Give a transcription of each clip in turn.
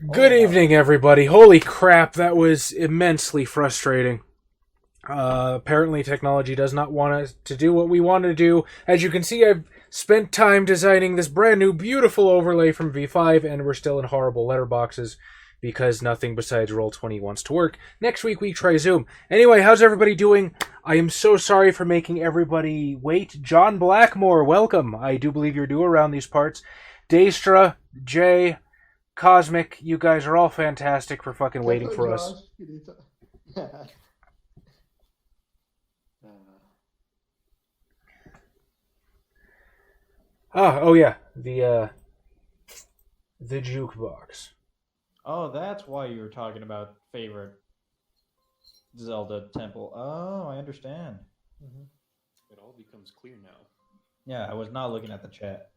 Good evening, everybody. Holy crap, that was immensely frustrating. Apparently, technology does not want us to do what we want to do. As you can see, I've spent time designing this brand new, beautiful overlay from V5, and we're still in horrible letterboxes because nothing besides Roll20 wants to work. Next week, we try Zoom. Anyway, how's everybody doing? I am so sorry for making everybody wait. John Blackmore, welcome. I do believe you're due around these parts. Daestra, Jay, Cosmic, you guys are all fantastic for fucking waiting for us. Oh yeah, the jukebox. Oh, that's why you were talking about favorite Zelda temple. Oh, I understand. Mm-hmm. It all becomes clear now. Yeah, I was not looking at the chat.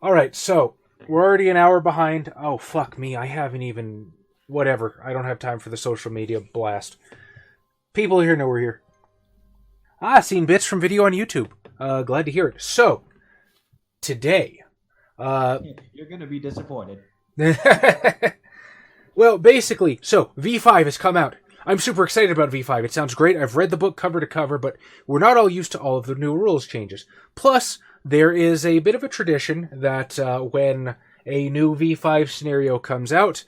All right, so we're already an hour behind. Oh, fuck me. I haven't even... Whatever. I don't have time for the social media blast. People here know we're here. Seen bits from video on YouTube. Glad to hear it. So, today... You're going to be disappointed. Well, basically, so, V5 has come out. I'm super excited about V5. It sounds great. I've read the book cover to cover, but we're not all used to all of the new rules changes. Plus, there is a bit of a tradition that when a new V5 scenario comes out,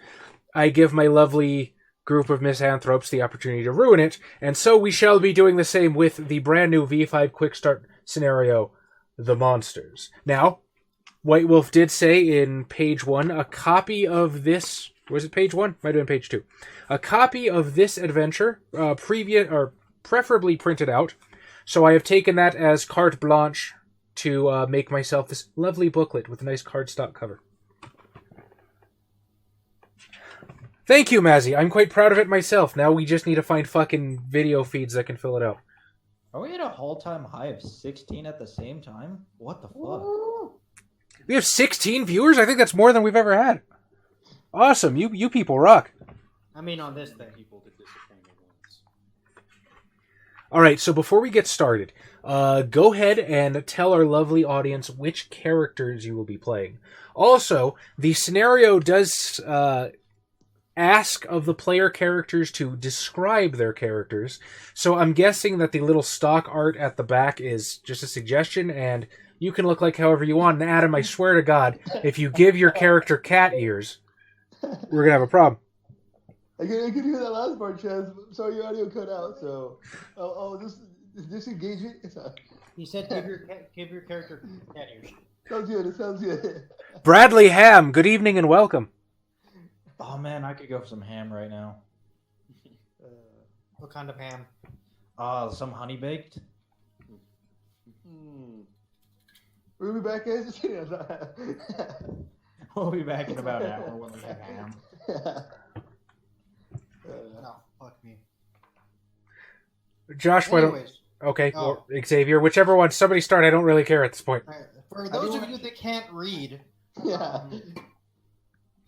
I give my lovely group of misanthropes the opportunity to ruin it, and so we shall be doing the same with the brand new V5 Quickstart scenario, The Monsters. Now, White Wolf did say in page 1, a copy of this... Was it page 1? Might have been page 2. A copy of this adventure, preferably printed out, so I have taken that as carte blanche to make myself this lovely booklet with a nice cardstock cover. Thank you, Mazzy. I'm quite proud of it myself. Now we just need to find fucking video feeds that can fill it out. Are we at a all-time high of 16 at the same time? What the fuck? We have 16 viewers? I think that's more than we've ever had. Awesome. You people rock. I mean, on this thing. People to disappoint at once. All right, so before we get started, go ahead and tell our lovely audience which characters you will be playing. Also, the scenario does ask of the player characters to describe their characters, so I'm guessing that the little stock art at the back is just a suggestion, and you can look like however you want. And Adam, I swear to God, if you give your character cat ears, we're gonna have a problem. I can hear that last part, Chaz. Sorry, your audio cut out, so I'll just disengage it. He said, give your character cat ears. Sounds good. It sounds good. Bradley Ham, good evening and welcome. Oh man, I could go for some ham right now. What kind of ham? Some honey baked. We'll be back, guys. We'll be back in about an hour when we have ham. No, fuck me. Josh, why don't... Anyways, Okay, or Xavier, whichever one. Somebody start. I don't really care at this point. for those of you that can't read, Yeah.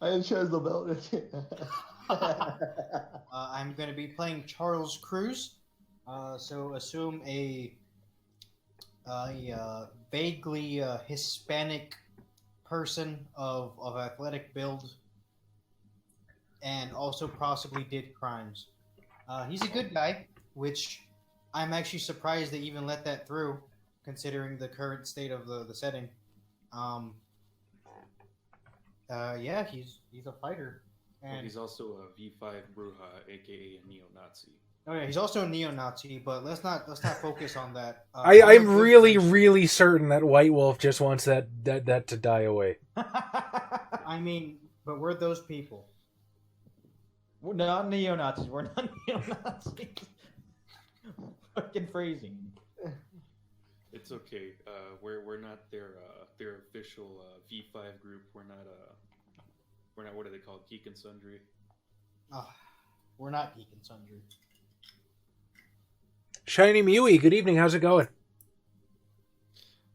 I am Chaz the Belt. I'm going to be playing Charles Cruz. So assume a vaguely Hispanic person of athletic build, and also possibly did crimes. He's a good guy, which I'm actually surprised they even let that through, considering the current state of the setting. Yeah, he's a fighter, and Well, he's also a V5 Bruja, aka a neo-Nazi. oh yeah, he's also a neo-Nazi. But let's not focus on that. I'm really certain that White Wolf just wants that to die away. I mean, but we're those people. We're not neo-Nazis. We're not neo-Nazis. Fucking phrasing. It's okay. We're not their official V5 group. We're not what are they called? Geek and Sundry. We're not geek and sundry. ShinyMewy, good evening. How's it going?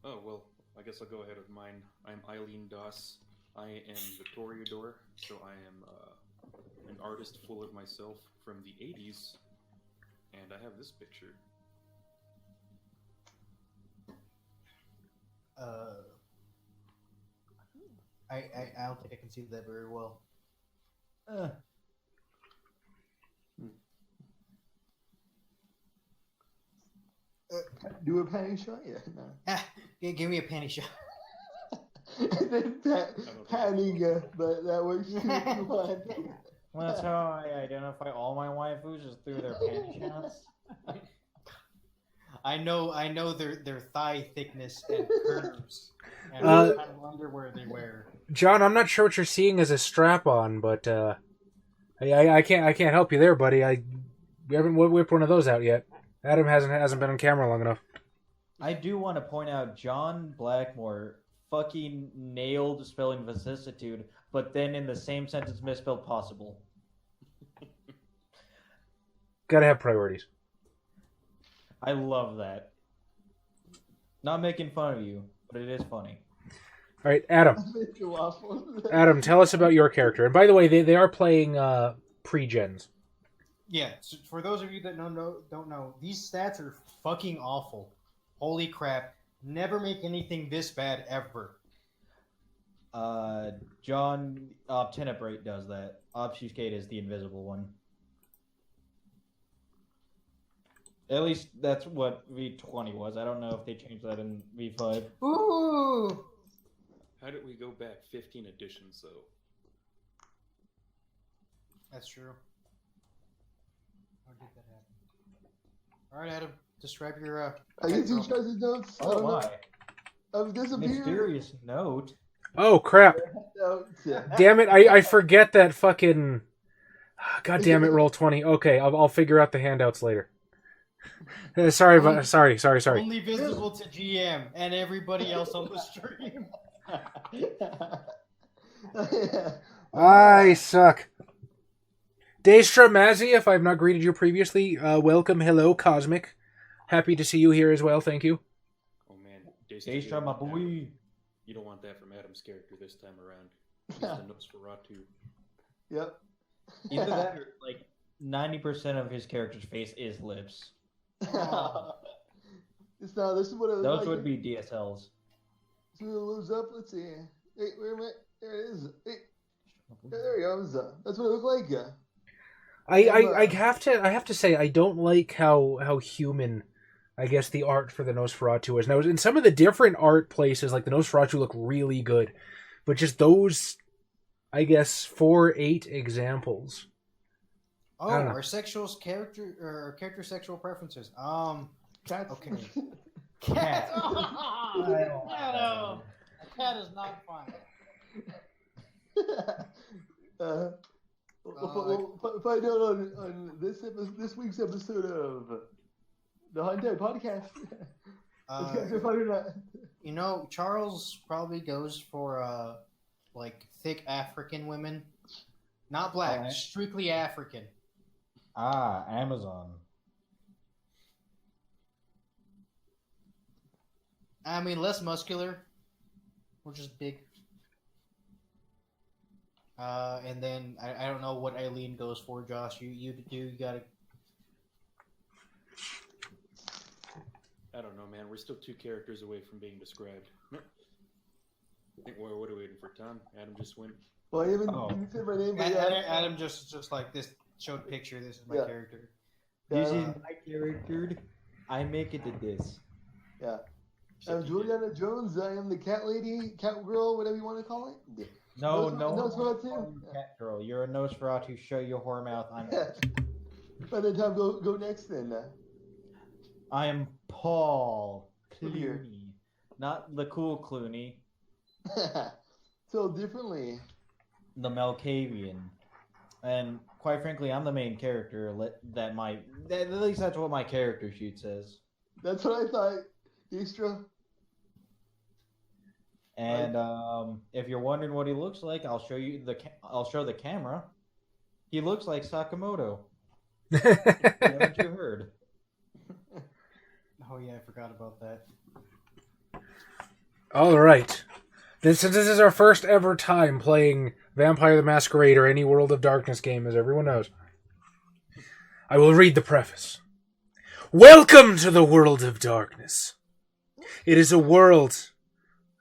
Oh well, I guess I'll go ahead with mine. I'm Eileen Doss. I am Victoriador, so I am an artist full of myself from the '80s, and I have this picture. I don't think I can see that very well. Do a panty shot? Yeah, no. Give me a panty shot. And then panning, but that works too. Well, that's how I identify all my waifus is through their panty shots. I know their thigh thickness and curves and what kind of underwear they wear. John, I'm not sure what you're seeing as a strap-on, but I can't help you there, buddy. We haven't whipped one of those out yet. Adam hasn't been on camera long enough. I do want to point out John Blackmore fucking nailed spelling vicissitude, but then in the same sentence misspelled possible. Gotta have priorities. I love that. Not making fun of you, but it is funny. All right, Adam. Adam, tell us about your character. And by the way, they are playing pre-gens. Yeah, so for those of you that don't know, these stats are fucking awful. Holy crap. Never make anything this bad ever. John Obtenebrate does that. Obfuscate is the invisible one. At least that's what V20 was. I don't know if they changed that in V5. Ooh! How did we go back 15 editions, though? That's true. How did that happen? Alright, Adam. Describe your, I get two choices notes. Oh my. I've disappeared. Mysterious note. Oh, crap. Yeah. Damn it, I forget that fucking... God damn it, Roll20. Okay, I'll figure out the handouts later. Sorry. Only visible to GM and everybody else on the stream. I suck. Daestra, Mazzy, if I've not greeted you previously, welcome, hello, Cosmic. Happy to see you here as well, thank you. Oh man, Daestra, my boy. You don't want that from Adam's character this time around. He's the Nosferatu. Yep. Either that or, like, 90% of his character's face is lips. This is what it Those like. would be DSLs. So it moves up. Let's see. Hey, wait a minute. There it is. Hey, there he goes. That's what it looked like. I have to say I don't like how human, I guess, the art for the Nosferatu is. Now, in some of the different art places, like the Nosferatu look really good, but just those, I guess, 4-8 examples. Oh, our character sexual preferences. Cats. Okay. Cat. A cat is not fine. Find out on this week's episode of the Hunter Podcast. Cats are fun or not? You know, Charles probably goes for like thick African women, not black, Right. strictly African. Amazon. I mean, less muscular, or just big. And then I don't know what Eileen goes for, Josh. You gotta. I don't know, man. We're still 2 characters away from being described. I think what are we waiting for, Tom? Adam just went. Well, I haven't said my name, but Adam just like this showed picture. This is my character. This is my character. I make it to this. Yeah. I'm Juliana Jones. I am the cat lady, cat girl, whatever you want to call it. No, Nosferatu. Cat girl. You're a Nosferatu. Show your whore mouth. By the time go next then. I am Paul Here. Clooney, not the cool Clooney, So differently. the Malkavian, and quite frankly, I'm the main character. At least that's what my character sheet says. That's what I thought. Daestra. And if you're wondering what he looks like, I'll show you I'll show the camera. He looks like Sakamoto. Haven't you heard? Oh yeah, I forgot about that. All right. Since this is our first ever time playing Vampire the Masquerade or any World of Darkness game, as everyone knows, I will read the preface. Welcome to the World of Darkness. It is a world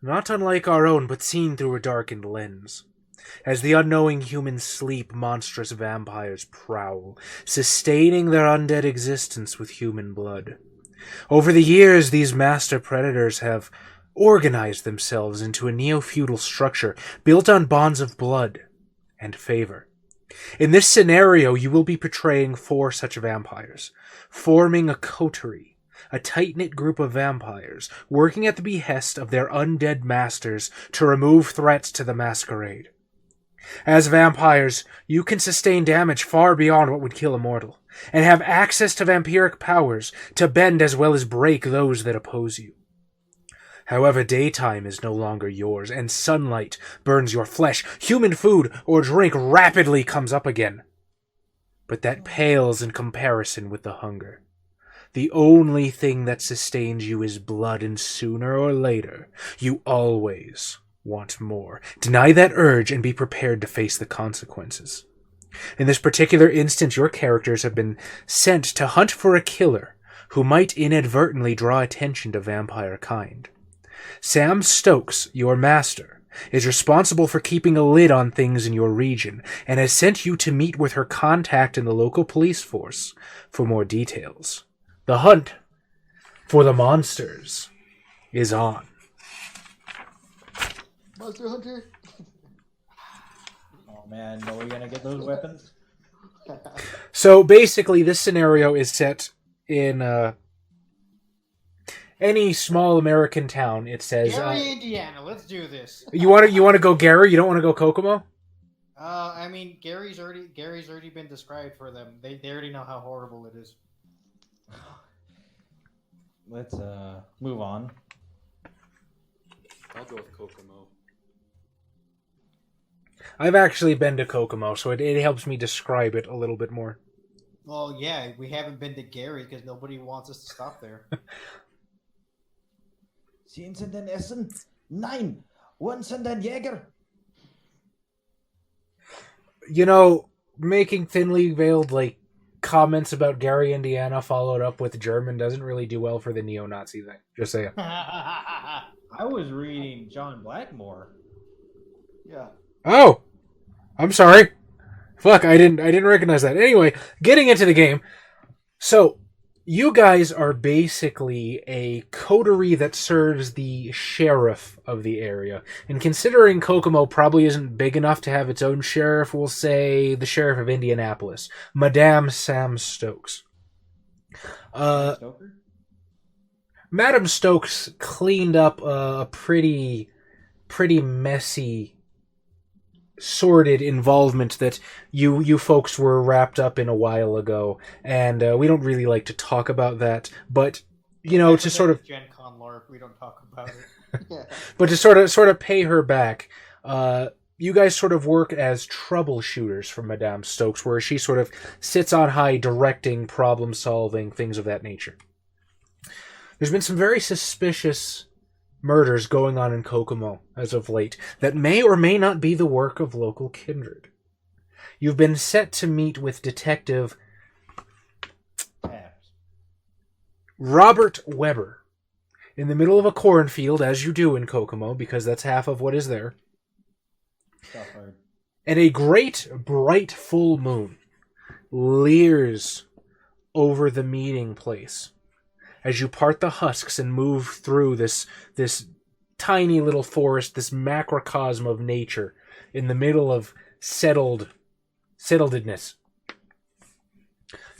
not unlike our own, but seen through a darkened lens. As the unknowing humans sleep, monstrous vampires prowl, sustaining their undead existence with human blood. Over the years, these master predators have organized themselves into a neo-feudal structure built on bonds of blood and favor. In this scenario, you will be portraying 4 such vampires, forming a coterie, a tight-knit group of vampires, working at the behest of their undead masters to remove threats to the Masquerade. As vampires, you can sustain damage far beyond what would kill a mortal, and have access to vampiric powers to bend as well as break those that oppose you. However, daytime is no longer yours, and sunlight burns your flesh. Human food or drink rapidly comes up again. But that pales in comparison with the hunger. The only thing that sustains you is blood, and sooner or later, you always want more. Deny that urge and be prepared to face the consequences. In this particular instance, your characters have been sent to hunt for a killer who might inadvertently draw attention to vampire kind. Sam Stokes, your master, is responsible for keeping a lid on things in your region and has sent you to meet with her contact in the local police force for more details. The hunt for the monsters is on. Monster Hunter. Oh man, are we gonna get those weapons? So basically, this scenario is set in any small American town. It says Gary, Indiana. Let's do this. you want to go Gary. You don't want to go Kokomo. I mean, Gary's already been described for them. They already know how horrible it is. Let's move on. I'll go with Kokomo. I've actually been to Kokomo, so it helps me describe it a little bit more. Well, yeah, we haven't been to Gary because nobody wants us to stop there. Sie sind den Essen? Nein! Wo sind den Jäger? You know, making thinly veiled comments about Gary, Indiana, followed up with German doesn't really do well for the neo-Nazi thing. Just saying. I was reading John Blackmore. Yeah. Oh, I'm sorry. Fuck, I didn't recognize that. Anyway, getting into the game. So, you guys are basically a coterie that serves the sheriff of the area. And considering Kokomo probably isn't big enough to have its own sheriff, we'll say the sheriff of Indianapolis, Madame Sam Stokes. Stoker? Madam Stokes cleaned up a pretty messy, sordid involvement that you folks were wrapped up in a while ago, and we don't really like to talk about that, but to sort of Gen Con lore, we don't talk about it. but to sort of pay her back, you guys sort of work as troubleshooters for Madame Stokes, where she sort of sits on high, directing, problem solving, things of that nature. There's been some very suspicious murders going on in Kokomo as of late that may or may not be the work of local kindred. You've been set to meet with Detective Robert Weber in the middle of a cornfield, as you do in Kokomo, because that's half of what is there. And a great, bright full moon leers over the meeting place as you part the husks and move through this tiny little forest, this macrocosm of nature in the middle of settledness,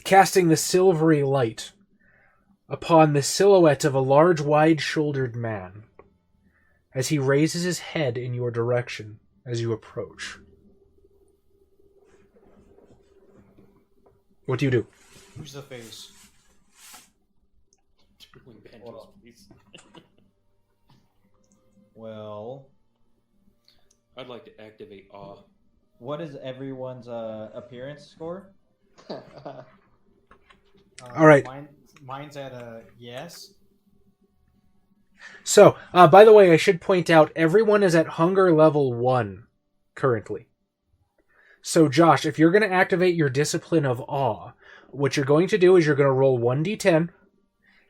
casting the silvery light upon the silhouette of a large, wide-shouldered man as he raises his head in your direction as you approach. What do you do? Who's the face? Banjos, please. Well, I'd like to activate awe. what is everyone's appearance score? All right. Mine's at a yes. So, by the way, I should point out, everyone is at hunger level 1 currently. So, Josh, if you're going to activate your discipline of awe, what you're going to do is you're going to roll 1d10,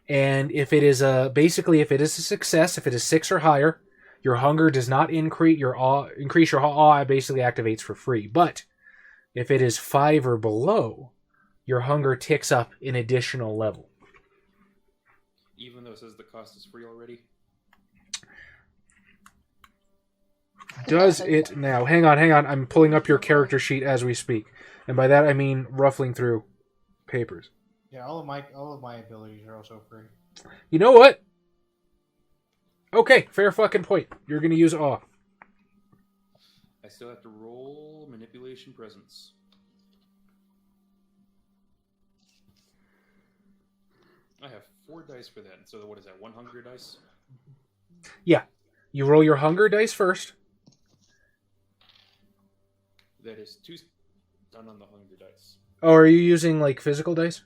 and if it is if it is a success, if it is 6 or higher, Your hunger does not increase your awe. Increase your awe basically activates for free. But if it is 5 or below, your hunger ticks up an additional level. Even though it says the cost is free already? Does it now? Hang on. I'm pulling up your character sheet as we speak. And by that I mean ruffling through papers. Yeah, all of my abilities are also free. You know what? Okay, fair fucking point. You're going to use awe. I still have to roll manipulation presence. I have 4 dice for that. So what is that, 1 hunger dice? Yeah. You roll your hunger dice first. That is 2 done on the hunger dice. Oh, are you using, like, physical dice?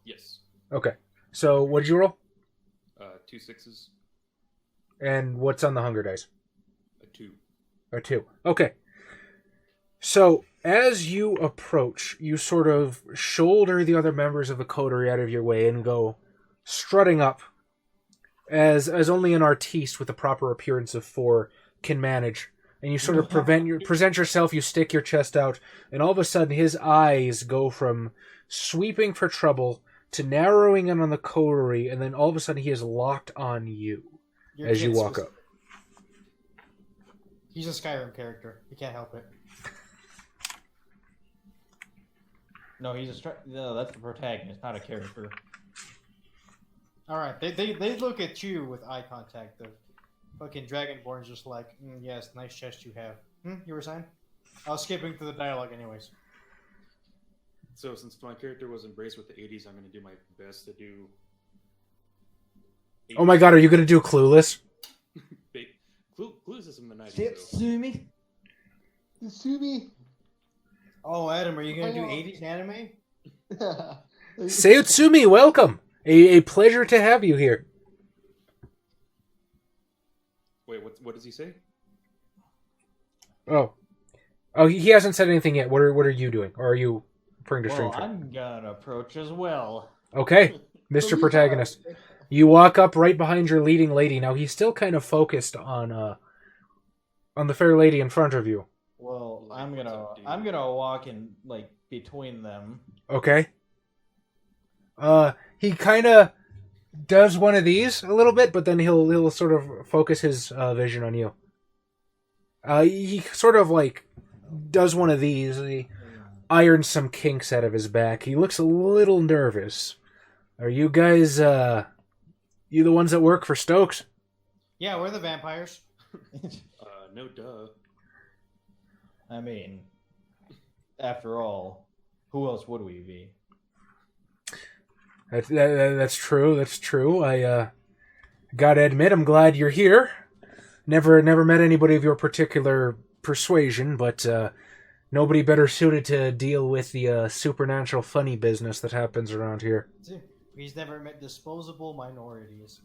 Yes. Okay. So, what did you roll? 2 6s. And what's on the hunger dice? A 2. A 2. Okay. So, as you approach, you sort of shoulder the other members of the coterie out of your way and go strutting up as only an artiste with the proper appearance of 4 can manage. And you sort of present yourself, you stick your chest out, and all of a sudden his eyes go from sweeping for trouble to narrowing in on the coterie, and then all of a sudden he is locked on you as you walk up. He's a Skyrim character. He can't help it. No, no, that's the protagonist, not a character. All right, they look at you with eye contact. The fucking Dragonborn's just like, yes, nice chest you have. You were saying? I was skipping through the dialogue anyways. So since my character was embraced with the 80s, I'm going to do my best to do... 80s. Oh my god, are you going to do Clueless? Clueless is in the 90s, though. Sumi? Sumi. Oh, Adam, are you going to do 80s anime? Seutsumi, welcome! A pleasure to have you here. Wait, what does he say? Oh, he hasn't said anything yet. What are you doing? Or are you referring to Well, Stranger? I'm gonna approach as well. Okay, Mr. Protagonist. You walk up right behind your leading lady. Now, he's still kind of focused on the fair lady in front of you. Well, Like, I'm what's up, dude? gonna walk in like between them. Okay. He kind of does one of these a little bit, but then he'll sort of focus his vision on you. He sort of like does one of these. He irons some kinks out of his back. He looks a little nervous. Are you guys, you the ones that work for Stokes? Yeah, we're the vampires. No duh. I mean, after all, who else would we be? That's true. That's true. I gotta admit, I'm glad you're here. Never met anybody of your particular persuasion, but nobody better suited to deal with the supernatural funny business that happens around here. He's never met disposable minorities.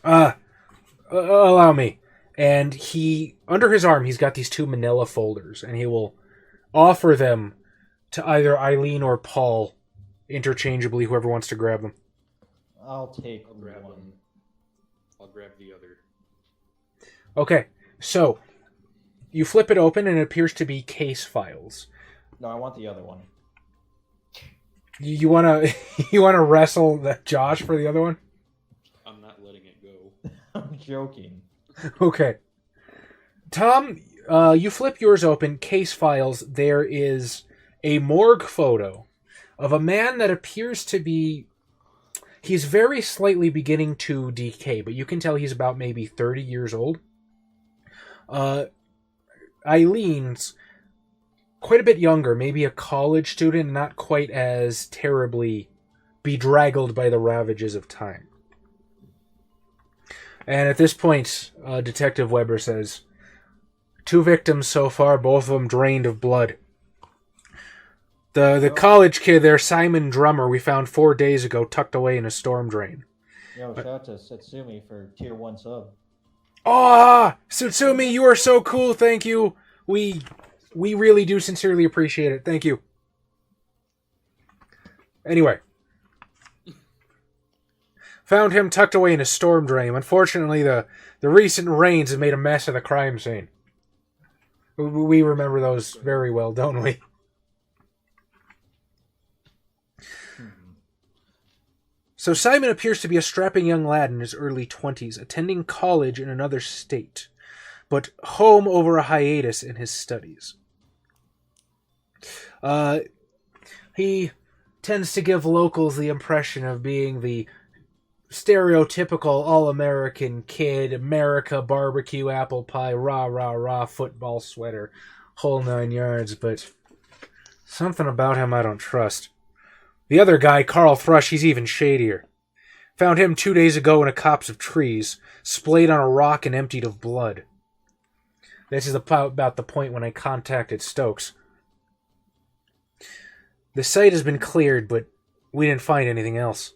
Allow me. And he, under his arm, he's got these 2 manila folders, and he will offer them to either Eileen or Paul interchangeably, whoever wants to grab them. I'll take grab one. one. I'll grab the other. Okay, so you flip it open, and it appears to be case files. No, I want the other one. You wanna wrestle Josh for the other one? I'm not letting it go. I'm joking. Okay. Tom, you flip yours open, case files. There is a morgue photo of a man that appears to be... He's very slightly beginning to decay, but you can tell he's about maybe 30 years old. Eileen's quite a bit younger, maybe a college student, not quite as terribly bedraggled by the ravages of time. And at this point, Detective Weber says, 2 victims so far, both of them drained of blood. The college kid there, Simon Drummer, we found 4 days ago, tucked away in a storm drain. Yo, shout out to Setsumi for tier 1 sub. Ah, Tsutsumi, you are so cool. Thank you. We really do sincerely appreciate it. Thank you. Anyway. Found him tucked away in a storm drain. Unfortunately, the recent rains have made a mess of the crime scene. We remember those very well, don't we? So Simon appears to be a strapping young lad in his early 20s, attending college in another state, but home over a hiatus in his studies. He tends to give locals the impression of being the stereotypical all-American kid, America, barbecue, apple pie, rah, rah, rah, football sweater, whole 9 yards, but something about him I don't trust. The other guy, Carl Thrush, he's even shadier. Found him 2 days ago in a copse of trees, splayed on a rock and emptied of blood. This is about the point when I contacted Stokes. The site has been cleared, but we didn't find anything else.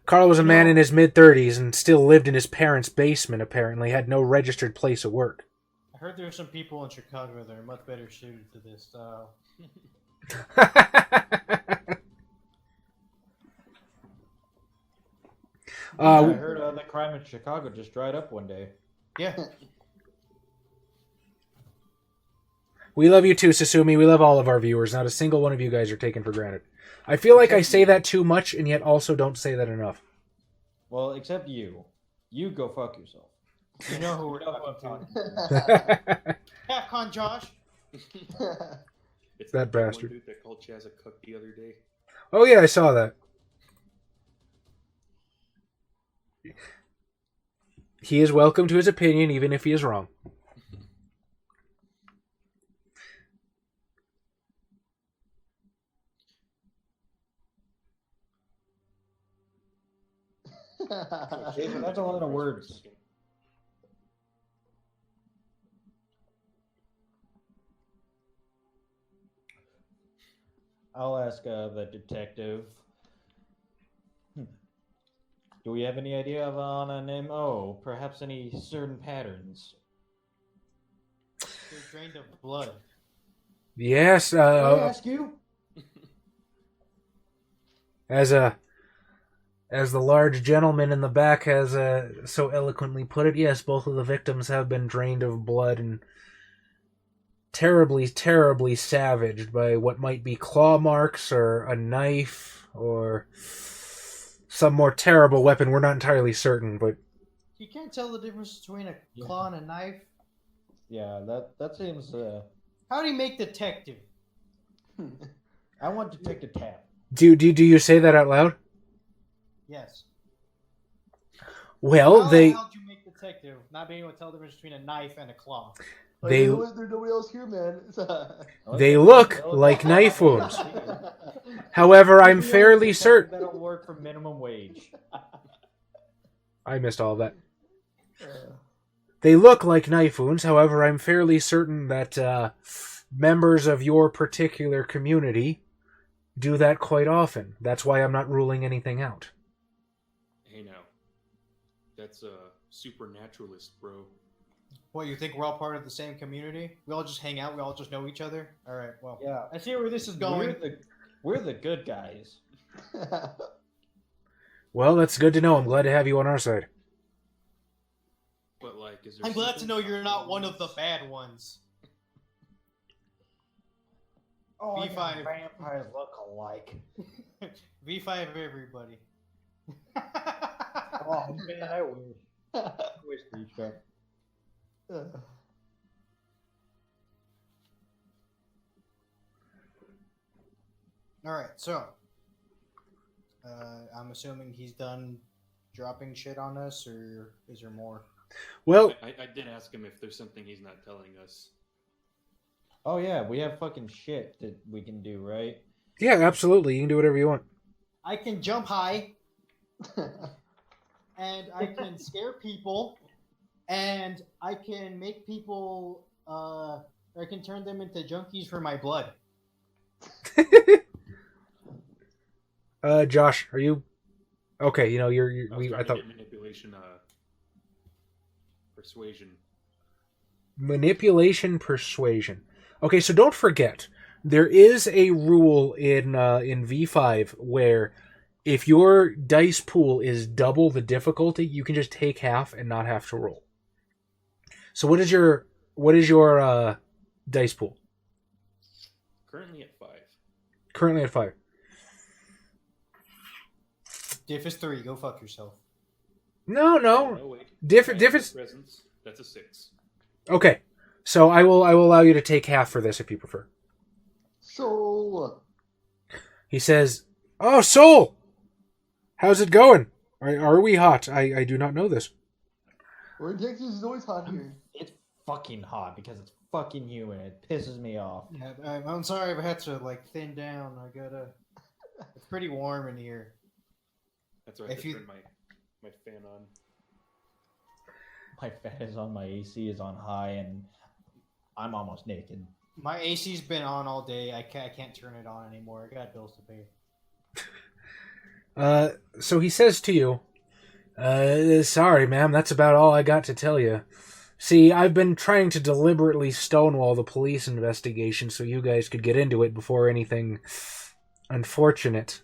Carl was a man in his mid-30s and still lived in his parents' basement, apparently, had no registered place of work. I heard there are some people in Chicago that are much better suited to this style. I heard the crime in Chicago just dried up one day. Yeah. We love you too, Susumi. We love all of our viewers. Not a single one of you guys are taken for granted. I feel like I say that too much, and yet also don't say that enough. Well, except you. You go fuck yourself. You know who we're talking to. Capcom Josh. It's that bastard. One dude that called Chaz a cuck the other day. Oh yeah, I saw that. He is welcome to his opinion, even if he is wrong. Jason, that's a lot of words. I'll ask the detective. Do we have any idea of on a name? Oh, perhaps any certain patterns? They're drained of blood. Yes. Can I ask you? As the large gentleman in the back has so eloquently put it, yes, both of the victims have been drained of blood and terribly, terribly savaged by what might be claw marks or a knife or some more terrible weapon. We're not entirely certain, but You can't tell the difference between a claw and a knife. Yeah, that seems. How do you make detective? I want Detective Tap. do you say that out loud? Yes. Well, How they the hell do you make detective? Not being able to tell the difference between a knife and a claw. They- there's nobody else here, man. they look like knife wounds. However, I'm fairly certain. That'll work for minimum wage. I missed all of that. They look like knife wounds. However, I'm fairly certain that members of your particular community do that quite often. That's why I'm not ruling anything out. Hey now, that's a supernaturalist, bro. What, you think we're all part of the same community? We all just hang out? We all just know each other? Alright, well. Yeah. I see where this is going. We're the good guys. Well, that's good to know. I'm glad to have you on our side. But like, is there I'm glad to something know you're not about one of the these- bad ones. Oh, V5. vampires look alike. V5 everybody. Oh man, I wish. I wish Daestra. Alright, so. I'm assuming he's done dropping shit on us, or is there more? Well, I did ask him if there's something he's not telling us. Oh yeah, we have fucking shit that we can do, right? yeah, absolutely. You can do whatever you want. I can jump high, and I can scare people, and I can make people, I can turn them into junkies for my blood. Josh, are you okay? You know, I was trying I to thought get manipulation, persuasion. manipulation, persuasion. Okay, so don't forget there is a rule in V5 where if your dice pool is double the difficulty, you can just take half and not have to roll. So what is your dice pool? Currently at 5. Currently at 5. Diff is 3. Go fuck yourself. No. No, wait. Diff is Presence. That's a 6. okay. So I will allow you to take half for this if you prefer. So, He says, "Oh, Soul, how's it going? Are we hot? I do not know this." we're in Texas. It's always hot here. It's fucking hot because it's fucking humid. It pisses me off. Yeah, I'm sorry if I had to like thin down. I gotta. It's pretty warm in here. That's right. If I you- turned my fan on. My fan is on, my AC is on high, and I'm almost naked. My AC's been on all day. I can't turn it on anymore. I got bills to pay. So he says to you, "Sorry, ma'am, that's about all I got to tell you. See, I've been trying to deliberately stonewall the police investigation so you guys could get into it before anything unfortunate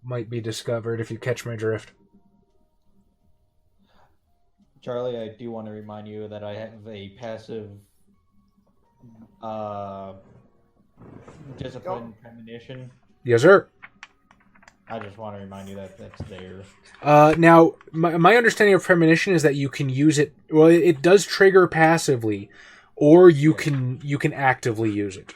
might be discovered, if you catch my drift." Charlie, I do want to remind you that I have a passive discipline premonition. Yes, sir. I just want to remind you that that's there. Now, my understanding of premonition is that you can use it. Well, it does trigger passively, or you can actively use it.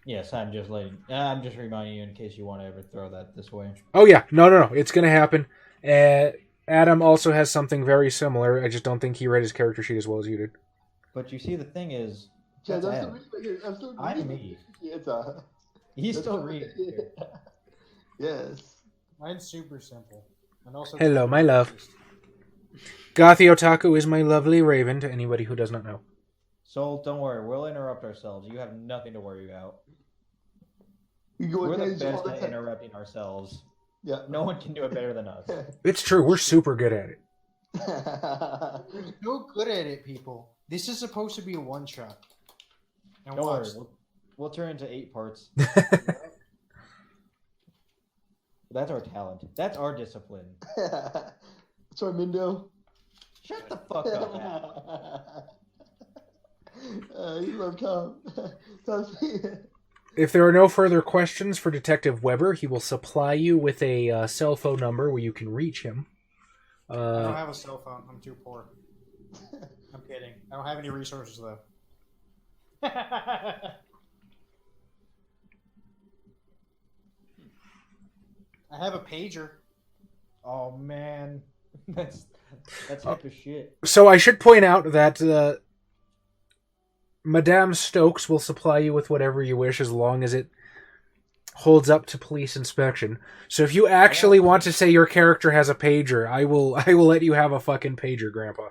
Yes, I'm just reminding you in case you want to ever throw that this way. Oh yeah, no, it's gonna happen. Adam also has something very similar. I just don't think he read his character sheet as well as you did. But you see, the thing is, Yeah, that's I'm Adam. still reading. I'm still I'm reading. me. Yeah, He's that's still fine. reading. Yes. Mine's super simple. And also Hello, my love. Gothi Otaku is my lovely raven, to anybody who does not know. So don't worry, we'll interrupt ourselves. You have nothing to worry about. You go We're the ahead best all the at time. interrupting ourselves. Yeah. No one can do it better than us. It's true, we're super good at it. So good at it, people. This is supposed to be a one shot. And Don't worry, watch. we'll turn into 8 parts. That's our talent. That's our discipline. Sorry, Mindo. Shut the fuck up. You love Tom. Tom's If there are no further questions for Detective Weber, he will supply you with a cell phone number where you can reach him. I don't have a cell phone. I'm too poor. I'm kidding. I don't have any resources though. I have a pager. Oh man, that's hip as shit. So I should point out that Madame Stokes will supply you with whatever you wish as long as it holds up to police inspection. So if you actually want to say your character has a pager, I will let you have a fucking pager, Grandpa.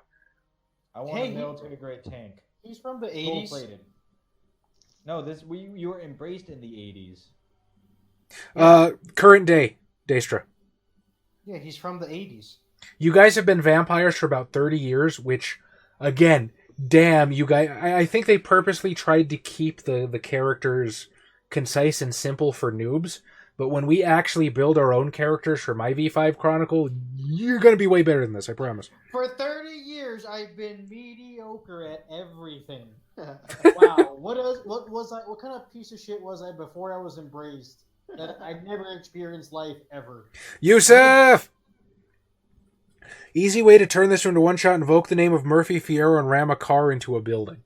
I want Hey, a military grade tank. He's from the Gold 80s. plated. No, you were embraced in the 80s. Current day, Daestra. Yeah, he's from the 80s. You guys have been vampires for about 30 years, which, again, damn, you guys. I think they purposely tried to keep the characters concise and simple for noobs, but when we actually build our own characters for my V5 Chronicle, you're going to be way better than this, I promise. For 30 years, I've been mediocre at everything. Wow, what was I? What kind of piece of shit was I before I was embraced? That I never experienced life ever. Yusuf! Easy way to turn this into one shot: invoke the name of Murphy Fierro and ram a car into a building.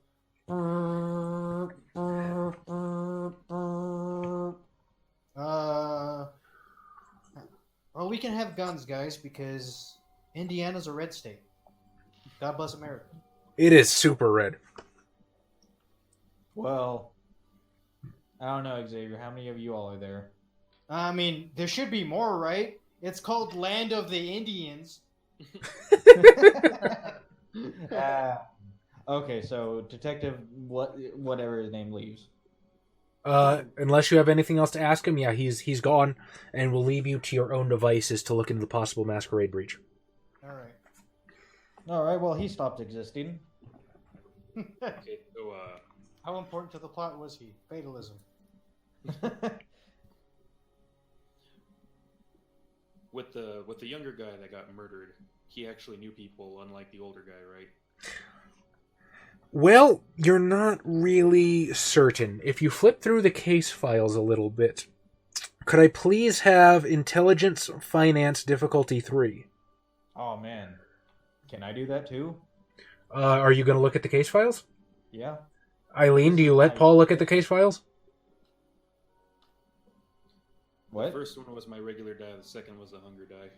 Well, we can have guns, guys, because Indiana's a red state. God bless America. It is super red. Well, I don't know, Xavier. How many of you all are there? I mean, there should be more, right? It's called Land of the Indians. Okay, so Detective, whatever his name leaves. Unless you have anything else to ask him, yeah, he's gone, and we'll leave you to your own devices to look into the possible Masquerade breach. All right. All right. Well, he stopped existing. Okay, so How important to the plot was he? Fatalism. with the younger guy that got murdered, he actually knew people, unlike the older guy, right? Well, you're not really certain. If you flip through the case files a little bit, could I please have Intelligence Finance difficulty 3? Oh man, can I do that too? Are you going to look at the case files? Yeah. Eileen, do you let Paul look at the case files? What? The first one was my regular die. The second was a hunger die.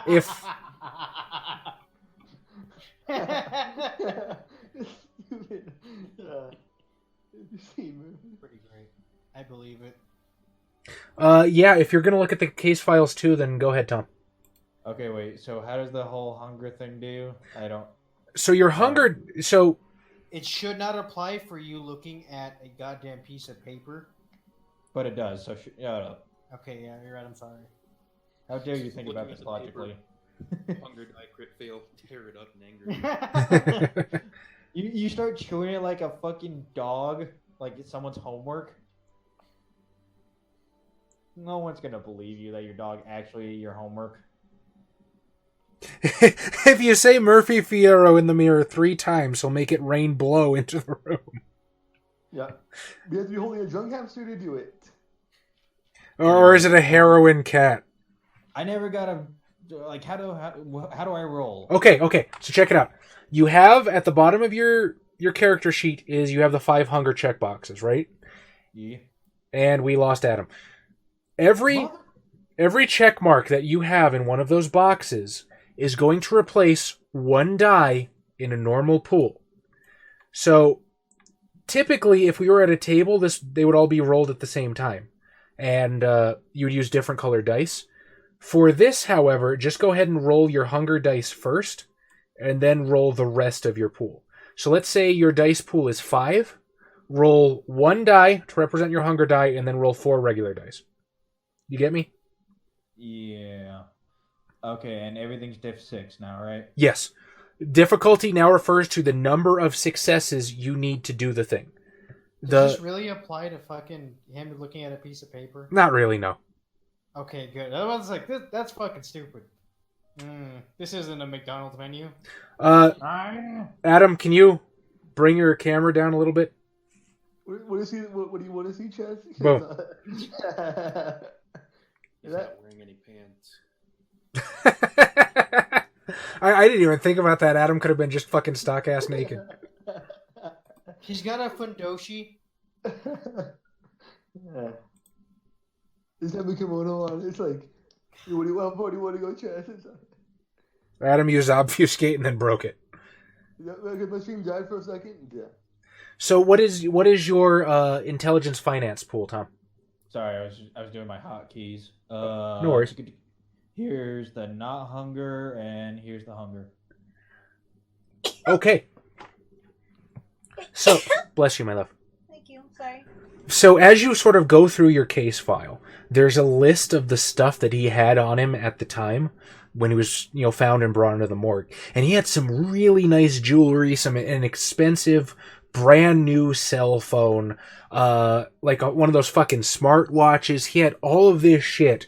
If It's stupid. Pretty great. I believe it. yeah, if you're going to look at the case files too, then go ahead, Tom. Okay, wait. So how does the whole hunger thing do? I don't. So your hunger... So... It should not apply for you looking at a goddamn piece of paper. But it does. So Okay, yeah, you're right. I'm sorry. how dare you think Looking about at this the logically? Hunger die, crit fail, tear it up in anger. You start chewing it like a fucking dog, like it's someone's homework. No one's gonna believe you that your dog actually ate your homework. If you say Murphy Fierro in the mirror 3 times, he'll make it rain blow into the room. Yeah. You have to be holding a drunk hamster to do it. Or is it a heroin cat? I never got a like. How do I roll? Okay, so check it out. You have, at the bottom of your character sheet, is you have the 5 hunger check boxes, right? Yeah. And we lost Adam. Every check mark that you have in one of those boxes is going to replace 1 die in a normal pool. So, typically, if we were at a table, they would all be rolled at the same time. And you would use different colored dice. For this, however, just go ahead and roll your hunger dice first, and then roll the rest of your pool. So let's say your dice pool is 5. Roll 1 die to represent your hunger die, and then roll 4 regular dice. You get me? Yeah. Okay, and everything's diff 6 now, right? Yes. Difficulty now refers to the number of successes you need to do the thing. Does this really apply to fucking him looking at a piece of paper? Not really, no. Okay, good. I was like, that's fucking stupid. This isn't a McDonald's menu. Adam, can you bring your camera down a little bit? What do you want to see, Chess? Boom. He's not wearing any pants. I didn't even think about that. Adam could have been just fucking stock ass naked. He's got a fundoshi. Yeah. Does have a kimono on? It's like, what do you want? What do you want to go, Chess? Adam used obfuscate and then broke it. My stream died for a second. Yeah. So what is your intelligence finance pool, Tom? Sorry, I was doing my hotkeys. No worries. Here's the not hunger, and here's the hunger. Okay. So, bless you, my love. Thank you. Sorry. So as you sort of go through your case file, there's a list of the stuff that he had on him at the time when he was, found and brought into the morgue. And he had some really nice jewelry, an expensive, brand new cell phone, like one of those fucking smart watches. He had all of this shit.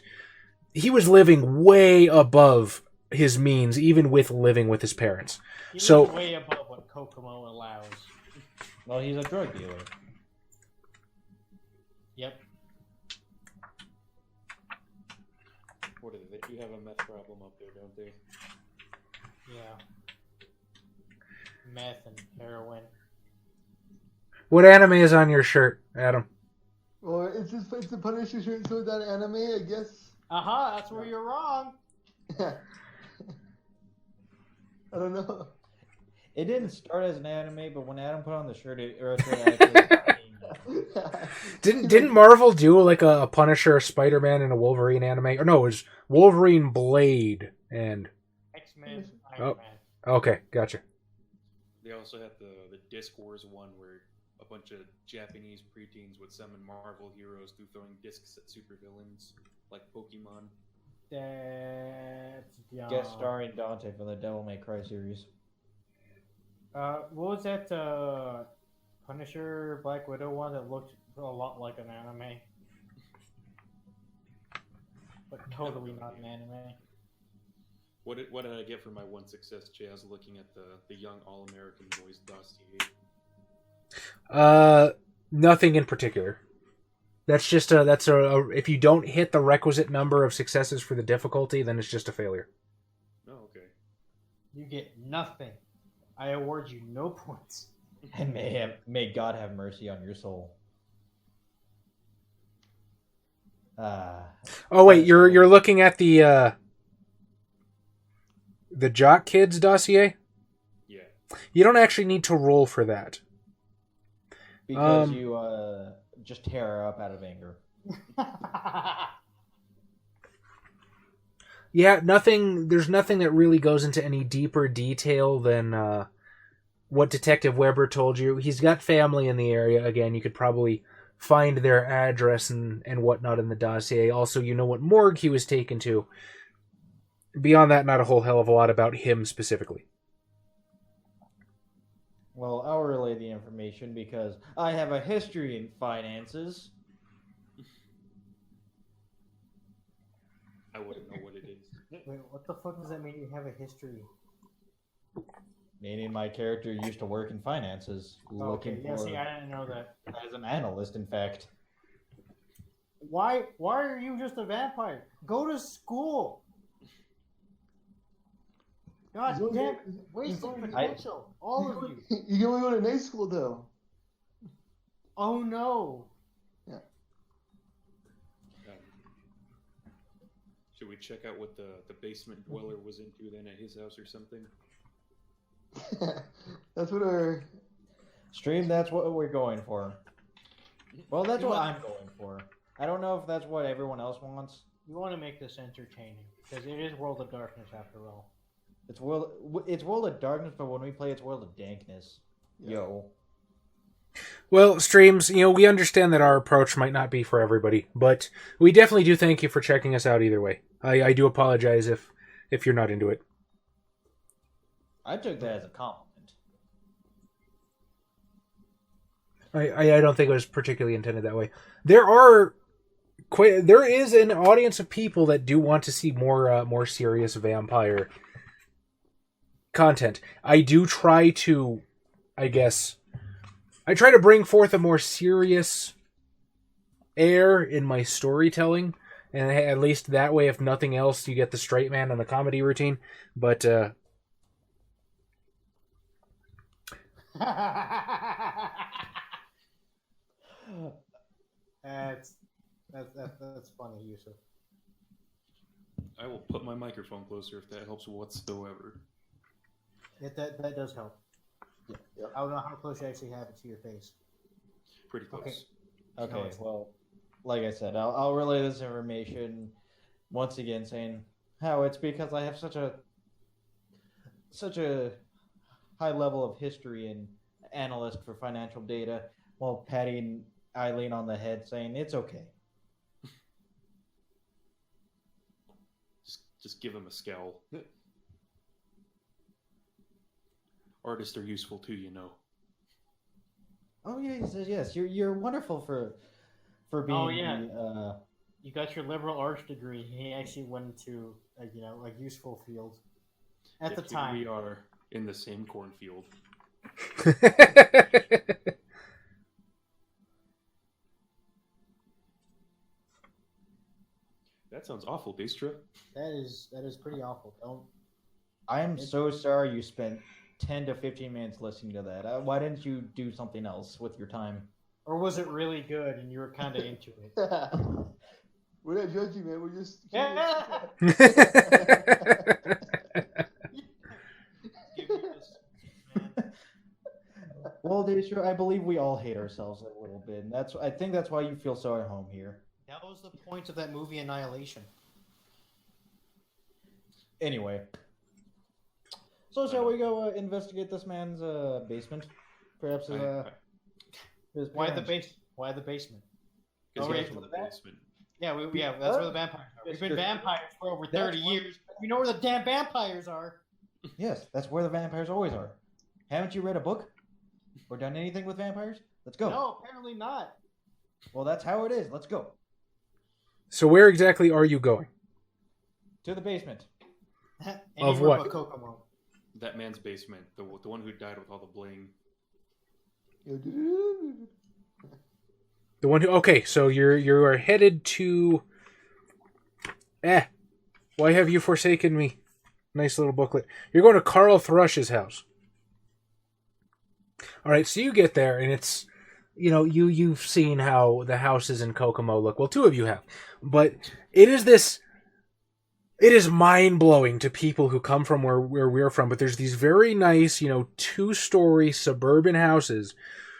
He was living way above his means, even with living with his parents. He So lives way above what Kokomo allows. Well, he's a drug dealer. Yep. What is it? You have a meth problem up there, don't they? Yeah. Meth and heroin. what anime is on your shirt, Adam? Or it's a Punisher shirt, so that anime, I guess. Aha, that's where you're wrong. I don't know. It didn't start as an anime, but when Adam put on the shirt, it actually. Didn't Marvel do like a Punisher, Spider-Man, and a Wolverine anime? Or no, it was Wolverine, Blade, and X-Men, Iron Man. okay, gotcha. They also had the Disc Wars one where a bunch of Japanese preteens would summon Marvel heroes through throwing discs at supervillains like Pokemon. That's young. Guest starring Dante from the Devil May Cry series. What was that Punisher Black Widow one that looked a lot like an anime? but totally not an anime. What did I get for my one success, Chaz, looking at the young All-American boys dossier? Nothing in particular. That's just if you don't hit the requisite number of successes for the difficulty, then it's just a failure. Oh, okay. You get nothing. I award you no points. And may God have mercy on your soul. Oh wait, you're looking at the Jock Kids dossier? Yeah. You don't actually need to roll for that. Because you just tear her up out of anger. Yeah, there's nothing that really goes into any deeper detail than what Detective Weber told you. He's got family in the area. Again, you could probably find their address and whatnot in the dossier. Also, you know what morgue he was taken to. Beyond that, not a whole hell of a lot about him specifically. Well, I'll relay the information because I have a history in finances. I wouldn't know what it is. Wait, what the fuck does that mean? You have a history? Meaning my character used to work in finances. Okay, yeah. See, I didn't know that. As an analyst, in fact. Why are you just a vampire? Go to school. God damn, wasting potential. All of you. You can only go to night school, though. Oh no. Should we check out what the basement dweller was into then at his house or something? That's what our... Stream, that's what we're going for. Well, that's what I'm going for. I don't know if that's what everyone else wants. You want to make this entertaining, because it is World of Darkness after all. It's World of Darkness, but when we play, it's World of Dankness. Yeah. Yo. Well, streams, we understand that our approach might not be for everybody, but we definitely do thank you for checking us out either way. I do apologize if you're not into it. I took that as a compliment. I don't think it was particularly intended that way. There is an audience of people that do want to see more serious vampire content. I do try to, I try to bring forth a more serious air in my storytelling, and at least that way, if nothing else, you get the straight man and the comedy routine. But that's funny, Yusuf. I will put my microphone closer if that helps whatsoever. That does help. Yeah. I don't know how close you actually have it to your face. Pretty close. Okay. Well, like I said, I'll relay this information once again, saying how it's because I have such a high level of history and analyst for financial data, while patting Eileen on the head, saying it's okay. Just give him a scowl. Artists are useful too, Oh yes. You're wonderful for being. Oh yeah. You got your liberal arts degree. He actually went to a useful field at the time. We are in the same cornfield. That sounds awful, Daestra. That is pretty awful. I am so sorry you spent 10 to 15 minutes listening to that. Why didn't you do something else with your time? Or was it really good and you were kind of into it? We're not judging, man. We're just... Well, Daestra, I believe we all hate ourselves a little bit. And I think that's why you feel so at home here. That was the point of that movie, Annihilation. Anyway. So shall we go investigate this man's basement? Perhaps his Why the basement? Because Oh, he yeah, has for a the basement. Yeah, that's where the vampires are. We've been vampires for over 30 years. We know where the damn vampires are. Yes, that's where the vampires always are. Haven't you read a book? Or done anything with vampires? Let's go. No, apparently not. Well, that's how it is. Let's go. So where exactly are you going? To the basement. Of Anywhere what? but Kokomo. That man's basement, the one who died with all the bling. The one who... Okay, so you are headed to... Why have you forsaken me? Nice little booklet. You're going to Carl Thrush's house. Alright, so you get there, and it's... You know, you've seen how the houses in Kokomo look. Well, two of you have. But it is this... It is mind-blowing to people who come from where we're from, but there's these very nice, you know, 2-story suburban houses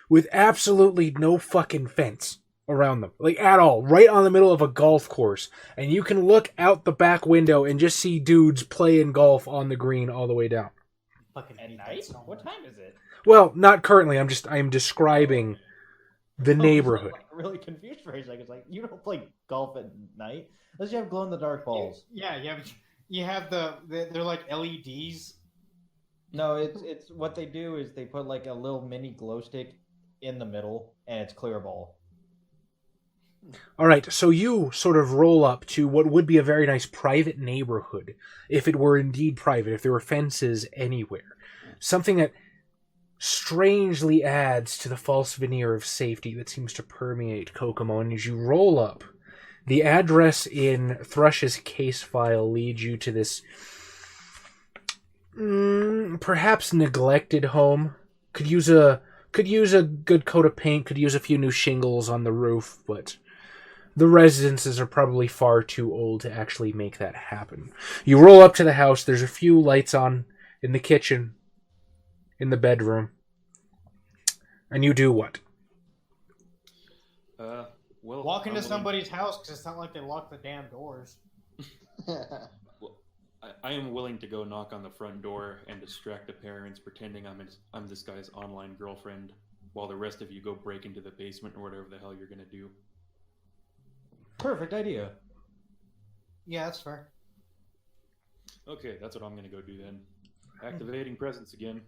with absolutely no fucking fence around them. Like, at all. Right on the middle of a golf course. And you can look out the back window and just see dudes playing golf on the green all the way down. Fucking At hate that night? so What much. time is it? Well, not currently. I am describing the neighborhood. I was, like, really confused for a second. It's like, you don't play golf at night unless you have glow-in-the-dark balls. Yeah, you have they're like LEDs. No, it's what they do is they put like a little mini glow stick in the middle, and it's clear ball. All right, so you sort of roll up to what would be a very nice private neighborhood, if it were indeed private, if there were fences anywhere. Something that strangely adds to the false veneer of safety that seems to permeate Kokomo. And as you roll up, the address in Thrush's case file leads you to this perhaps neglected home. Could use a good coat of paint, could use a few new shingles on the roof, but the residences are probably far too old to actually make that happen. You roll up to the house, there's a few lights on in the kitchen, in the bedroom. And you do what? Well, Walk into I'm willing- somebody's house because it's not like they lock the damn doors. Well, I am willing to go knock on the front door and distract the parents, pretending I'm this guy's online girlfriend, while the rest of you go break into the basement or whatever the hell you're gonna do. Perfect idea. Yeah, that's fair. Okay, that's what I'm gonna go do then. Activating presence again.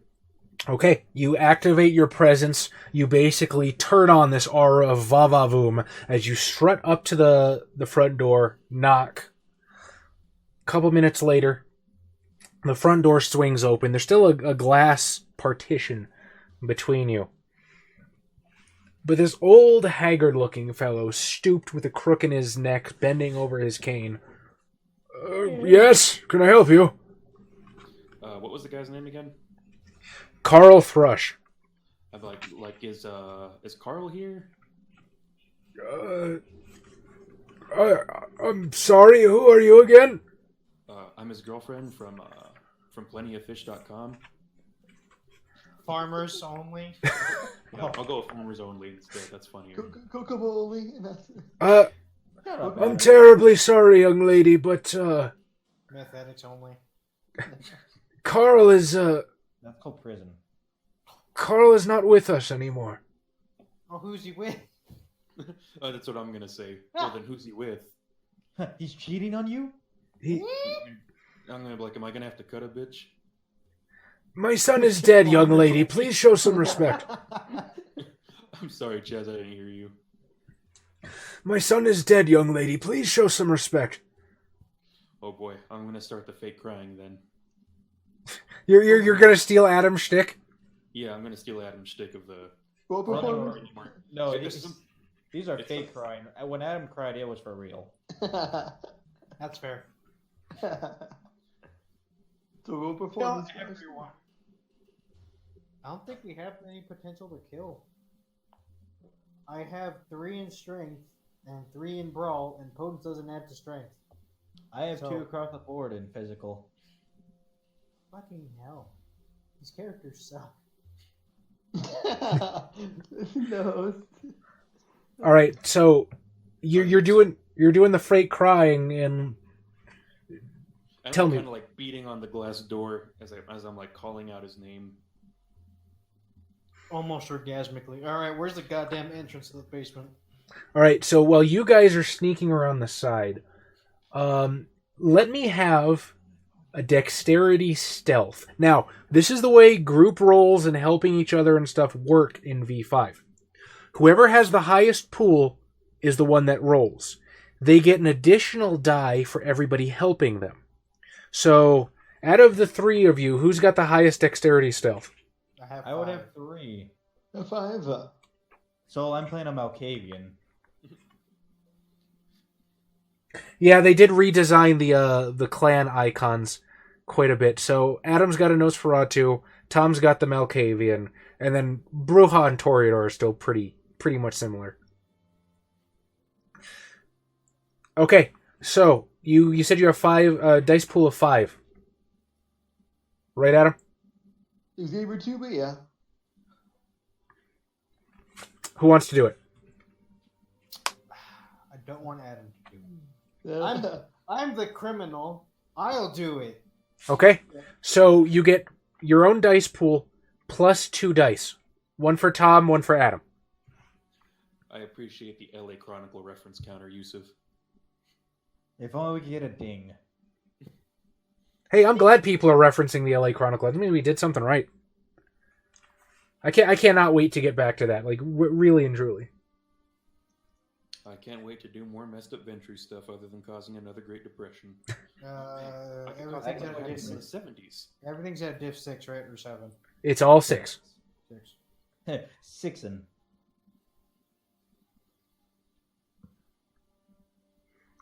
Okay, you activate your presence. You basically turn on this aura of va-va-voom as you strut up to the front door, knock. A couple minutes later, the front door swings open. There's still a glass partition between you. But this old, haggard-looking fellow, stooped with a crook in his neck, bending over his cane. Yes, can I help you? What was the guy's name again? Carl Thrush. I'm is Carl here? I'm sorry, who are you again? I'm his girlfriend from plentyoffish.com. Farmers only. Yeah, I'll go with farmers only instead. That's funnier. Kokomo only. And that's... Shut up, I'm Adam. terribly sorry, young lady, but Meth addicts only. Carl is That's called prison. Carl is not with us anymore. Oh, who's he with? That's what I'm gonna say. Well, then who's he with? He's cheating on you? He, I'm gonna be like, am I gonna have to cut a bitch? my son is dead, young lady. Please show some respect. I'm sorry, Chaz, I didn't hear you. My son is dead, young lady. Please show some respect. Oh boy, I'm gonna start the fake crying then. You're gonna steal Adam's shtick? Yeah, I'm gonna steal Adam's shtick of the. Role performance. No, It's- these are it's fake crying. When Adam cried, it was for real. That's fair. So role performance. Kill everyone. I don't think we have any potential to kill. I have 3 in strength and 3 in brawl, and potence doesn't add to strength. I have So- 2 across the board in physical. Fucking hell. These characters suck. No. All right, so you're doing the fake crying, and I'm Tell me. kind of like beating on the glass door as I'm like calling out his name. Almost orgasmically. Alright, where's the goddamn entrance to the basement? all right. So while you guys are sneaking around the side, let me have a dexterity stealth. Now, this is the way group roles and helping each other and stuff work in V5. Whoever has the highest pool is the one that rolls. They get an additional die for everybody helping them. So, out of the three of you, who's got the highest dexterity stealth? I would have 3. A 5. So I'm playing a Malkavian. Yeah, they did redesign the clan icons quite a bit. So Adam's got a Nosferatu, Tom's got the Malkavian, and then Bruja and Toreador are still pretty much similar. Okay, so you said you have 5 dice pool of 5, right, Adam? You gave her 2, but yeah. Who wants to do it? I don't want Adam to do it. I'm the criminal. I'll do it. Okay, so you get your own dice pool plus 2 dice. One for Tom, one for Adam. I appreciate the LA Chronicle reference counter, Yusuf. If only we could get a ding. Hey, I'm glad people are referencing the LA Chronicle. I mean, we did something right. I cannot wait to get back to that. Like, really and truly. I can't wait to do more messed up Ventry stuff other than causing another Great Depression. I could cause Everything's that at a in diff the 6. 70s. Everything's at diff 6, right? Or 7? It's all 6. 6. Sixin.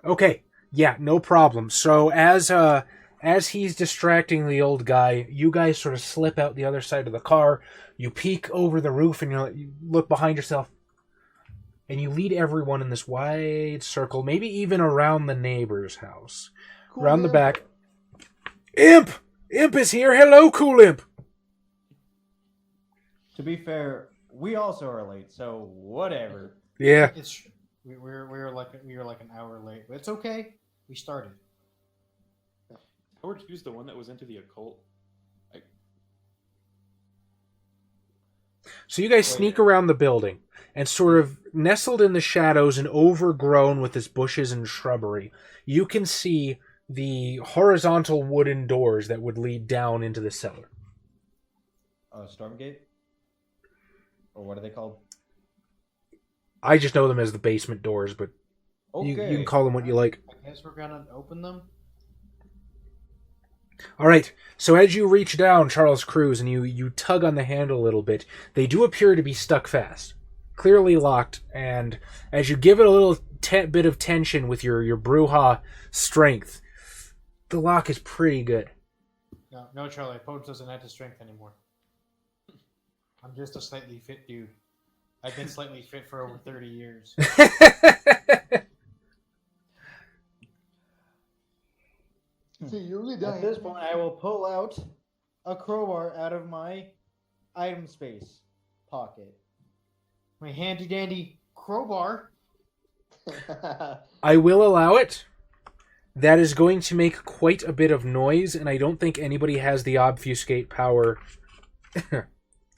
Okay, yeah, no problem. So as he's distracting the old guy, you guys sort of slip out the other side of the car. You peek over the roof and you look behind yourself. And you lead everyone in this wide circle, maybe even around the neighbor's house. Cool around the Imp. back. Imp! Imp is here! Hello, Cool Imp! To be fair, we also are late, so whatever. Yeah. We were like an hour late, but it's okay. We started. Howard Hughes, the one that was into the occult. So you guys sneak around the building, and sort of nestled in the shadows and overgrown with its bushes and shrubbery, you can see the horizontal wooden doors that would lead down into the cellar. Stormgate? Or what are they called? I just know them as the basement doors, but Okay. you can call them what you like. I guess we're gonna open them. All right, so as you reach down, Charles Cruz, and you tug on the handle a little bit, they do appear to be stuck fast, clearly locked, and as you give it a little bit of tension with your Bruja strength, the lock is pretty good. No, Charlie. Poach doesn't have the strength anymore. I'm just a slightly fit dude. I've been slightly fit for over 30 years. See, you only die. At this point, I will pull out a crowbar out of my item space pocket. My handy dandy crowbar. I will allow it. That is going to make quite a bit of noise, and I don't think anybody has the obfuscate power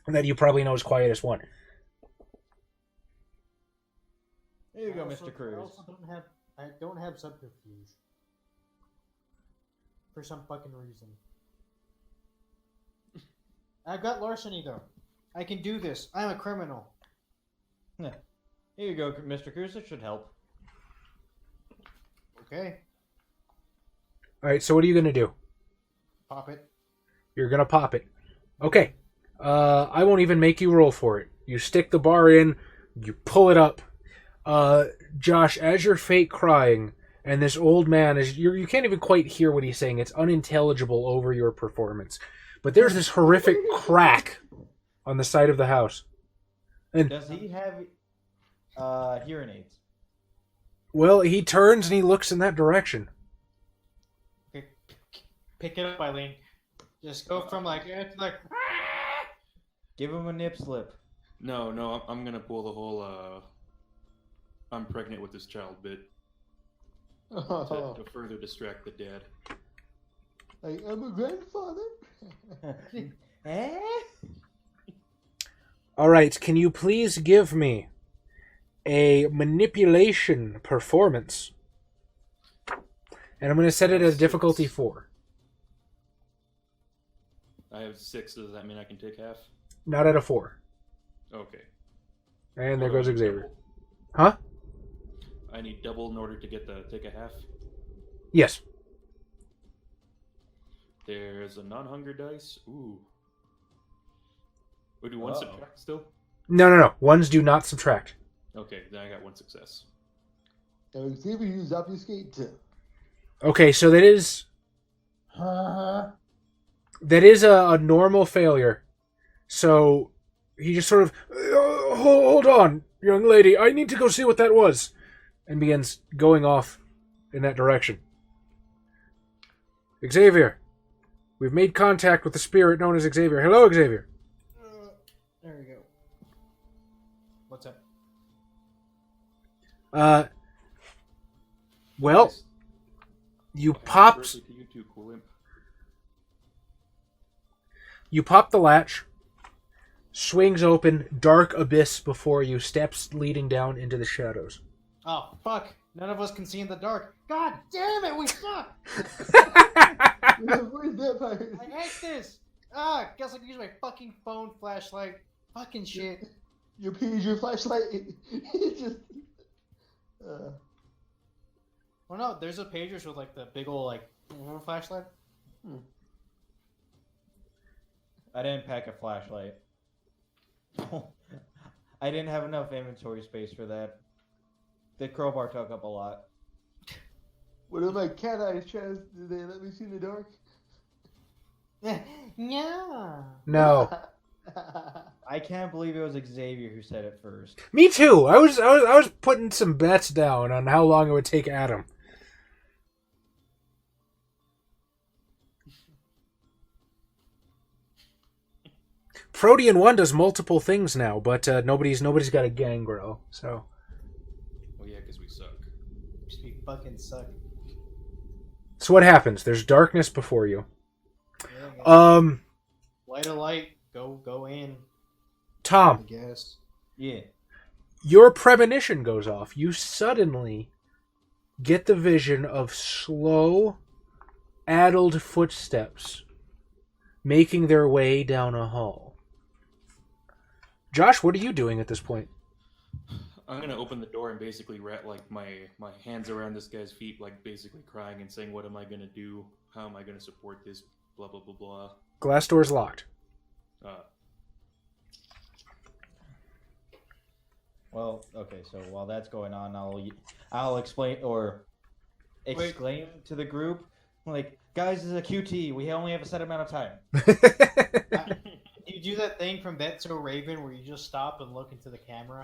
that you probably know is quietest one. There you go, Mr. Cruz. I don't have subterfuge. For some fucking reason. I've got larceny though. I can do this. I'm a criminal. Here you go, Mr. Cruz. This should help. Okay. All right, so what are you going to do? Pop it. You're going to pop it. Okay. I won't even make you roll for it. You stick the bar in, you pull it up. Josh, as you're fake crying, and this old man is you can't even quite hear what he's saying. It's unintelligible over your performance. But there's this horrific crack on the side of the house. And Does he have hearing aids? well, he turns and he looks in that direction. Okay. Pick it up, Eileen. Just go from like Give him a nip slip. No, I'm gonna pull the whole I'm pregnant with this child bit to further distract the dad. Like, I'm a grandfather. Eh? All right, can you please give me a manipulation performance? And I'm going to set it as difficulty 4. I have 6. Does that mean I can take half? Not at a 4. Okay. And there goes Hold on, Xavier. double? Huh? I need double in order to get take a half. Yes. There's a non-hunger dice. Ooh. We do one subtract still? No. Ones do not subtract. Okay, then I got one success. And Xavier used obfuscate too. Okay, so that is a normal failure. So he just sort of, hold on, young lady, I need to go see what that was, and begins going off in that direction. Xavier, we've made contact with the spirit known as Xavier. Hello, Xavier. There we go. What's up? Well, you popped. To you too, cool imp. You pop the latch. Swings open, dark abyss before you, steps leading down into the shadows. Oh, fuck. None of us can see in the dark. God damn it, we suck! Where's vampires? I hate this! Guess I can use my fucking phone flashlight. Fucking shit. Your pager flashlight. It's just. Well, no, there's a pagers with like the big old like flashlight. I didn't pack a flashlight. I didn't have enough inventory space for that. The crowbar took up a lot. What are my cat eyes, Chaz? Did they let me see in the dark? Yeah. No. I can't believe it was Xavier who said it first. Me too. I was putting some bets down on how long it would take Adam. Protean 1 does multiple things now, but nobody's got a gangrel, so. Well, yeah, because we suck. We fucking suck. So what happens? There's darkness before you. Yeah, light a light. Go in. I Tom, guess. Yeah. your premonition goes off. You suddenly get the vision of slow, addled footsteps making their way down a hall. Josh, what are you doing at this point? I'm gonna open the door and basically wrap like my hands around this guy's feet, like basically crying and saying, "What am I gonna do? How am I gonna support this? Blah blah blah blah." Glass door's locked. Well, okay. So while that's going on, I'll explain or exclaim to the group, like, "Guys, this is a QT. We only have a set amount of time." You do that thing from That's So Raven where you just stop and look into the camera.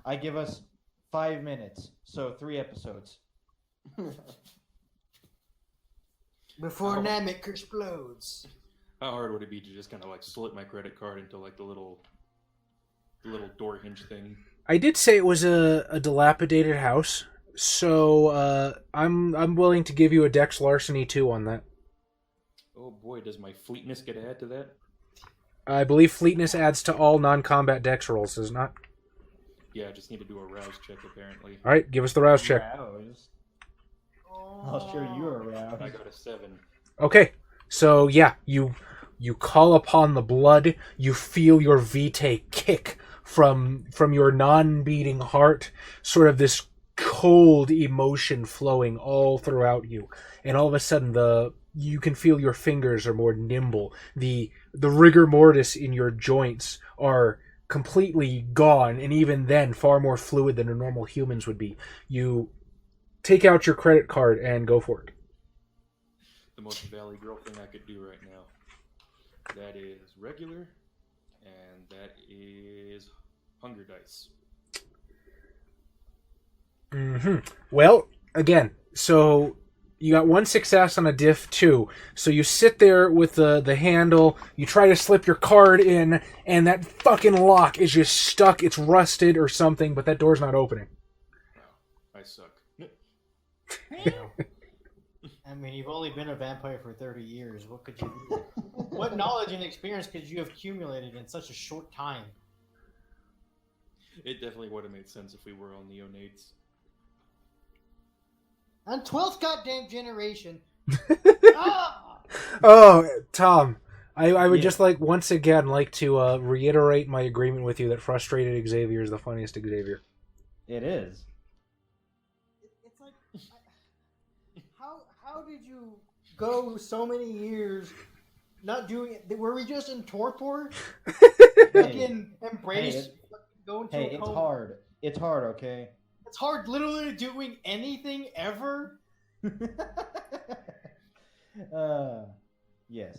I give us 5 minutes, so 3 episodes. Before Namek explodes. How hard would it be to just kind of like slip my credit card into like the little door hinge thing? I did say it was a dilapidated house, so I'm willing to give you a Dex Larceny 2 on that. Oh boy, does my fleetness get added to that? I believe fleetness adds to all non-combat Dex rolls, does it not? Yeah, I just need to do a rouse check apparently. All right, give us the rouse check. Rouse. I'll show you a rouse. I got a 7. Okay, so yeah, you call upon the blood. You feel your vitae kick from your non-beating heart. Sort of this cold emotion flowing all throughout you, and all of a sudden you can feel your fingers are more nimble. The rigor mortis in your joints are completely gone, and even then far more fluid than a normal humans would be. You take out your credit card and go for it. The most Valley Girl thing I could do right now. That is regular, and that is hunger dice. Well, again, so you got one success on a diff 2. So you sit there with the handle, you try to slip your card in, and that fucking lock is just stuck. It's rusted or something, but that door's not opening. Oh, I suck. I mean, you've only been a vampire for 30 years. What could you do? What knowledge and experience could you have accumulated in such a short time? It definitely would have made sense if we were all neonates. On 12th goddamn generation. Oh, Tom, I would Yeah. just once again like to reiterate my agreement with you that frustrated Xavier is the funniest Xavier. It is. go so many years not doing it? Were we just in torpor? Fucking embrace. Go into a it's coma. hard. It's hard, okay? It's hard literally doing anything ever. Yes.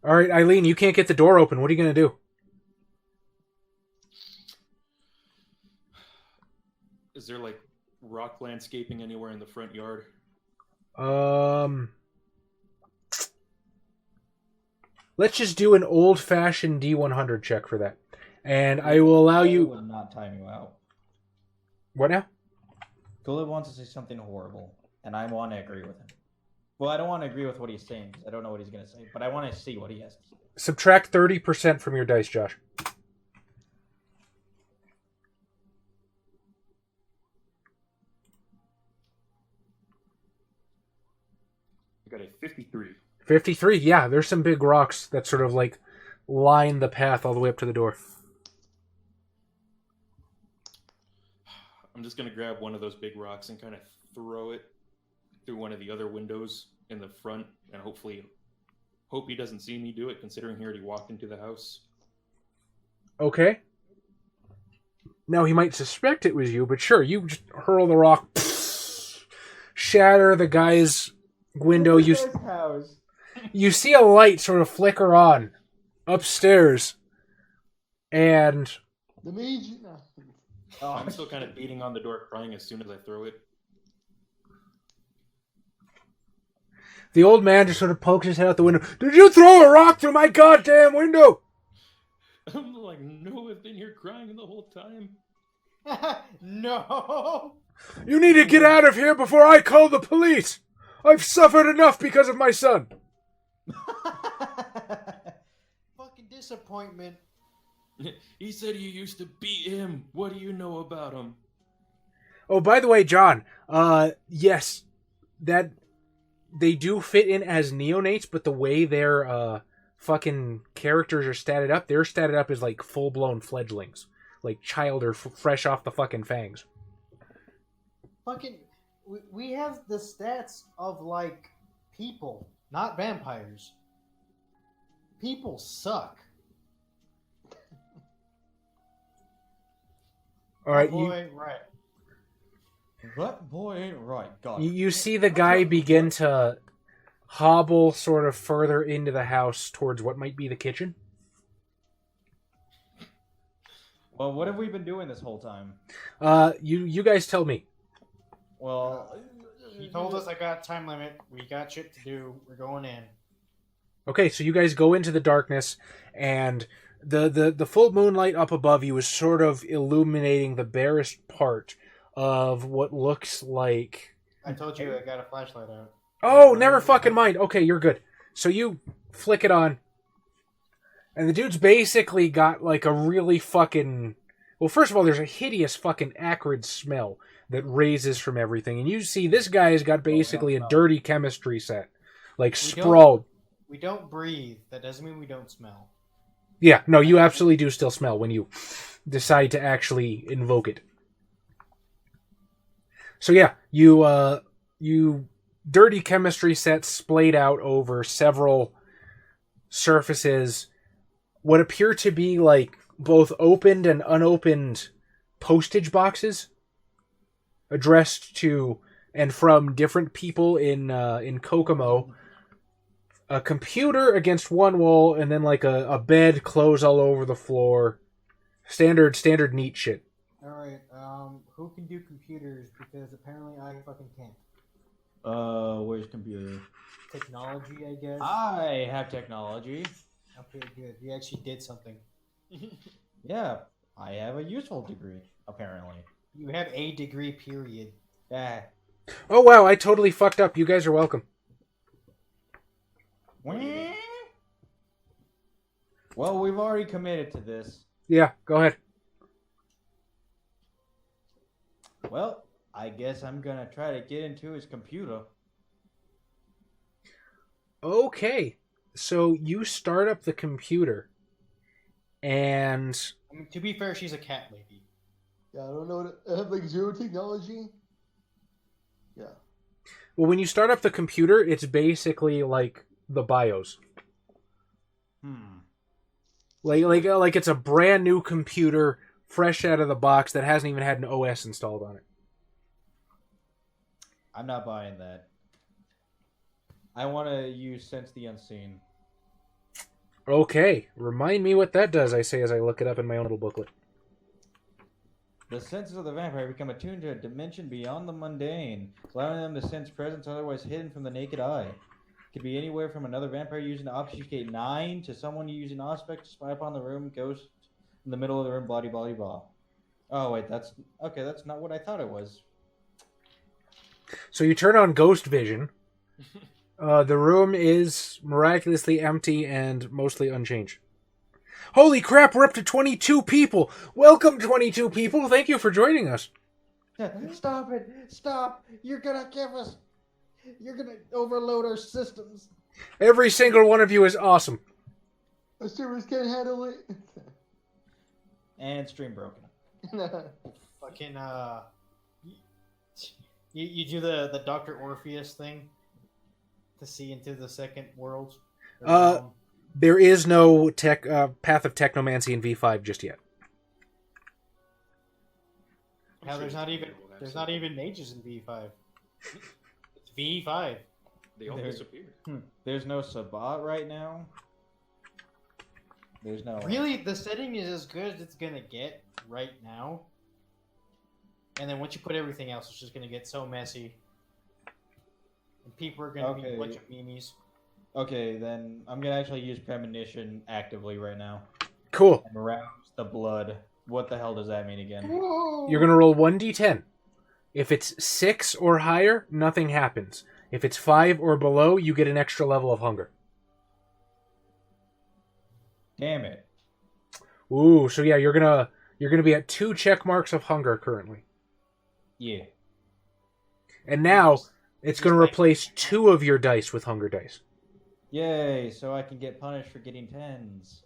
All right, Eileen, you can't get the door open. What are you going to do? Is there like rock landscaping anywhere in the front yard? Let's just do an old-fashioned D100 check for that. And I will allow I you... would not time you out. What now? Gullit wants to say something horrible, and I want to agree with him. Well, I don't want to agree with what he's saying, because I don't know what he's going to say, but I want to see what he has to say. Subtract 30% from your dice, Josh. I got a 53. 53, yeah, there's some big rocks that sort of like line the path all the way up to the door. I'm just going to grab one of those big rocks and kind of throw it through one of the other windows in the front, and hope he doesn't see me do it, considering he already walked into the house. Okay. Now, he might suspect it was you, but sure, you just hurl the rock, shatter the guy's window. You see a light sort of flicker on upstairs, and... The mage... Oh, I'm still kind of beating on the door, crying as soon as I throw it. The old man just sort of pokes his head out the window. Did you throw a rock through my goddamn window? I'm like, no, I've been here crying the whole time. No! You need to get out of here before I call the police. I've suffered enough because of my son. Fucking disappointment. He said you used to beat him. What do you know about him? Oh, by the way, John, yes, that they do fit in as neonates, but the way their fucking characters are statted up, they're statted up as like full-blown fledglings. Like child or fresh off the fucking fangs. Fucking, we have the stats of like people, not vampires. People suck. All right, right. That boy ain't right. God. you see the guy begin to hobble sort of further into the house towards what might be the kitchen. Well, what have we been doing this whole time? You guys tell me. Well, He told us I got time limit. We got shit to do. We're going in. Okay, so you guys go into the darkness, and the full moonlight up above you is sort of illuminating the barest part of what looks like... I told you I got a flashlight out. Oh, never fucking mind. Okay, you're good. So you flick it on, and the dude's basically got like a really fucking... Well, first of all, there's a hideous fucking acrid smell that raises from everything, and you see this guy's got basically a dirty chemistry set, like sprawled. We don't breathe. That doesn't mean we don't smell. Yeah, no, you absolutely do still smell when you decide to actually invoke it. So yeah, you dirty chemistry sets splayed out over several surfaces, what appear to be like both opened and unopened postage boxes addressed to and from different people in Kokomo. A computer against one wall, and then like a bed, clothes all over the floor. Standard neat shit. Alright, who can do computers? Because apparently I fucking can't. where's computer? Technology, I guess? I have technology. Okay, good. You actually did something. Yeah, I have a useful degree, apparently. You have a degree, period. Yeah. Oh wow, I totally fucked up. You guys are welcome. Well, we've already committed to this. Yeah, go ahead. Well, I guess I'm gonna try to get into his computer. Okay, so you start up the computer, and... I mean, to be fair, she's a cat lady. Yeah, I don't know. I have like zero technology. Yeah. Well, when you start up the computer, it's basically like the BIOS. Like it's a brand new computer, fresh out of the box that hasn't even had an OS installed on it. I'm not buying that. I want to use Sense the Unseen. Okay, remind me what that does, I say as I look it up in my own little booklet. The senses of the vampire become attuned to a dimension beyond the mundane, allowing them to sense presence otherwise hidden from the naked eye. It could be anywhere from another vampire using to obfuscate 9 to someone using aspect to spy upon the room, ghost in the middle of the room, blah, blah, blah. Oh, wait, that's not what I thought it was. So you turn on Ghost Vision. The room is miraculously empty and mostly unchanged. Holy crap, we're up to 22 people! Welcome, 22 people! Thank you for joining us. Stop it! Stop! You're gonna overload our systems. Every single one of you is awesome. Our servers can't handle it. And stream broken. Fucking you do the Dr. Orpheus thing to see into the second world. There is no path of technomancy in V5 just yet. Now there's not even mages in V5. It's V5. They all disappeared. There's no Sabbat right now. There's no. Really, the setting is as good as it's gonna get right now. And then once you put everything else, it's just gonna get so messy. And people are gonna be a bunch of memes. Okay, then I'm gonna actually use Premonition actively right now. Cool. And arouse the blood. What the hell does that mean again? You're going to roll 1d10. If it's 6 or higher, nothing happens. If it's 5 or below, you get an extra level of hunger. Damn it. Ooh, so yeah, you're gonna be at 2 check marks of hunger currently. Yeah. And now it's gonna replace 2 of your dice with hunger dice. Yay, so I can get punished for getting 10s.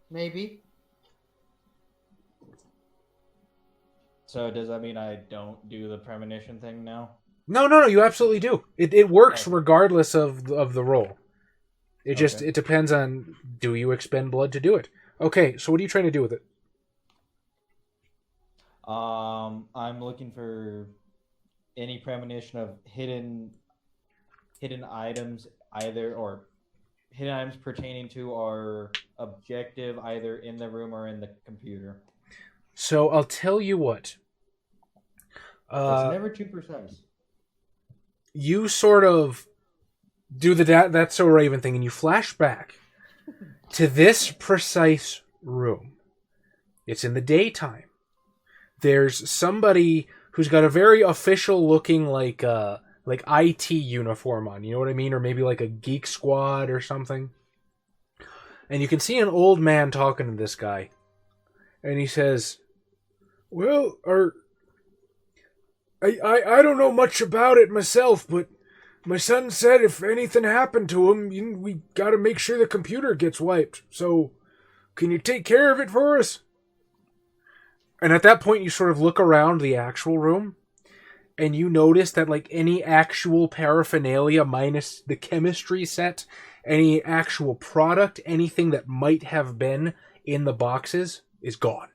Maybe. So does that mean I don't do the premonition thing now? No, you absolutely do. It works regardless of the roll. It just it depends on, do you expend blood to do it? Okay, so what are you trying to do with it? I'm looking for any premonition of hidden items, hidden items pertaining to our objective, either in the room or in the computer. So I'll tell you what. It's never too precise. You sort of do the That's So Raven thing, and you flash back to this precise room. It's in the daytime. There's somebody who's got a very official looking like IT uniform on, you know what I mean? Or maybe like a Geek Squad or something. And you can see an old man talking to this guy. And he says, well, I don't know much about it myself, but my son said if anything happened to him, we gotta make sure the computer gets wiped. So, can you take care of it for us? And at that point, you sort of look around the actual room, and you notice that like any actual paraphernalia minus the chemistry set, any actual product, anything that might have been in the boxes is gone.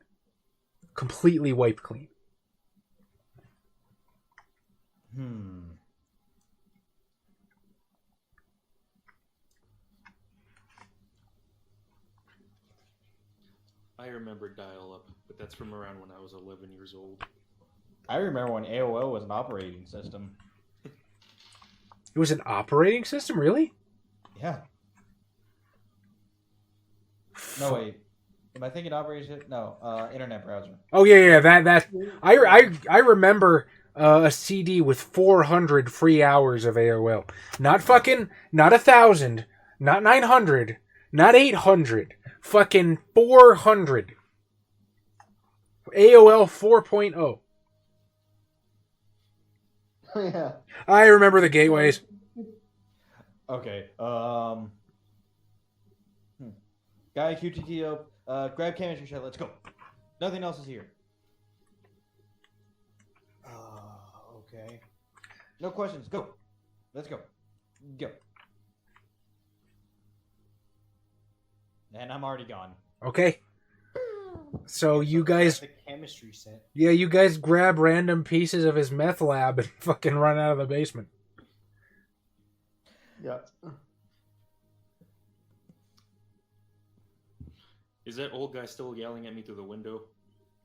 Completely wiped clean. I remember dial-up, but that's from around when I was 11 years old. I remember when AOL was an operating system. It was an operating system, really? Yeah. No, wait. Am I thinking operating system? No, internet browser. Oh yeah. That. I remember a CD with 400 free hours of AOL. Not 1,000, not 900, not 800. Fucking 400. AOL 4.0. Yeah. I remember the gateways. Okay. Guy QTTO, grab chemistry shot. Let's go. Nothing else is here. Okay. No questions. Go. Let's go. Go. And I'm already gone. Okay. So you guys, The chemistry set. yeah, you guys grab random pieces of his meth lab and fucking run out of the basement. Yeah. Is that old guy still yelling at me through the window?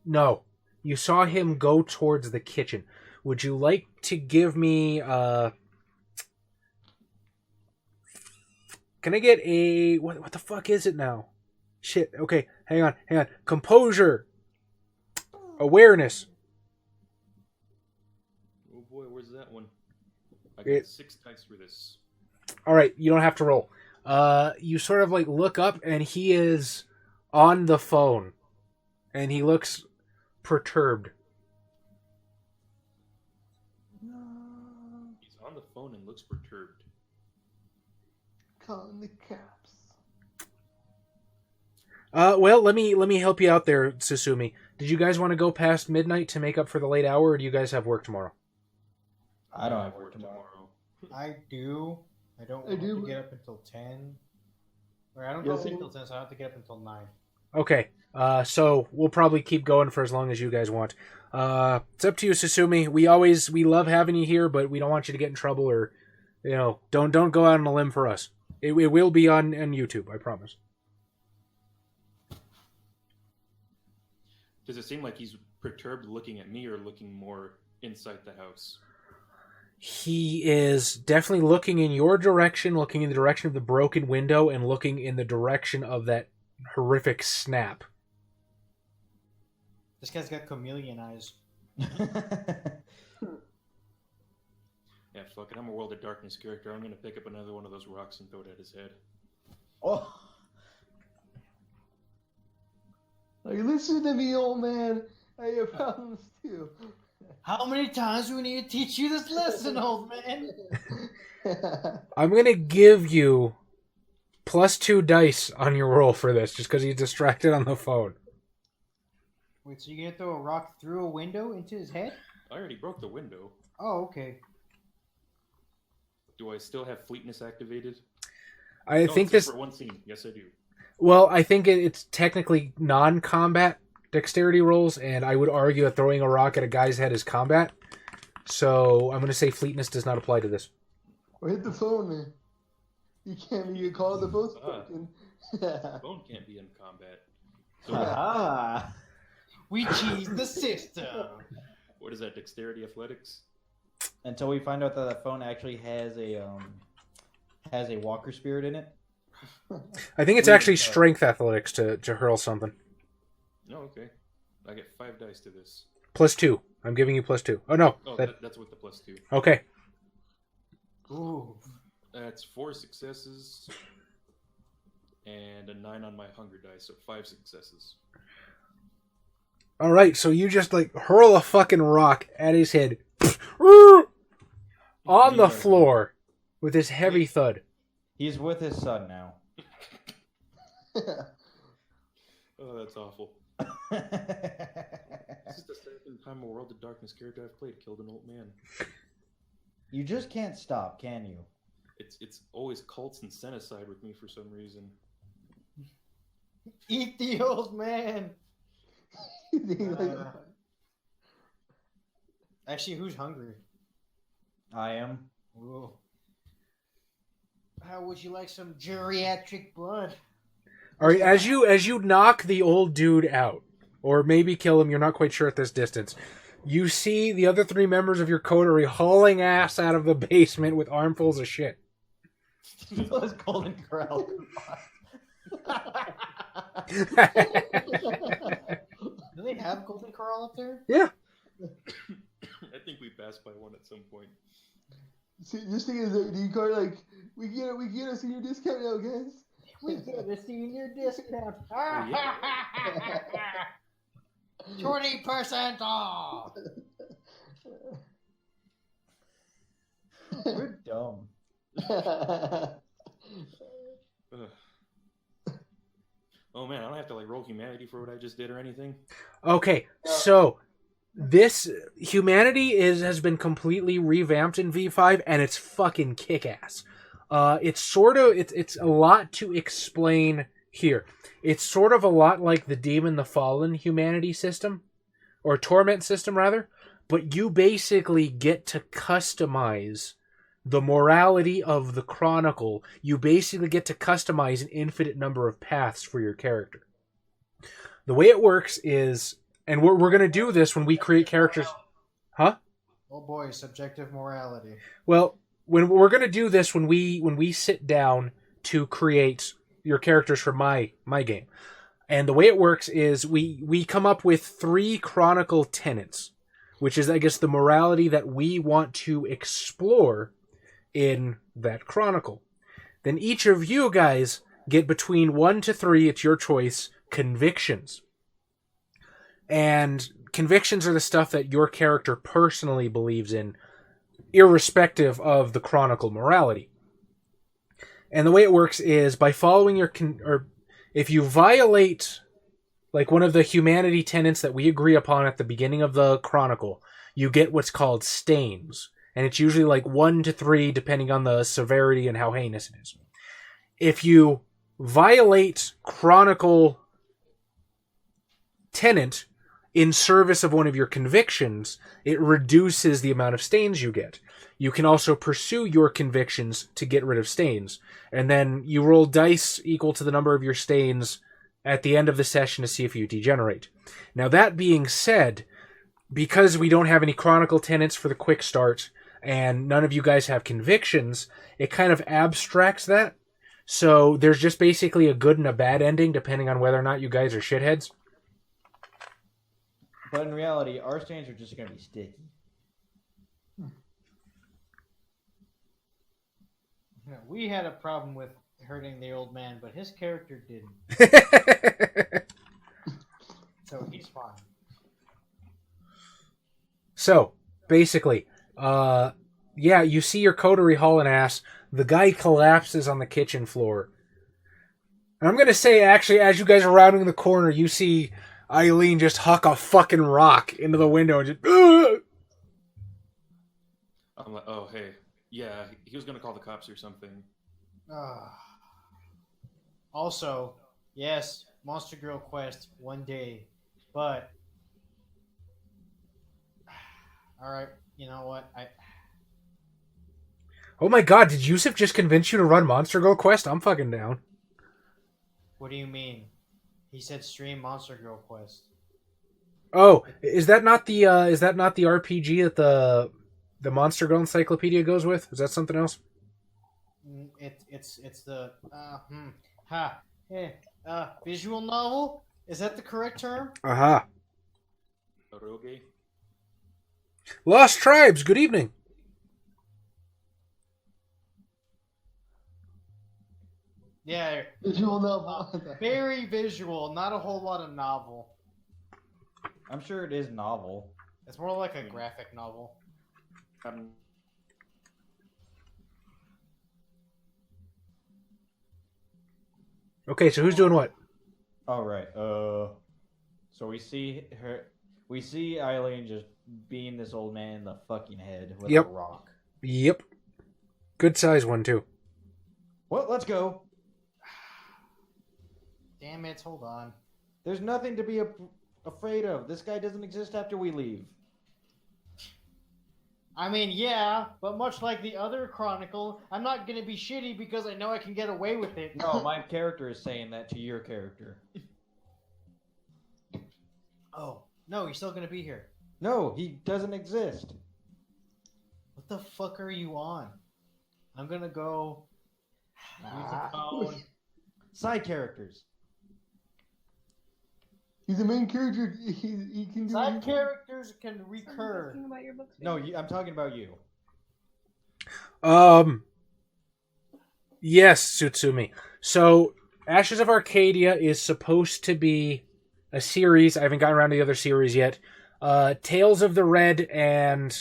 No. You saw him go towards the kitchen. Would you like to give me, can I get a, what the fuck is it now? Shit, okay, hang on. Composure. Awareness. Oh boy, where's that one? I got 6 dice for this. Alright, you don't have to roll. You sort of like look up and he is on the phone. And he looks perturbed. He's on the phone and looks perturbed. Calling the caps. Well, let me help you out there, Susumi. Did you guys want to go past midnight to make up for the late hour, or do you guys have work tomorrow? I don't have work tomorrow. I do. I don't I want do. to get up until 10. Or I don't Yes, go you- until 10, so I have to get up until 9. Okay, so we'll probably keep going for as long as you guys want. It's up to you, Susumi. We love having you here, but we don't want you to get in trouble or, don't go out on a limb for us. It will be on YouTube, I promise. Does it seem like he's perturbed looking at me or looking more inside the house? He is definitely looking in your direction, looking in the direction of the broken window, and looking in the direction of that horrific snap. This guy's got chameleon eyes. Yeah, fuck it. I'm a World of Darkness character. I'm gonna pick up another one of those rocks and throw it at his head. Oh. Like, listen to me, old man. I have problems too. How many times do we need to teach you this lesson, old man? I'm going to give you +2 dice on your roll for this, just because he's distracted on the phone. Wait, so you're gonna throw a rock through a window into his head? I already broke the window. Oh, okay. Do I still have fleetness activated? I No, think it's this... just for one scene. Yes, I do. Well, I think it's technically non-combat dexterity rolls, and I would argue that throwing a rock at a guy's head is combat. So I'm going to say fleetness does not apply to this. Or hit the phone, man. You can't get called the phone's broken. The phone can't be in combat. So Ah. We cheesed the system. what is that? Dexterity athletics? Until we find out that the phone actually has a walker spirit in it. I think it's actually strength athletics to hurl something. No, okay. I get 5 dice to this. +2. I'm giving you +2. Oh, no. Oh, That... that's with the +2. Okay. Ooh. That's 4 successes and a 9 on my hunger dice, so 5 successes. All right, so you just, hurl a fucking rock at his head. On the floor with this heavy thud. He's with his son now. Oh, that's awful. This is the second time a World of Darkness character I've played killed an old man. You just can't stop, can you? It's always cults and centicide with me for some reason. Eat the old man. Actually, who's hungry? I am. Ooh. How would you like some geriatric blood? All right, as you knock the old dude out, or maybe kill him, you're not quite sure at this distance, you see the other 3 members of your coterie hauling ass out of the basement with armfuls of shit. Those Golden Corral. Do they have Golden Corral up there? Yeah. I think we passed by one at some point. See, this thing is the card we get a senior discount now, guys. We get a senior discount. Oh, yeah. 20% off. We're dumb. Ugh. Oh man, I don't have to roll humanity for what I just did or anything. Okay, so this humanity has been completely revamped in V5, and it's fucking kick-ass. It's a lot to explain here. It's sort of a lot like the Demon the Fallen humanity system, or torment system rather, but you basically get to customize the morality of the Chronicle. You basically get to customize an infinite number of paths for your character. The way it works is, and we're going to do this when we create characters. Huh? Oh boy, subjective morality. Well, when we're going to do this when we sit down to create your characters for my game. And the way it works is we come up with 3 Chronicle tenets, which is, I guess, the morality that we want to explore in that Chronicle. Then each of you guys get between 1 to 3, it's your choice, convictions. And convictions are the stuff that your character personally believes in, irrespective of the Chronicle morality. And the way it works is by following or if you violate like one of the humanity tenets that we agree upon at the beginning of the Chronicle, you get what's called stains. And it's usually like 1 to 3, depending on the severity and how heinous it is. If you violate Chronicle tenet in service of one of your convictions, it reduces the amount of stains you get. You can also pursue your convictions to get rid of stains. And then you roll dice equal to the number of your stains at the end of the session to see if you degenerate. Now, that being said, because we don't have any Chronicle tenets for the Quickstart, and none of you guys have convictions, it kind of abstracts that. So there's just basically a good and a bad ending, depending on whether or not you guys are shitheads. But in reality, our stains are just going to be sticky. Yeah, we had a problem with hurting the old man, but his character didn't. So he's fine. So, basically, you see your coterie hauling ass. The guy collapses on the kitchen floor. And I'm going to say, actually, as you guys are rounding the corner, you see Eileen just huck a fucking rock into the window and just... Ugh! I'm like, oh, hey. Yeah, he was going to call the cops or something. Also, yes, Monster Girl quest one day, but... Alright, you know what? Oh my god, did Yusuf just convince you to run Monster Girl quest? I'm fucking down. What do you mean? He said stream Monster Girl quest. Oh, is that not the RPG that the Monster Girl Encyclopedia goes with? Is that something else? It's the visual novel? Is that the correct term? Aha. Rogue? Lost Tribes, good evening. Yeah. Visual novel. Very visual, not a whole lot of novel. I'm sure it is novel. It's more like a graphic novel. Okay, so who's doing what? All right. So we see Eileen just beating this old man in the fucking head with a rock. Yep. Good size one, too. Well, let's go. Damn it, hold on. There's nothing to be afraid of. This guy doesn't exist after we leave. I mean, yeah, but much like the other Chronicle, I'm not going to be shitty because I know I can get away with it. No, my character is saying that to your character. Oh, no, he's still going to be here. No, he doesn't exist. What the fuck are you on? I'm going to go... use a phone. Side characters. He's the main character. He can do Side characters can recur. Talking about your books, No, I'm talking about you. Yes, Tsutsumi. So, Ashes of Arcadia is supposed to be a series. I haven't gotten around to the other series yet. Tales of the Red and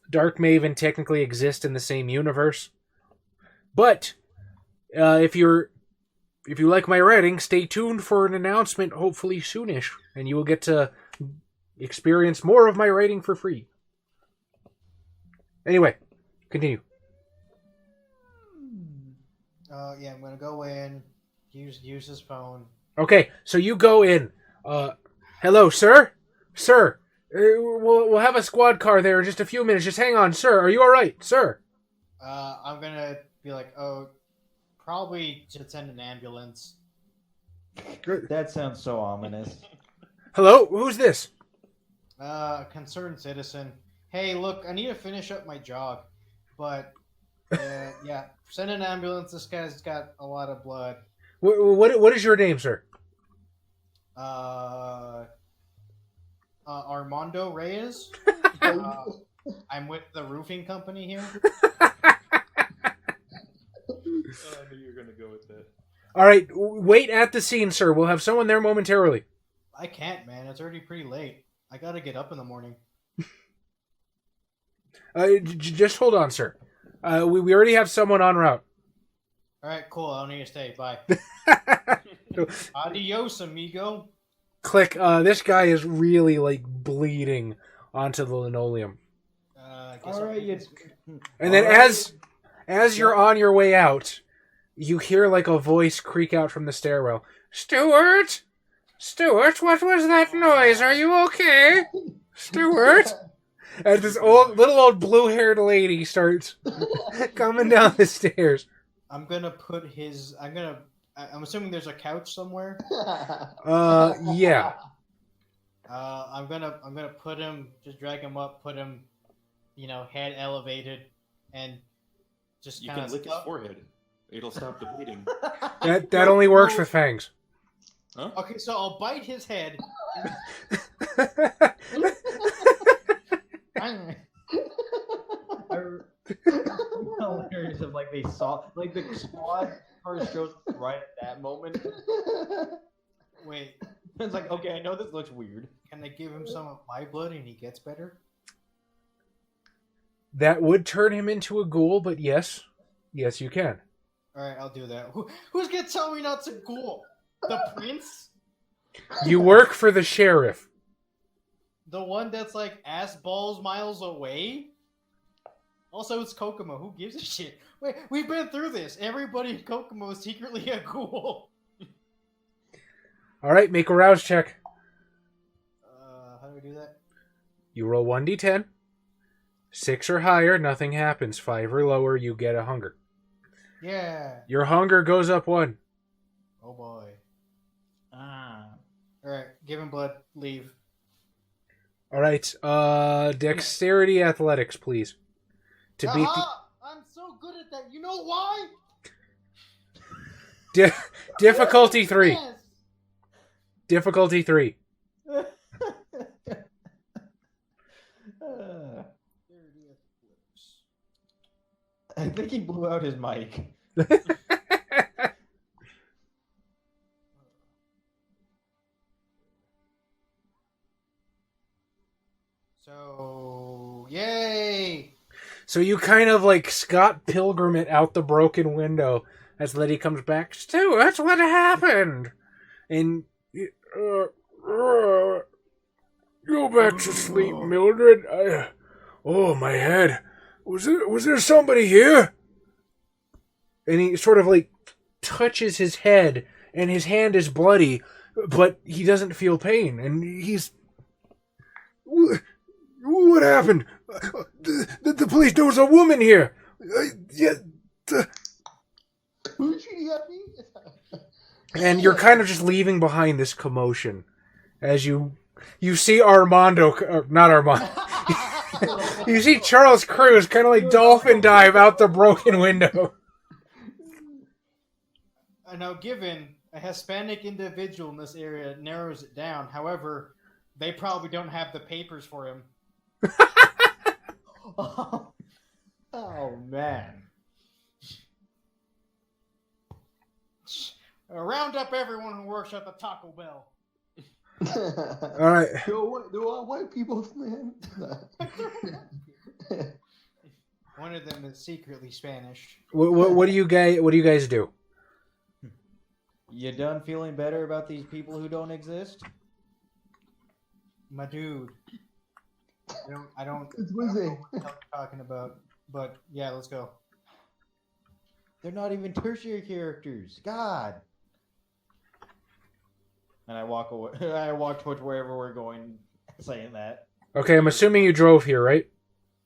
Dark Maven technically exist in the same universe. But, if you like my writing, stay tuned for an announcement hopefully soonish, and you will get to experience more of my writing for free. Anyway, continue. Yeah, I'm gonna go in, use his phone. Okay, so you go in. Hello, sir? Sir, we'll have a squad car there in just a few minutes. Just hang on, sir. Are you all right, sir? I'm gonna be like, oh, probably to send an ambulance. That sounds so ominous. Hello, who's this? Concerned citizen. Hey, look, I need to finish up my jog, but yeah, send an ambulance. This guy's got a lot of blood. What is your name, sir? Armando Reyes. I'm with the roofing company here. I knew you were going to go with that. All right, wait at the scene, sir. We'll have someone there momentarily. I can't, man. It's already pretty late. I gotta get up in the morning. Just hold on, sir. We already have someone en route. All right, cool. I don't need to stay. Bye. Adios, amigo. Click. This guy is really like bleeding onto the linoleum. All right, And then as you're on your way out, you hear like a voice creak out from the stairwell. Stuart, what was that noise? Are you okay, Stuart? And this little old blue-haired lady starts coming down the stairs. I'm gonna put his. I'm assuming there's a couch somewhere. Yeah. I'm gonna put him. Just drag him up. Put him, head elevated, and just You can lick his forehead. It'll stop the bleeding. That only works with fangs. Huh? Okay, so I'll bite his head. Hilarious of like they saw like the squad car shows right at that moment. Wait, It's like, okay, I know this looks weird. can I give him some of my blood and he gets better? That would turn him into a ghoul, but yes, you can. All right, I'll do that. Who's gonna tell me not to ghoul? The prince? You work for the sheriff. The one that's like ass balls miles away? Also, it's Kokomo. Who gives a shit? Wait, we've been through this. Everybody in Kokomo is secretly a ghoul. All right, make a rouse check. How do we do that? You roll 1d10. 6 or higher, nothing happens. 5 or lower, you get a hunger. Yeah. Your hunger goes up 1. Oh boy. Alright, give him blood. Leave. All right, dexterity athletics, please. To beat I'm so good at that. You know why? difficulty 3. Yes. Difficulty 3. I think he blew out his mic. So, yay! So you kind of like Scott Pilgrim it out the broken window as Letty comes back. Stuart, what happened? And go back to sleep, Mildred. Oh, my head. Was there somebody here? And he sort of like touches his head, and his hand is bloody, but he doesn't feel pain, and he's. What happened? The police. There was a woman here. Who's shooting at me? And you're kind of just leaving behind this commotion as you see Armando, not Armando. You see Charles Cruz kind of like dolphin dive out the broken window. Now, given a Hispanic individual in this area narrows it down. However, they probably don't have the papers for him. Oh man. Round up everyone who works at the Taco Bell. All right. They're all white people, man. One of them is secretly Spanish. What do you guys do? You done feeling better about these people who don't exist? My dude. I don't It's know Wednesday. what the hell you're talking about. But yeah, let's go. They're not even tertiary characters. God. And I walk away. I walk towards wherever we're going, saying that. Okay, I'm assuming you drove here, right?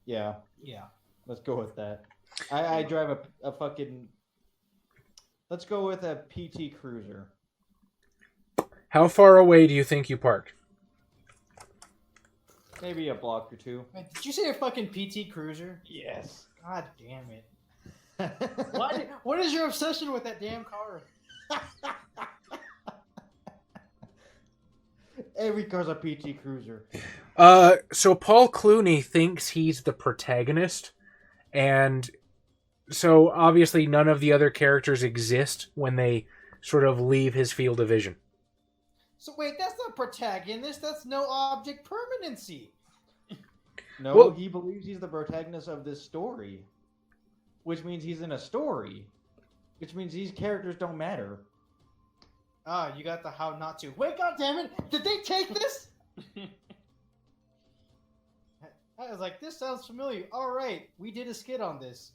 Yeah, Yeah. let's go with that. I drive a fucking. Let's go with a PT Cruiser. How far away do you think you parked? Maybe a block or two. Wait, did you say a fucking PT Cruiser? Yes. God damn it. What is your obsession with that damn car? Every car's a PT Cruiser. So Paul Clooney thinks he's the protagonist, and so obviously none of the other characters exist when they sort of leave his field of vision. So wait, that's not protagonist. That's no object permanency. No, Well- he believes he's the protagonist of this story, which means he's in a story, which means these characters don't matter. Ah, you got the how not to. Wait, God damn it! Did they take this? I was like, this sounds familiar. All right, we did a skit on this.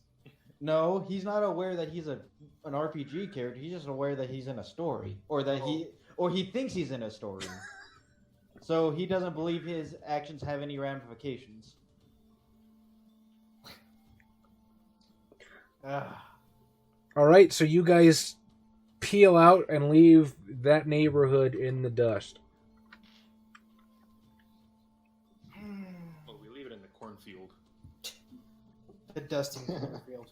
No, he's not aware that he's an RPG character. He's just aware that he's in a story, or that he thinks he's in a story. So he doesn't believe his actions have any ramifications. All right, so you guys peel out and leave that neighborhood in the dust. Oh, we leave it in the cornfield. The dusting field.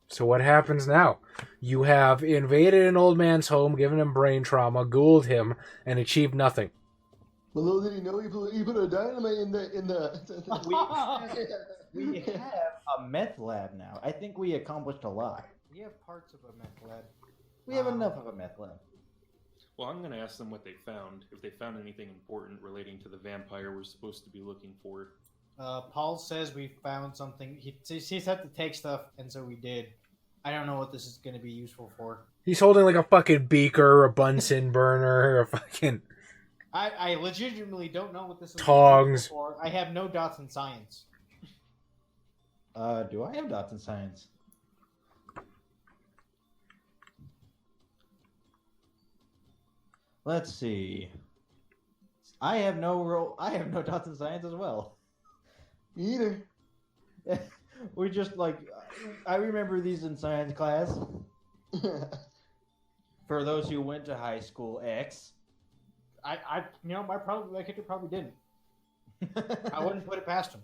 So what happens now? You have invaded an old man's home, given him brain trauma, ghouled him, and achieved nothing. Well, little did he know he put a dynamite in the. We have a meth lab now. I think we accomplished a lot. We have parts of a meth lab. We have enough of a meth lab. Well, I'm going to ask them what they found. If they found anything important relating to the vampire we're supposed to be looking for. Paul says we found something. He said to take stuff, and so we did. I don't know what this is going to be useful for. He's holding like a fucking beaker, a Bunsen burner, a fucking... I legitimately don't know what this is Tongs. for. I have no dots in science. Do I have dots in science? Let's see. I have no dots in science as well. Me either. We just I remember these in science class. For those who went to high school X. My kid probably didn't. I wouldn't put it past him.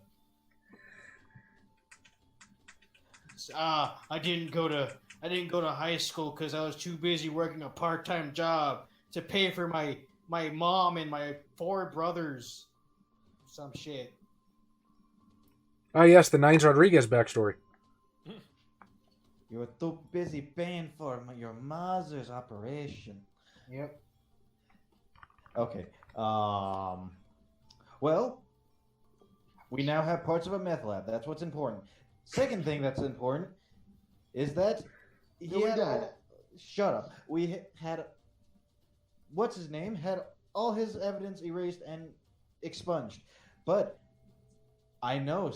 I didn't go to high school because I was too busy working a part-time job to pay for my mom and my 4 brothers. Some shit. Oh yes, the Nines Rodriguez backstory. You were too busy paying for your mother's operation. Yep. Okay. Well, we now have parts of a meth lab. That's what's important. Second thing that's important is that shut up. We had what's his name had all his evidence erased and expunged, but I know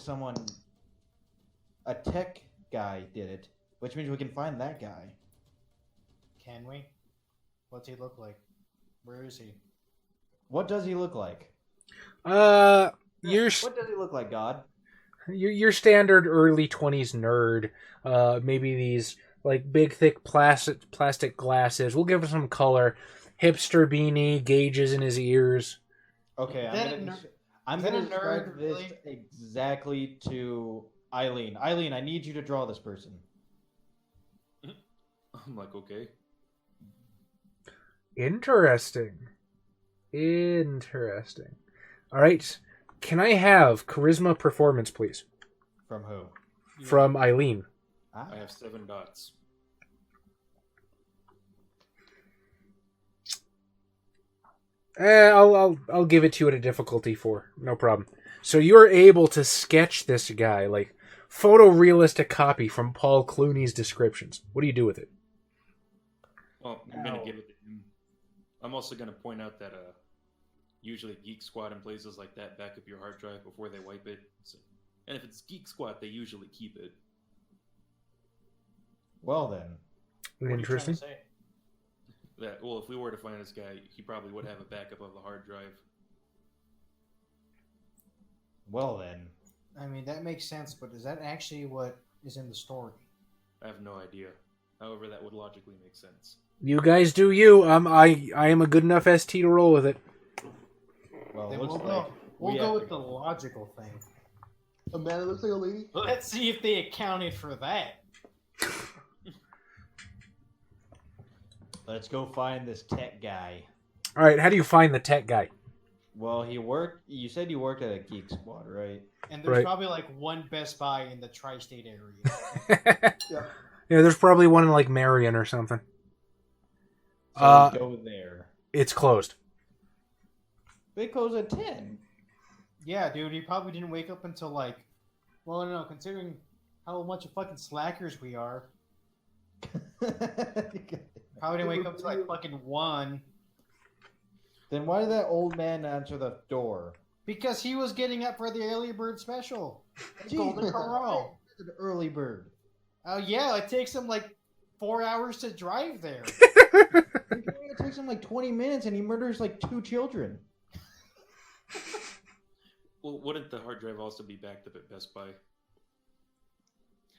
a tech guy did it, which means we can find that guy. Can we? What's he look like? Where is he? What does he look like? Your What does he look like, God? your standard early 20s nerd. Maybe these like big thick plastic glasses. We'll give him some color. Hipster beanie, gauges in his ears. Okay, I'm that gonna a describe nerd, this really? exactly to Eileen. Eileen, I need you to draw this person. I'm like, okay. Interesting. All right. Can I have charisma performance, please? From who? From Eileen. I have 7 dots. I'll give it to you at a difficulty 4. No problem. So you're able to sketch this guy, like photorealistic copy from Paul Clooney's descriptions. What do you do with it? Well, I'm gonna give it to him. I'm also gonna point out that usually Geek Squad and places like that back up your hard drive before they wipe it. So, and if it's Geek Squad, they usually keep it. Well then. What are you trying to Interesting. say? Well, if we were to find this guy, he probably would have a backup of the hard drive. Well then. I mean, that makes sense, but is that actually what is in the story? I have no idea. However, that would logically make sense. You guys do you. I am a good enough ST to roll with it. Well, Then looks we'll like go. We'll we go have with to the go. logical thing. A man that looks like a lady. Let's see if they accounted for that. Let's go find this tech guy. All right, how do you find the tech guy? Well, you said you worked at a Geek Squad, right? And there's Right. probably like one Best Buy in the tri-state area. Yeah. Yeah, there's probably one in like Marion or something. So we go there. It's closed. They close at 10. Yeah, dude, he probably didn't wake up until like, well, no, considering how much of fucking slackers we are, probably didn't wake up till like fucking 1. Then why did that old man answer the door? Because he was getting up for the early bird special. Jeez, Golden Corral. An early bird. Oh yeah, it takes him like 4 hours to drive there. It takes him like 20 minutes and he murders like 2 children. Well, wouldn't the hard drive also be backed up at Best Buy?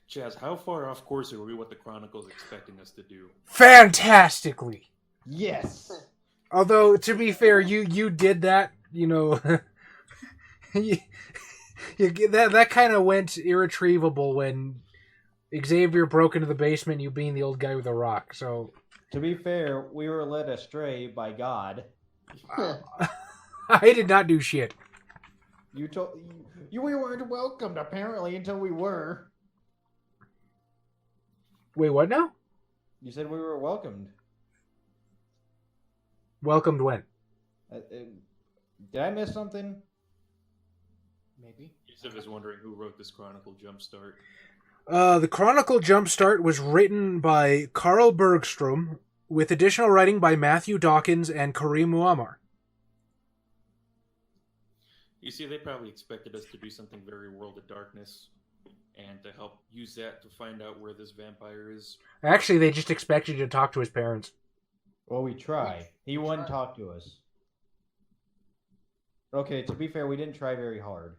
Chaz, how far off course are we what the Chronicle's expecting us to do? Fantastically. Yes. Although, to be fair, you did that, you know, that kind of went irretrievable when Xavier broke into the basement, you being the old guy with a rock, so... To be fair, we were led astray by God. I did not do shit. We weren't welcomed apparently until we were. Wait, what now? You said we were welcomed. Welcomed when? Did I miss something? Maybe. Yusuf is wondering who wrote this Chronicle Jumpstart. The Chronicle Jumpstart was written by Carl Bergstrom, with additional writing by Matthew Dawkins and Kareem Muammar. You see, they probably expected us to do something very World of Darkness, and to help use that to find out where this vampire is. Actually, they just expected you to talk to his parents. Well, we tried. He wouldn't talk to us. Okay, to be fair, we didn't try very hard.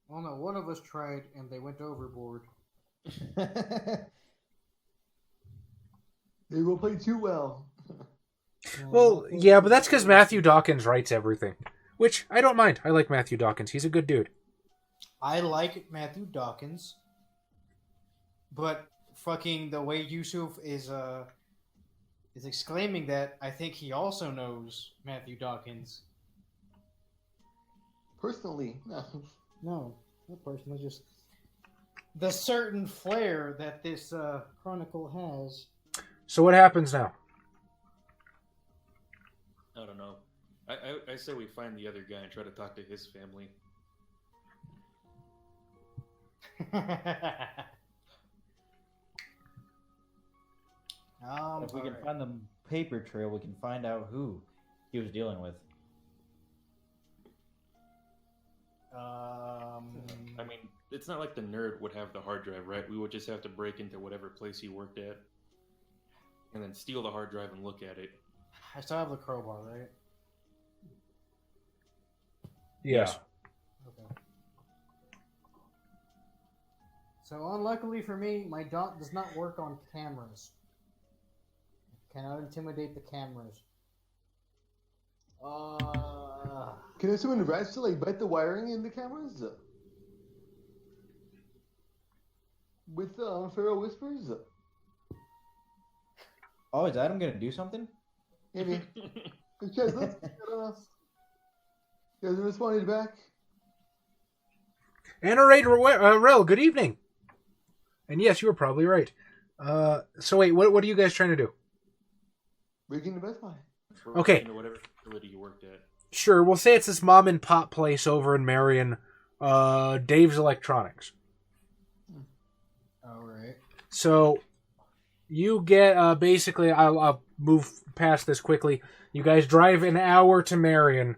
Well, no, one of us tried and they went overboard. They will play too well. Well, yeah, but that's because Matthew Dawkins writes everything. Which, I don't mind. I like Matthew Dawkins. He's a good dude. I like Matthew Dawkins, but fucking the way Yusuf is exclaiming that, I think he also knows Matthew Dawkins. Personally, no. No, not personally, just the certain flair that this chronicle has. So what happens now? I don't know. I say we find the other guy and try to talk to his family. If we can find the paper trail, we can find out who he was dealing with. I mean, it's not like the nerd would have the hard drive, right? We would just have to break into whatever place he worked at, and then steal the hard drive and look at it. I still have the crowbar, right? Yes. Okay. So unluckily for me, my dot does not work on cameras. I cannot intimidate the cameras. Can someone rest to like bite the wiring in the cameras? With Pharaoh Whispers? Oh, is Adam gonna do something? Maybe. Guys, let's, I don't know. You guys responded back? Anna Rel, good evening. And yes, you were probably right. So wait, what are you guys trying to do? Breaking the Best Buy. Okay. Into whatever facility you worked at. Sure, we'll say it's this mom and pop place over in Marion, Dave's Electronics. All right. So you get basically, I'll move past this quickly. You guys drive an hour to Marion.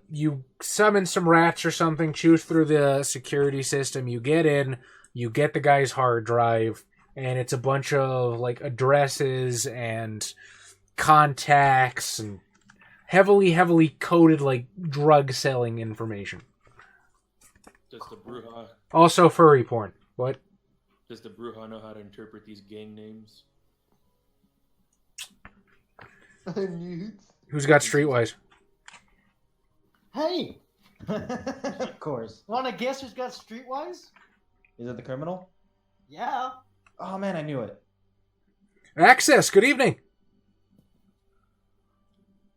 You summon some rats or something, choose through the security system. You get in, you get the guy's hard drive, and it's a bunch of like addresses and contacts and heavily coded like drug selling information. Does the Bruja Also furry porn. What? Does the Bruja know how to interpret these gang names? Nudes. Who's got Streetwise? Hey, Of course. wanna guess who's got Streetwise? Is it the criminal? Yeah. Oh man, I knew it. Access, good evening.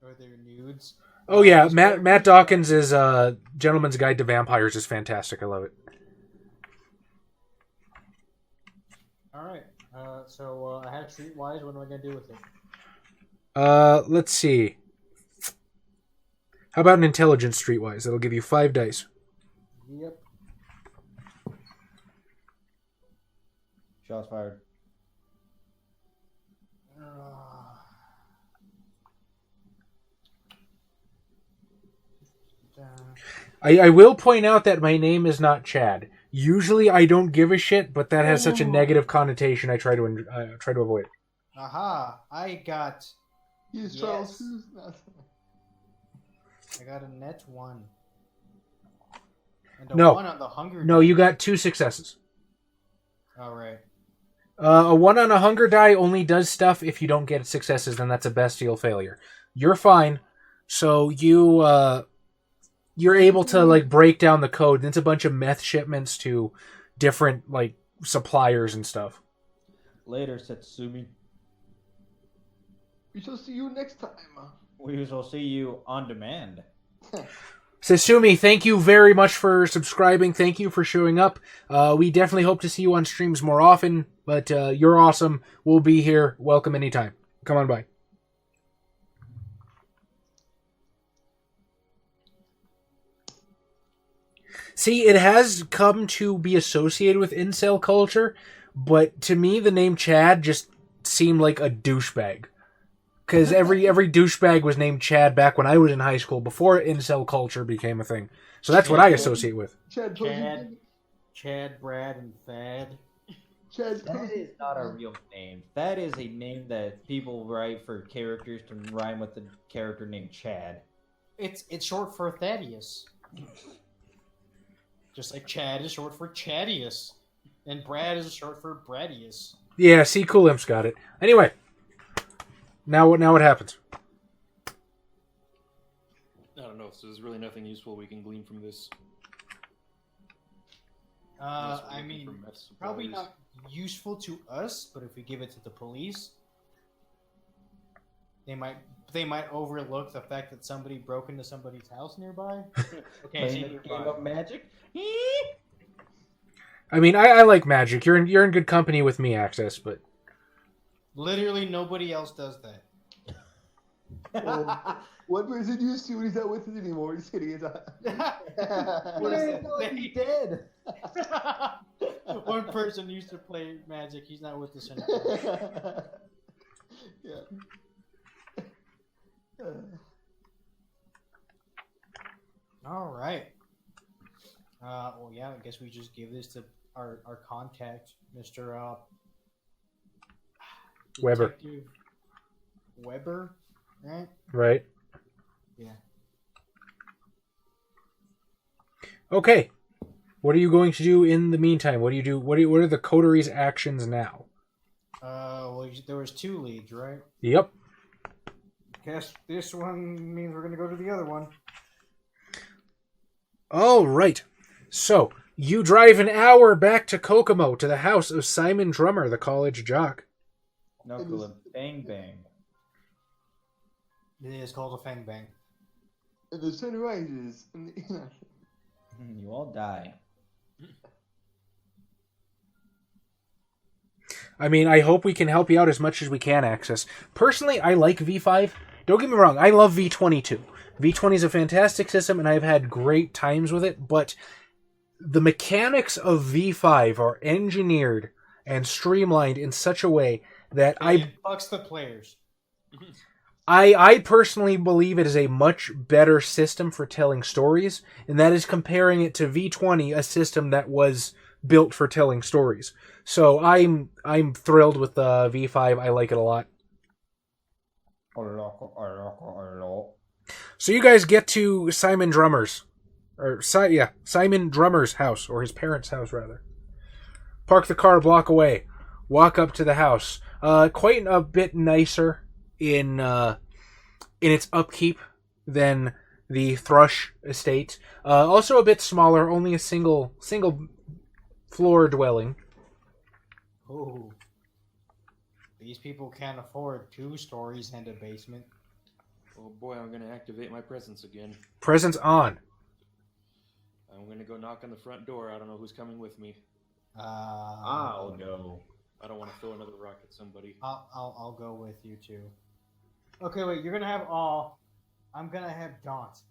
Are there nudes? Oh yeah, Matt Dawkins' is Gentleman's Guide to Vampires is fantastic. I love it. All right. So I have Streetwise. What am I gonna do with it? Let's see. How about an intelligence Streetwise? That'll give you 5 dice. Yep. Shots fired. I will point out that my name is not Chad. Usually I don't give a shit, but that has such a negative connotation. I try to avoid it. Aha! I got He's Yes. Charles Who's not. a net 1. And a No. 1 on the hunger. No, you got 2 successes. All right. A 1 on a hunger die only does stuff if you don't get successes, then that's a bestial failure. You're fine. So you're able to like break down the code. It's a bunch of meth shipments to different like suppliers and stuff. Later, Satsumi. We shall see you next time. We shall see you on demand. Sasumi, thank you very much for subscribing. Thank you for showing up. We definitely hope to see you on streams more often, but you're awesome. We'll be here. Welcome anytime. Come on by. See, it has come to be associated with incel culture, but to me, the name Chad just seemed like a douchebag. Because every douchebag was named Chad back when I was in high school, before incel culture became a thing. So that's what I associate with. Chad, Chad, Brad, and Thad. Chad, That is not a real name. That is a name that people write for characters to rhyme with the character named Chad. It's short for Thaddeus. Just like Chad is short for Chadius. And Brad is short for Bradius. Yeah, see, Cool Imp's got it. Anyway, now what happens? I don't know. So there's really nothing useful we can glean from this. Unless we're I looking mean, for meth probably supplies. not useful to us, but if we give it to the police, they might overlook the fact that somebody broke into somebody's house nearby. Okay, Playing a game of magic? I mean, I like magic. You're in good company with me, Access, but literally nobody else does that. one person used to, and he's not with us anymore. He's kidding. It's What is that? He's dead. One person used to play magic. He's not with us anymore. Yeah. All right. Well, yeah. I guess we just give this to our contact, Mr. Weber. Detective Weber, right? right? Yeah. Okay. What are you going to do in the meantime? What do you do? What are the coteries' actions now? Well, there was 2 leads, right? Yep. Guess this one means we're gonna go to the other one. All right. So you drive an hour back to Kokomo to the house of Simon Drummer, the college jock. No, cool. Bang bang. It is called a Fang Bang. And the sun rises. You all die. I mean, I hope we can help you out as much as we can, Access. Personally, I like V5. Don't get me wrong, I love V22. V20 is a fantastic system, and I've had great times with it, but the mechanics of V5 are engineered and streamlined in such a way that It fucks the players. I personally believe it is a much better system for telling stories, and that is comparing it to V20, a system that was built for telling stories. So I'm thrilled with V5. I like it a lot. So you guys get to Simon Drummer's house, or his parents' house rather. Park the car a block away. Walk up to the house. Quite a bit nicer in its upkeep than the Thrush estate. Also a bit smaller, only a single floor dwelling. Oh. These people can't afford 2 stories and a basement. Oh boy, I'm gonna activate my presence again. Presents on. I'm gonna go knock on the front door. I don't know who's coming with me. Oh no. I don't want to throw another rock at somebody. I'll go with you too. Okay, wait. You're gonna have all. I'm gonna have Daunt.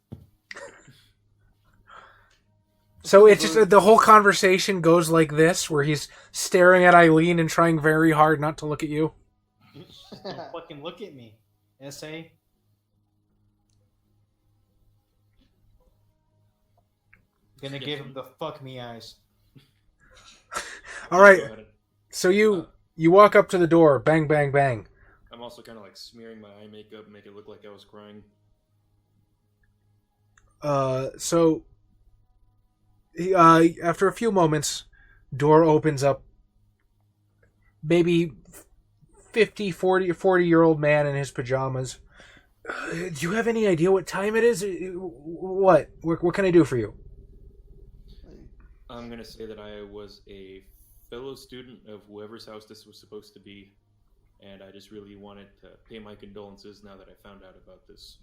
So it's just the whole conversation goes like this, where he's staring at Eileen and trying very hard not to look at you. Don't fucking look at me, SA. Gonna give him the fuck me eyes. All right. So you walk up to the door, bang, bang, bang. I'm also kind of like smearing my eye makeup, make it look like I was crying. So after a few moments, door opens up. Maybe 40-year-old man in his pajamas. Do you have any idea what time it is? What can I do for you? I'm gonna say that I was a fellow student of whoever's house this was supposed to be, and I just really wanted to pay my condolences now that I found out about this.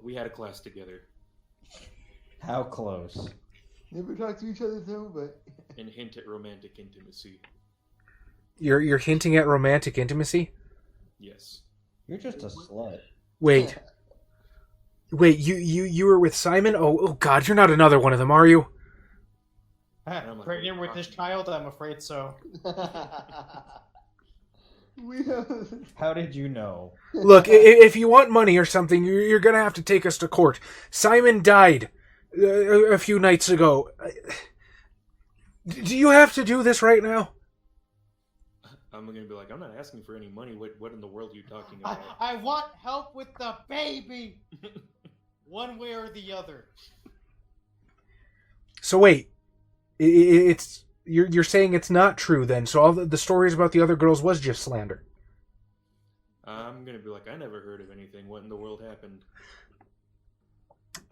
We had a class together. How close? Never talk to each other though, but And hint at romantic intimacy. You're hinting at romantic intimacy? Yes. You're just a slut. Wait, you were with Simon? Oh God, you're not another one of them, are you? Pregnant with this child? I'm afraid so. How did you know? Look, if you want money or something, you're gonna have to take us to court. Simon died a few nights ago. Do you have to do this right now? I'm gonna be like, I'm not asking for any money. What in the world are you talking about? I want help with the baby! One way or the other. So wait, it's you're saying it's not true then? So all the stories about the other girls was just slander? I'm gonna be like, I never heard of anything. What in the world happened?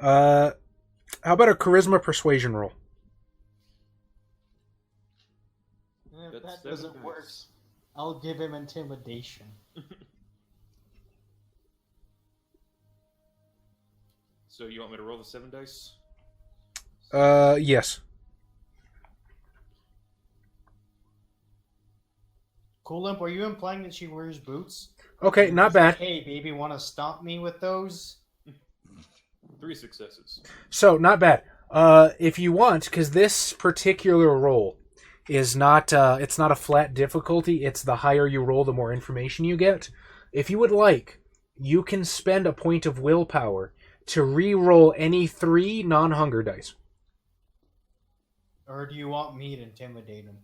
How about a charisma persuasion roll? If That's that doesn't 7 work, dice. I'll give him intimidation. So you want me to roll the 7 dice? Yes. Cool Limp, are you implying that she wears boots? Okay, not bad. Hey, baby, want to stomp me with those? 3 successes. So, not bad. If you want, because this particular roll is not, it's not a flat difficulty, it's the higher you roll, the more information you get. If you would like, you can spend a point of willpower to re-roll any 3 non-hunger dice. Or do you want me to intimidate him?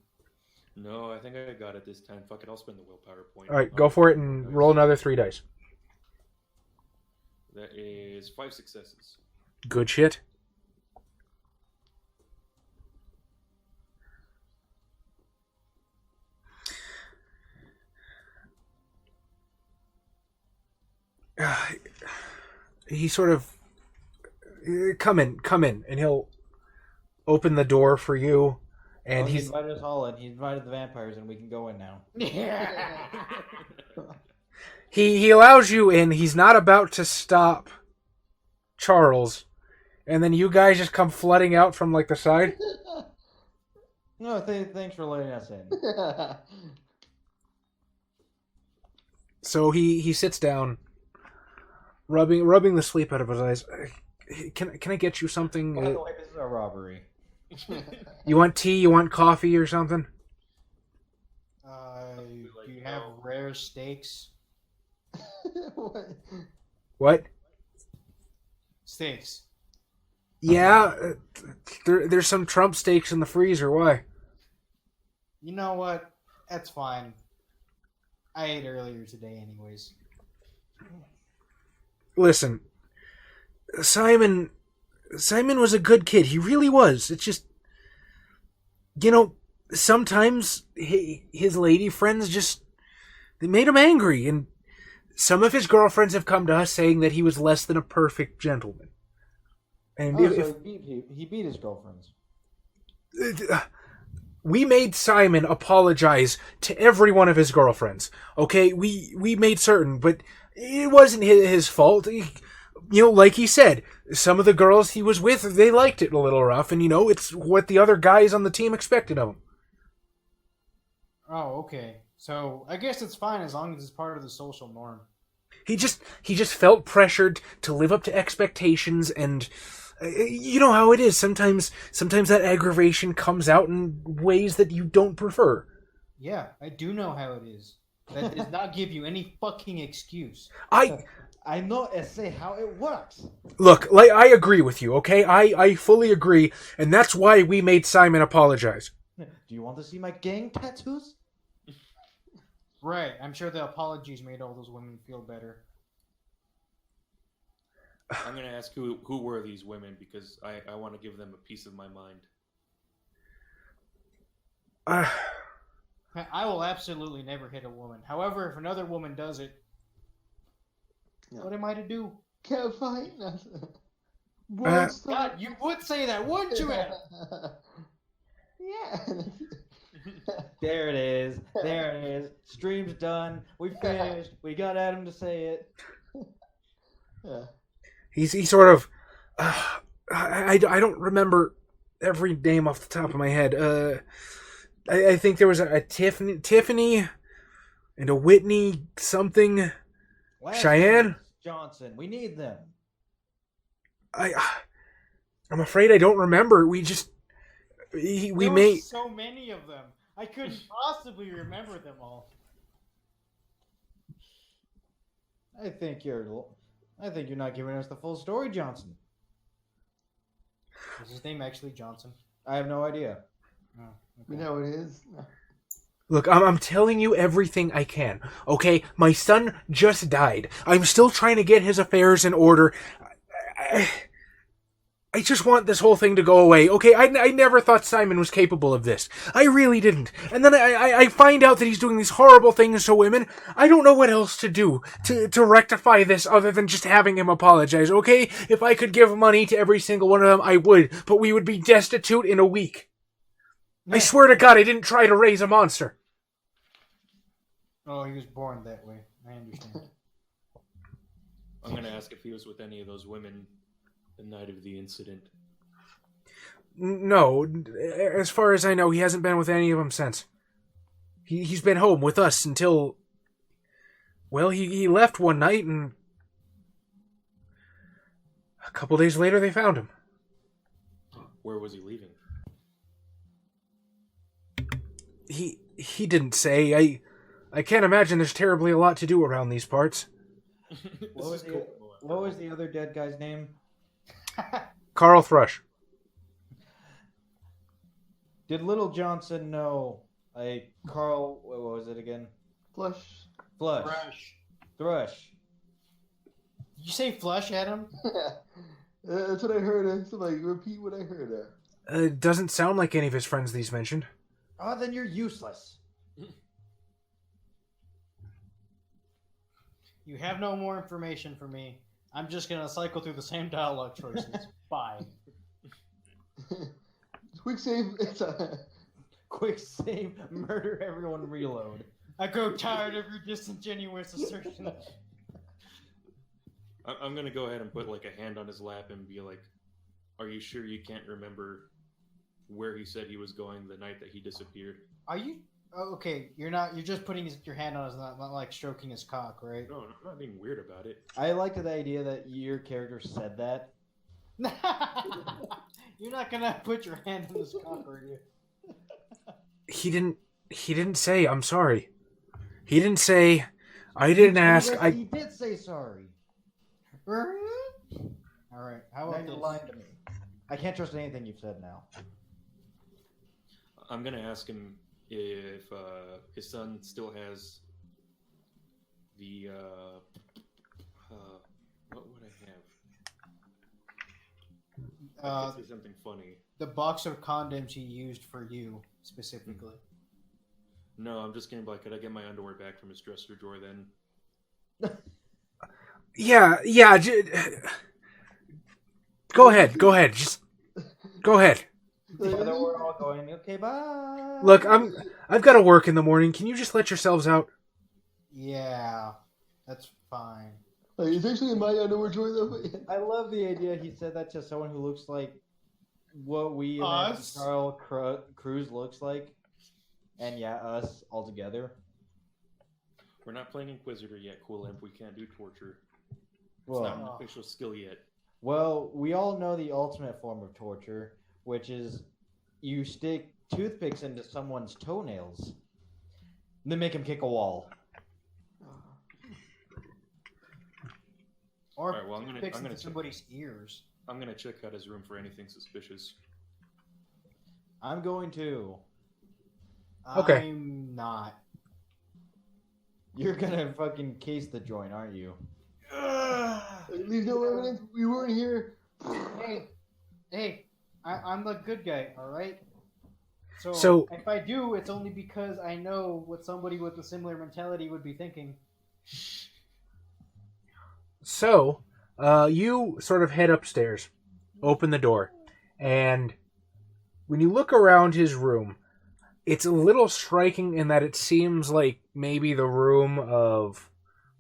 No, I think I got it this time. Fuck it, I'll spend the willpower point. Alright, go for it and roll another 3 dice. That is 5 successes. Good shit. He sort of come in, and he'll open the door for you. And He he's invited us all in. He invited the vampires, and we can go in now. he allows you in. He's not about to stop Charles, and then you guys just come flooding out from like the side. No, thanks for letting us in. So he sits down, rubbing the sleep out of his eyes. Can I get you something? By the way, this is a robbery. You want tea? You want coffee or something? Do you have rare steaks? What? What? Steaks. Yeah, there's some Trump steaks in the freezer. Why? You know what? That's fine. I ate earlier today, anyways. Listen, Simon was a good kid. He really was. It's just, sometimes his lady friends they made him angry, and some of his girlfriends have come to us saying that he was less than a perfect gentleman. And So he beat his girlfriends. We made Simon apologize to every one of his girlfriends. Okay, we made certain, but it wasn't his fault. Like he said, some of the girls he was with, they liked it a little rough, and it's what the other guys on the team expected of him. Oh, okay. So I guess it's fine as long as it's part of the social norm. He just felt pressured to live up to expectations, and you know how it is. Sometimes that aggravation comes out in ways that you don't prefer. Yeah, I do know how it is. That does not give you any fucking excuse. I know and say how it works. Look, I agree with you, okay? I fully agree, and that's why we made Simon apologize. Do you want to see my gang tattoos? Right, I'm sure the apologies made all those women feel better. I'm going to ask who were these women, because I want to give them a piece of my mind. I will absolutely never hit a woman. However, if another woman does it, what am I to do? Can't fight nothing. God, you would say that, wouldn't you, Adam? Yeah. There it is. There it is. Stream's done. We finished. We got Adam to say it. Yeah. He sort of... I don't remember every name off the top of my head. I think there was a Tiffany and a Whitney something. Cheyenne? Johnson. We need them. I'm afraid I don't remember. We made so many of them. I couldn't possibly remember them all. I think you're not giving us the full story, Johnson. Is his name actually Johnson? I have no idea. Oh, You okay. know it is. Look, I'm telling you everything I can, okay? My son just died. I'm still trying to get his affairs in order. I just want this whole thing to go away, okay? I never thought Simon was capable of this. I really didn't. And then I find out that he's doing these horrible things to women. I don't know what else to do to rectify this other than just having him apologize, okay? If I could give money to every single one of them, I would, but we would be destitute in a week. I swear to God, I didn't try to raise a monster. Oh, he was born that way. I understand. I'm going to ask if he was with any of those women the night of the incident. No, as far as I know, he hasn't been with any of them since. He's been home with us until... Well, he left one night, and a couple days later they found him. Where was he leaving? He didn't say. I can't imagine there's terribly a lot to do around these parts. What was the other dead guy's name? Carl Thrush. Did Little Johnson know Carl, what was it again? Flush. Thrush. Did you say flush, Adam? That's what I heard. Somebody repeat what I heard. It doesn't sound like any of his friends these mentioned. Oh, then you're useless. You have no more information for me. I'm just gonna cycle through the same dialogue choices. Bye. Quick save. Quick save, murder everyone, reload. I grow tired of your disingenuous assertions. I'm going to go ahead and put like a hand on his lap and be like, are you sure you can't remember where he said he was going the night that he disappeared? Are you? Oh, okay, you're not. You're just putting your hand on his, not like stroking his cock, right? No, I'm not being weird about it. I liked the idea that your character said that. You're not gonna put your hand on his cock, are you? He didn't He didn't say. I'm sorry. He didn't say. I didn't ask. He did say sorry. All right. How Now about you're this? lying to me. I can't trust anything you've said now. I'm gonna ask him if his son still has the what would I have? I could say something funny. The box of condoms he used for you specifically. No, I'm just gonna be like, could I get my underwear back from his dresser drawer then? Yeah. Go ahead. Just go ahead. Together we're all going, okay, bye. Look, I've got to work in the morning. Can you just let yourselves out? Yeah, that's fine. Like, it's actually in my underwear drawer though. I love the idea he said that to someone who looks like what we imagine Us? Carl Cruz looks like. And yeah, us all together. We're not playing Inquisitor yet, Cool Imp. We can't do torture. It's Well, not an official skill yet. well, we all know the ultimate form of torture, which is you stick toothpicks into someone's toenails, then make him kick a wall. Or Alright, well, I'm gonna fix check. somebody's ears. I'm gonna check out his room for anything suspicious. I'm going to. Okay. I'm not. You're gonna fucking case the joint, aren't you? Leave no evidence. We weren't here. Hey, I'm the good guy, all right? So- if I do, it's only because I know what somebody with a similar mentality would be thinking. So, you sort of head upstairs, open the door, and when you look around his room, it's a little striking in that it seems like maybe the room of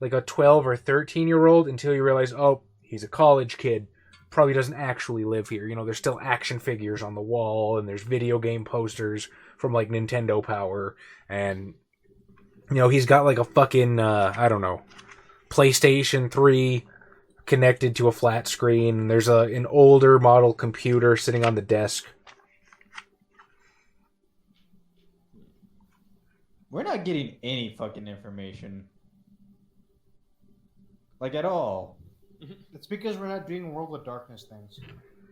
like a 12 or 13-year-old until you realize, oh, he's a college kid. Probably doesn't actually live here. You know, there's still action figures on the wall, and there's video game posters from like Nintendo Power, and you know, he's got like a fucking, I don't know, PlayStation 3 connected to a flat screen. There's an older model computer sitting on the desk. We're not getting any fucking information. Like, at all. It's because we're not doing World of Darkness things.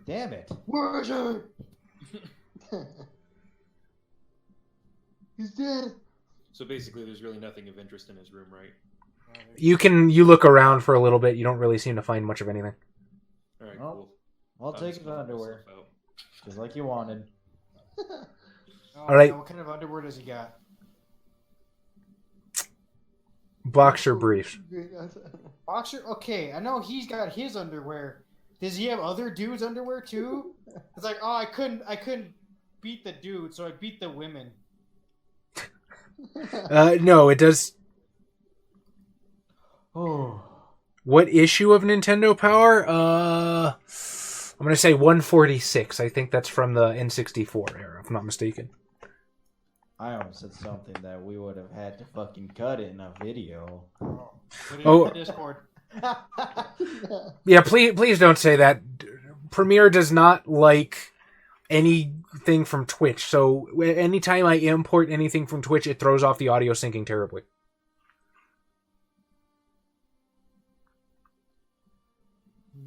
Damn it. Where's He's dead. So basically, there's really nothing of interest in his room, right? You look around for a little bit. You don't really seem to find much of anything. All right, Well, cool. I'll take just his gonna underwear. myself out. Just like you wanted. All right. What kind of underwear does he got? Boxer briefs. Boxer? Okay, I know he's got his underwear. Does he have other dudes' underwear too? It's like, oh, I couldn't beat the dude, so I beat the women. No, it does. Oh. What issue of Nintendo Power? I'm gonna say 146. I think that's from the N64 era, if I'm not mistaken. I almost said something that we would have had to fucking cut it in a video. Put it Oh. in the Discord. Yeah, please don't say that. Premiere does not like anything from Twitch, so anytime I import anything from Twitch, it throws off the audio syncing terribly.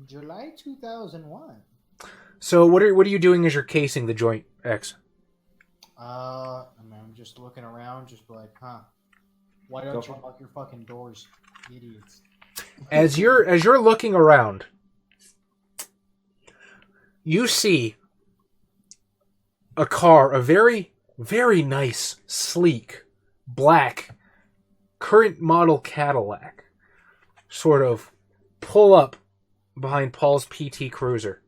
July 2001. So what are you doing as you're casing the joint, X? I'm just looking around, just like, huh? Why don't you lock your fucking doors, idiots? As you're looking around, you see a car, a very, very nice, sleek, black, current model Cadillac, sort of pull up behind Paul's PT Cruiser.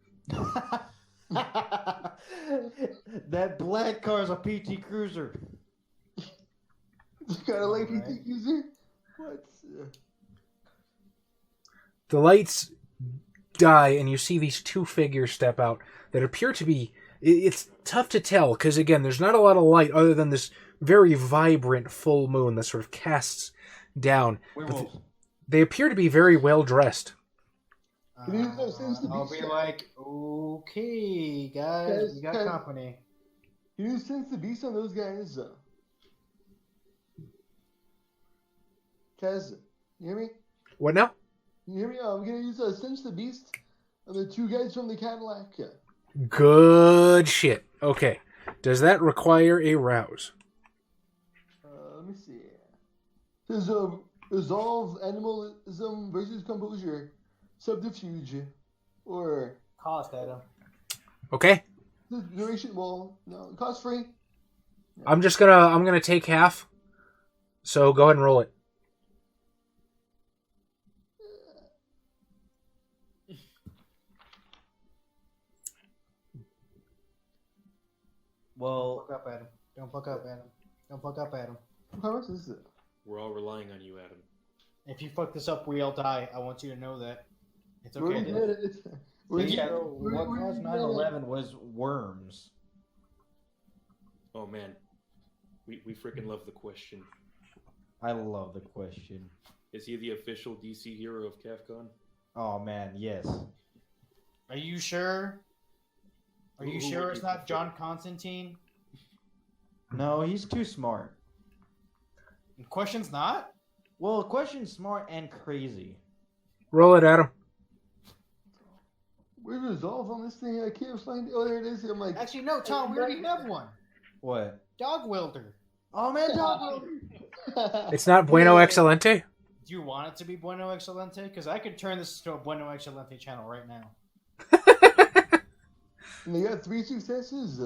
That black car is a PT Cruiser. You got a late PT user? What? The lights die, and you see these two figures step out that appear to be... It's tough to tell, because, again, there's not a lot of light other than this very vibrant full moon that sort of casts down. But they appear to be very well-dressed. I'll be like, okay, guys, we got company. You sense the beast on those guys? Kaz, you hear me? What now? You hear me? I'm gonna use Sense the Beast and the two guys from the Cadillac. Good shit. Okay. Does that require a rouse? Let me see. It says resolve animalism versus composure, subterfuge, or Cost, Adam. Okay. duration. Well, no, cost free. I'm gonna take half. So go ahead and roll it. Well, Fuck up, Adam. Don't fuck up, Adam. Don't fuck up, Adam. How much is it? We're all relying on you, Adam. If you fuck this up, we all die. I want you to know that. It's Where okay. we had it. yeah, what caused 9/11 was worms. Oh man, we freaking love the question. I love the question. Is he the official DC hero of CAFCON? Oh man, yes. Are you sure? Are you Who sure would it's you not prefer? John Constantine? No, he's too smart. The question's not? Well, question's smart and crazy. Roll it, Adam. Where's resolve on this thing? I can't find it. Oh, there it is. I'm like, Actually, no, Tom, we already have one. What? Dog welder. Oh man, dog. It's not Bueno Excelente? Do you want it to be Bueno Excelente? Because I could turn this to a Bueno Excelente channel right now. and they got 3 successes.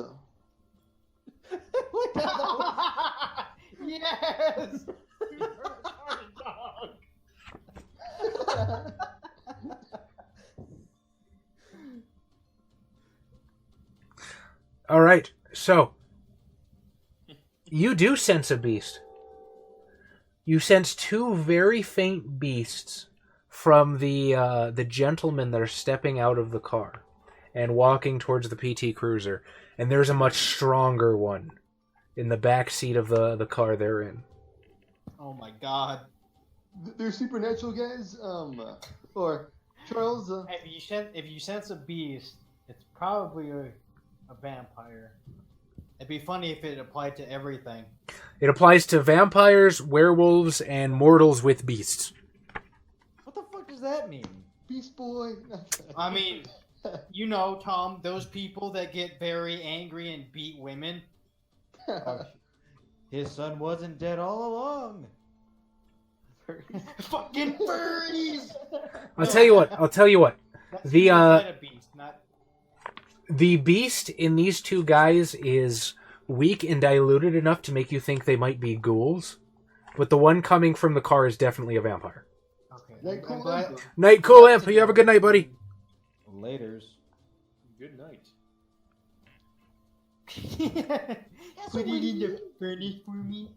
What the hell? Yes! You're a retarded dog. All right. So you do sense a beast. You sense 2 very faint beasts from the gentlemen that are stepping out of the car and walking towards the PT Cruiser, and there's a much stronger one in the back seat of the car they're in. Oh my god. They're supernatural guys. Or Charles. If you sense a beast, it's probably a vampire. It'd be funny if it applied to everything. It applies to vampires, werewolves, and mortals with beasts. What the fuck does that mean? Beast Boy. I mean, you know, Tom, those people that get very angry and beat women. His son wasn't dead all along. Fucking furries! I'll tell you what. That's The, a beast, not... The beast in these 2 guys is weak and diluted enough to make you think they might be ghouls, but the one coming from the car is definitely a vampire. Okay. Night I'm cool glad... Lempa. Night, cool Lempa. You have a good night, buddy. Laters. Good night. Put it in the furnace for me.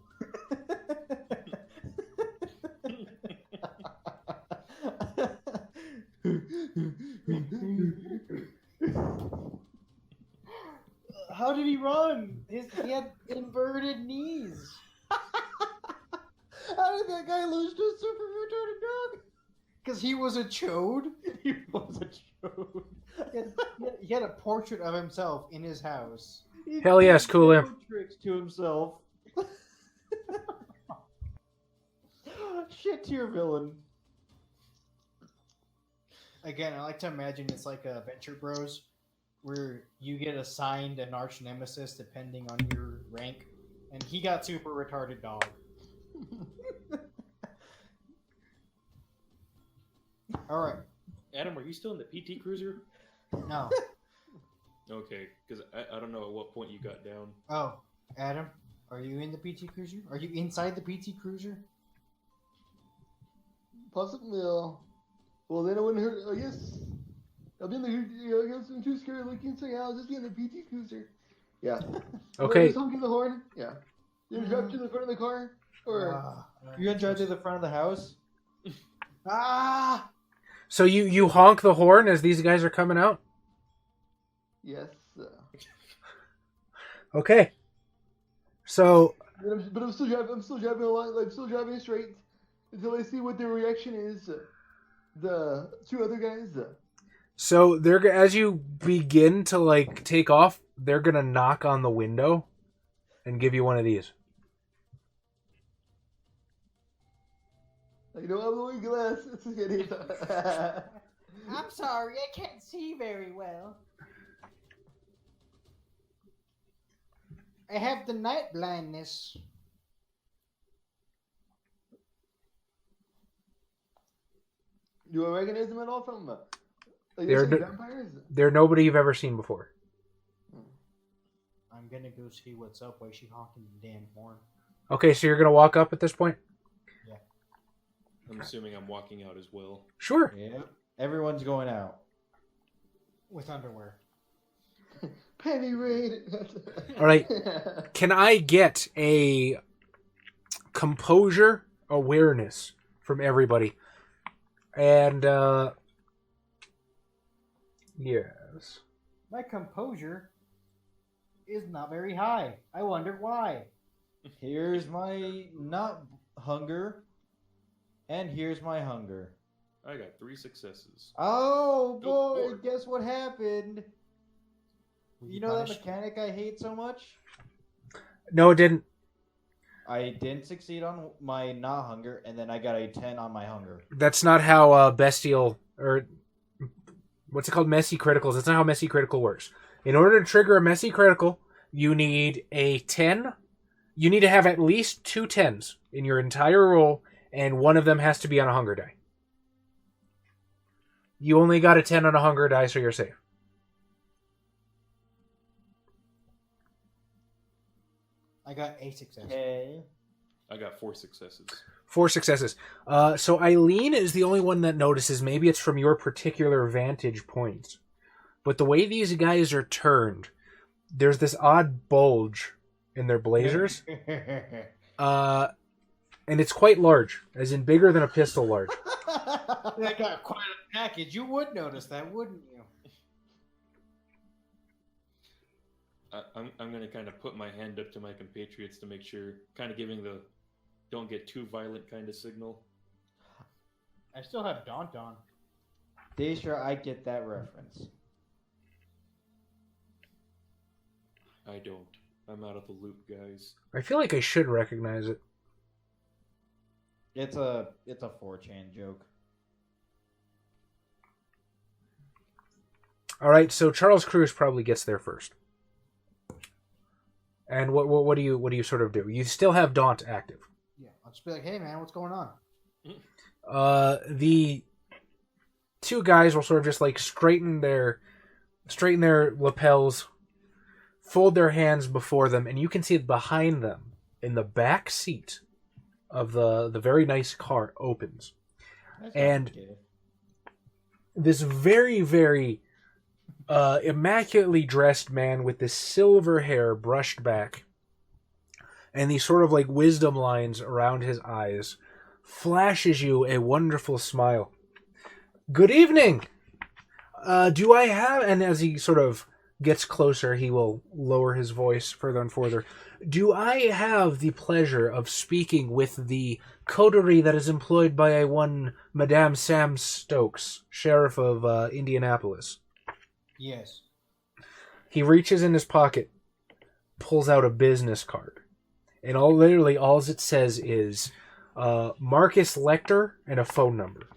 How did he run? He had inverted knees. How did that guy lose to a super retarded dog? Because he was a chode. He was a joke. He had a portrait of himself in his house. Hell yes, cool He did him. tricks to himself. Shit to your villain. Again, I like to imagine it's like a Venture Bros, where you get assigned an arch nemesis depending on your rank, and he got super retarded dog. All right. Adam, are you still in the PT Cruiser? No. Okay, because I don't know at what point you got down. Oh, Adam, are you in the PT Cruiser? Are you inside the PT Cruiser? Possibly. Well, then I wouldn't hurt. I guess I'll be in the. I guess I'm too scared looking, so yeah, I'll just be in the PT Cruiser. Yeah. Okay. Just honking the horn. Yeah. You drive to the front of the car, or You gonna drive to the front of the house? Ah! So you honk the horn as these guys are coming out? yes. Okay. So But I'm still driving. I'm still driving a lot. I'm still driving straight until I see what their reaction is. The 2 other guys. So they're as you begin to like take off, they're gonna knock on the window and give you one of these. I'm wearing glasses. I'm sorry, I can't see very well. I have the night blindness. Do I recognize them at all from They're vampires? They're nobody you've ever seen before. I'm gonna go see what's up. Why is she honking the damn horn? Okay, so you're gonna walk up at this point? Yeah. I'm assuming I'm walking out as well. Sure. Yep. Everyone's going out. With underwear. Penny raid. All right. Can I get a composure awareness from everybody? And yes. My composure is not very high. I wonder why. Here's my not hunger, and here's my hunger. I got 3 successes. Oh Go boy! for it. Guess what happened? Were You know that punished? mechanic I hate so much? No, it didn't. I didn't succeed on my not hunger, and then I got a 10 on my hunger. That's not how bestial or what's it called? Messy criticals. That's not how messy critical works. In order to trigger a messy critical, you need a 10. You need to have at least 2 10s in your entire roll, and one of them has to be on a hunger die. You only got a 10 on a hunger die, so you're safe. I got a success. Okay. I got 4 successes. 4 successes. So Eileen is the only one that notices. Maybe it's from your particular vantage point. But the way these guys are turned, there's this odd bulge in their blazers. And it's quite large, as in bigger than a pistol large. They got quite a package. You would notice that, wouldn't you? I'm going to kind of put my hand up to my compatriots to make sure, kind of giving the don't get too violent kind of signal. I still have Daunt on. Daestra, I get that reference. I don't. I'm out of the loop, guys. I feel like I should recognize it. It's a 4chan joke. All right, so Charles Cruz probably gets there first. And what do you sort of do? You still have Daunt active. Yeah, I'll just be like, hey man, what's going on? The 2 guys will sort of just like straighten their lapels, fold their hands before them, and you can see behind them in the back seat of the very nice car opens. And this very, very immaculately dressed man with this silver hair brushed back and these sort of like wisdom lines around his eyes flashes you a wonderful smile. Good evening! Do I have... And as he sort of gets closer, he will lower his voice further and further. Do I have the pleasure of speaking with the coterie that is employed by a one Madame Sam Stokes, Sheriff of Indianapolis? Yes. He reaches in his pocket, pulls out a business card, and literally all it says is Marcus Lecter and a phone number.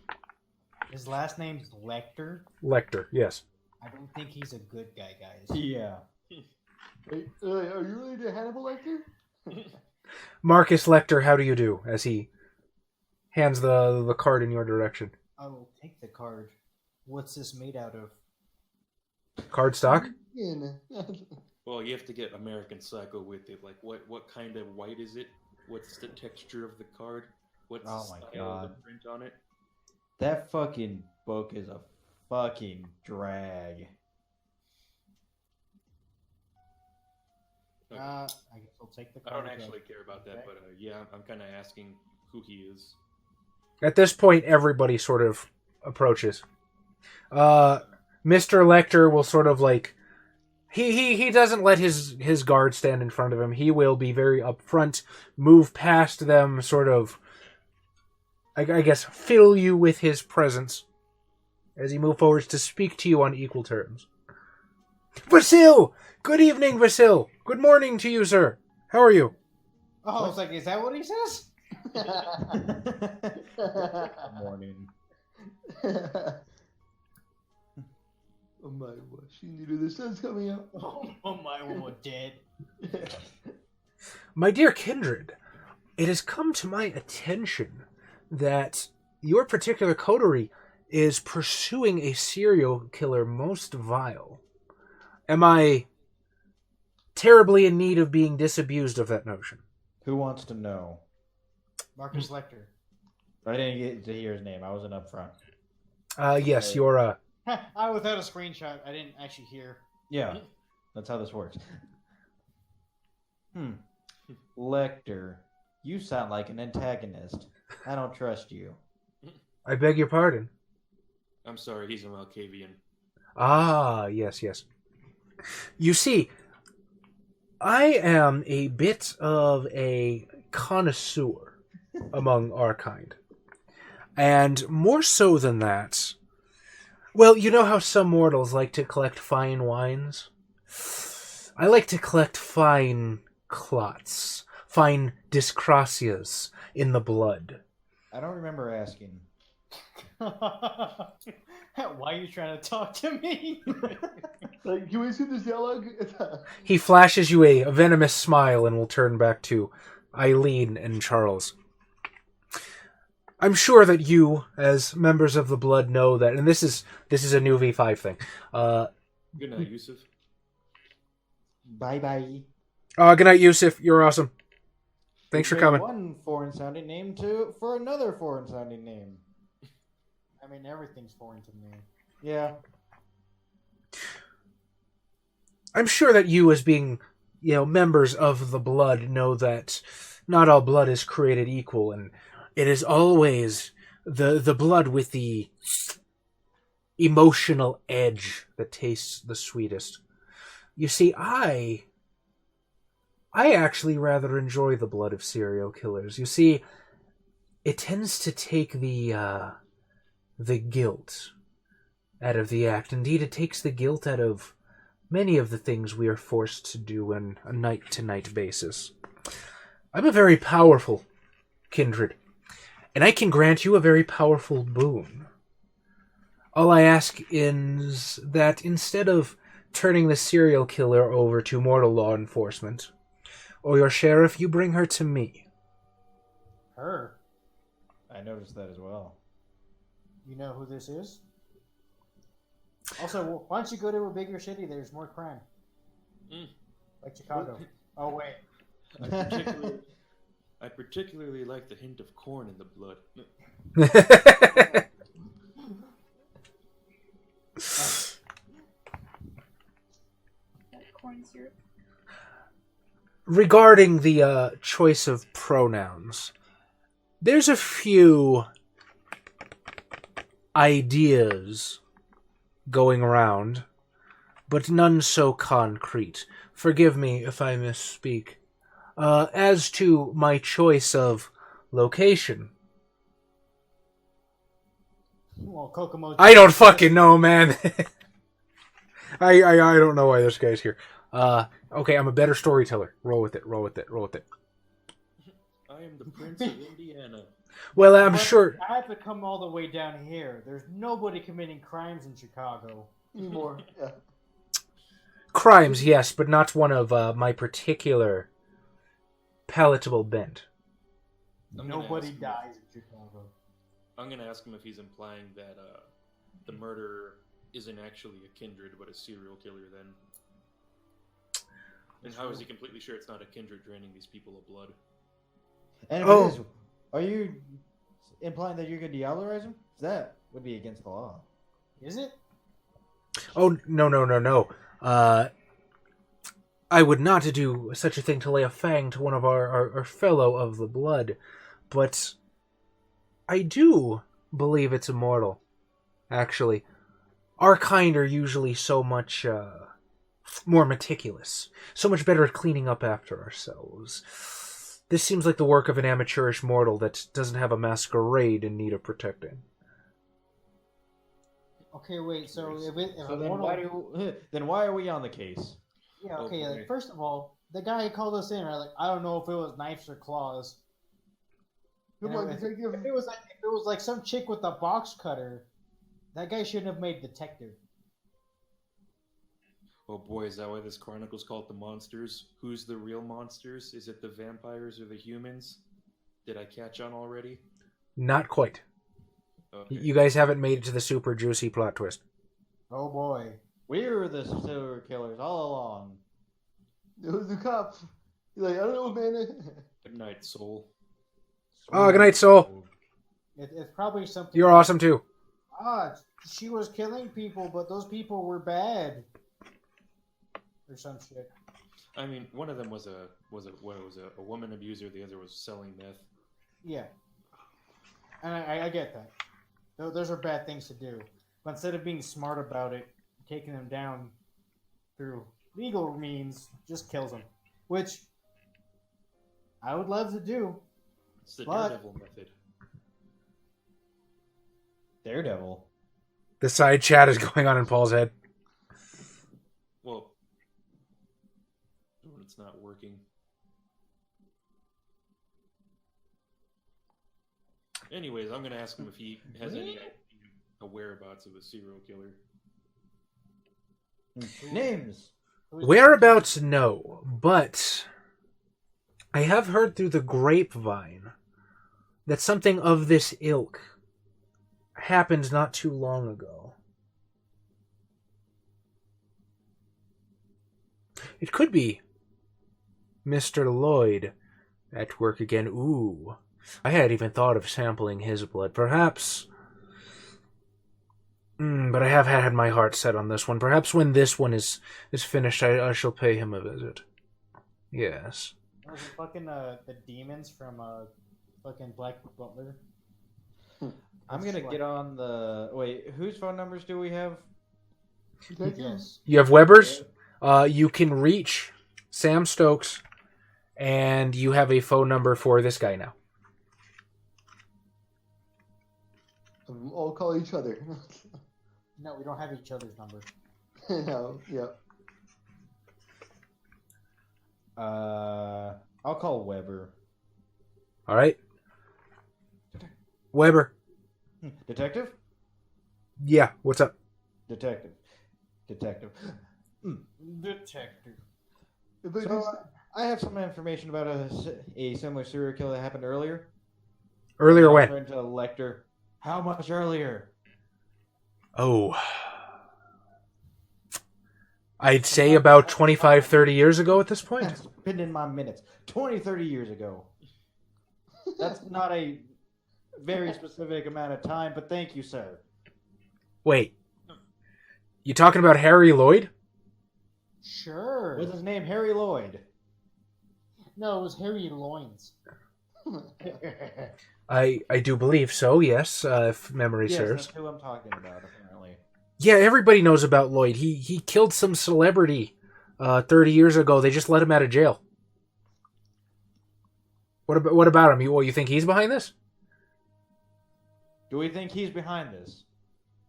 His last name's Lecter. Lecter, yes. I don't think he's a good guy, guys. Yeah. Wait, are you really the Hannibal Lecter? Marcus Lecter, how do you do? As he hands the card in your direction. I will take the card. What's this made out of? Card stock? Well, you have to get American Psycho with it. Like, what kind of white is it? What's the texture of the card? What's Oh the my style of God. the print on it? That fucking book is a fucking drag. Okay. I guess I'll take the I card. don't actually care about that, but yeah, I'm kind of asking who he is. At this point, everybody sort of approaches. Mr. Lecter will sort of like... He doesn't let his guard stand in front of him. He will be very upfront, move past them, sort of, I guess, fill you with his presence as he moves forwards to speak to you on equal terms. Vasil! Good evening, Vasil! Good morning to you, sir. How are you? Oh, I was like, is that what he says? Good morning. Oh my Shiny, the sun's coming out. Oh my, we're dead. My dear kindred, it has come to my attention that your particular coterie is pursuing a serial killer most vile. Am I terribly in need of being disabused of that notion? Who wants to know? Marcus Lecter. I didn't get to hear his name. I wasn't up front. Yes, you're, I without a screenshot, I didn't actually hear. Yeah, that's how this works. Lecter, you sound like an antagonist. I don't trust you. I beg your pardon. I'm sorry, he's a Malkavian. Ah, yes. You see, I am a bit of a connoisseur among our kind. And more so than that, well, you know how some mortals like to collect fine wines? I like to collect fine clots, fine dyscrasias in the blood. I don't remember asking. Why are you trying to talk to me? Like, can we see this dialogue? He flashes you a venomous smile and will turn back to Eileen and Charles. I'm sure that you, as members of the Blood, know that, and this is a new V5 thing. Good night, Yusuf. Bye-bye. Good night, Yusuf. You're awesome. Thanks for coming. One foreign-sounding name for another foreign-sounding name. I mean, everything's foreign to me. Yeah. I'm sure that you, as being, members of the Blood, know that not all blood is created equal, and it is always the blood with the emotional edge that tastes the sweetest. You see, I actually rather enjoy the blood of serial killers. You see, it tends to take the guilt out of the act. Indeed, it takes the guilt out of many of the things we are forced to do on a night-to-night basis. I'm a very powerful kindred, and I can grant you a very powerful boon. All I ask is that instead of turning the serial killer over to mortal law enforcement, or your sheriff, you bring her to me. Her? I noticed that as well. You know who this is? Also, why don't you go to a bigger city? There's more crime. Like Chicago. Oh, wait. I particularly like the hint of corn in the blood. Corn syrup. Regarding the choice of pronouns, there's a few ideas going around, but none so concrete. Forgive me if I misspeak. As to my choice of location, Well, Kokomo. I don't fucking know, man. I don't know why this guy's here. Okay, I'm a better storyteller. Roll with it. I am the Prince of Indiana. Well, I'm But sure... I have to come all the way down here. There's nobody committing crimes in Chicago. Anymore. Yeah. Crimes, yes, but not one of my particular palatable bent. Nobody dies in Chicago. I'm gonna ask him if he's implying that the murderer isn't actually a kindred, but a serial killer then. And how is he completely sure it's not a kindred draining these people of blood? And if it is, are you implying that you're going to diablerize him? That would be against the law. Is it? Oh, no. I would not do such a thing to lay a fang to one of our fellow of the blood, but I do believe it's immortal, actually. Our kind are usually so much more meticulous, so much better at cleaning up after ourselves. This seems like the work of an amateurish mortal that doesn't have a masquerade in need of protecting. Okay, wait. So if So then mortal... why are we on the case? Yeah. Oh, Okay. boy. Like, first of all, the guy who called us in, right? Like, I don't know if it was knives or claws. Come on, detective. If it was like some chick with a box cutter, that guy shouldn't have made detective. Oh boy, is that why this chronicle's called The Monsters? Who's the real monsters? Is it the vampires or the humans? Did I catch on already? Not quite. Okay. You guys haven't made it to the super juicy plot twist. Oh boy. We were the serial killers all along. It was the cops. He's like, I don't know, man. Good night, soul. Oh, good night, Soul. It's probably something. You're awesome too. She was killing people, but those people were bad, or some shit. I mean, one of them was a woman abuser. The other was selling meth. Yeah, and I get that. Those are bad things to do. But instead of being smart about it, taking them down through legal means just kills them, which I would love to do. It's the But- Daredevil method. Daredevil. The side chat is going on in Paul's head. Well, when it's not working. Anyways, I'm gonna ask him if he has any whereabouts of a serial killer. Names. Whereabouts, no, but I have heard through the grapevine that something of this ilk happened not too long ago. It could be Mr. Lloyd at work again. Ooh, I hadn't even thought of sampling his blood. Perhaps... but I have had my heart set on this one. Perhaps when this one is finished, I shall pay him a visit. Yes. Was it fucking the demons from fucking Black Butler? I'm gonna get on the. Wait, whose phone numbers do we have? Detective. Yes. You have Weber's. You can reach Sam Stokes, and you have a phone number for this guy now. All call each other. No, we don't have each other's number. No, yeah. I'll call Weber. All right. Weber. Detective? Yeah, what's up? Detective. Detective. Detective. But So, I have some information about a similar serial killer that happened earlier. Earlier I'll when? turn to Lecter. How much earlier? Oh. I'd say about 25, 30 years ago at this point. That's been in my minutes. 20, 30 years ago. That's not a very specific amount of time, but thank you, sir. Wait. You talking about Harry Lloyd? Sure. What's his name? Harry Lloyd. No, it was Harry Loins. I do believe so, yes, if memory Yes, serves. that's who I'm talking about, apparently. Yeah, everybody knows about Lloyd. He killed some celebrity 30 years ago. They just let him out of jail. What about him? You think he's behind this? Do we think he's behind this?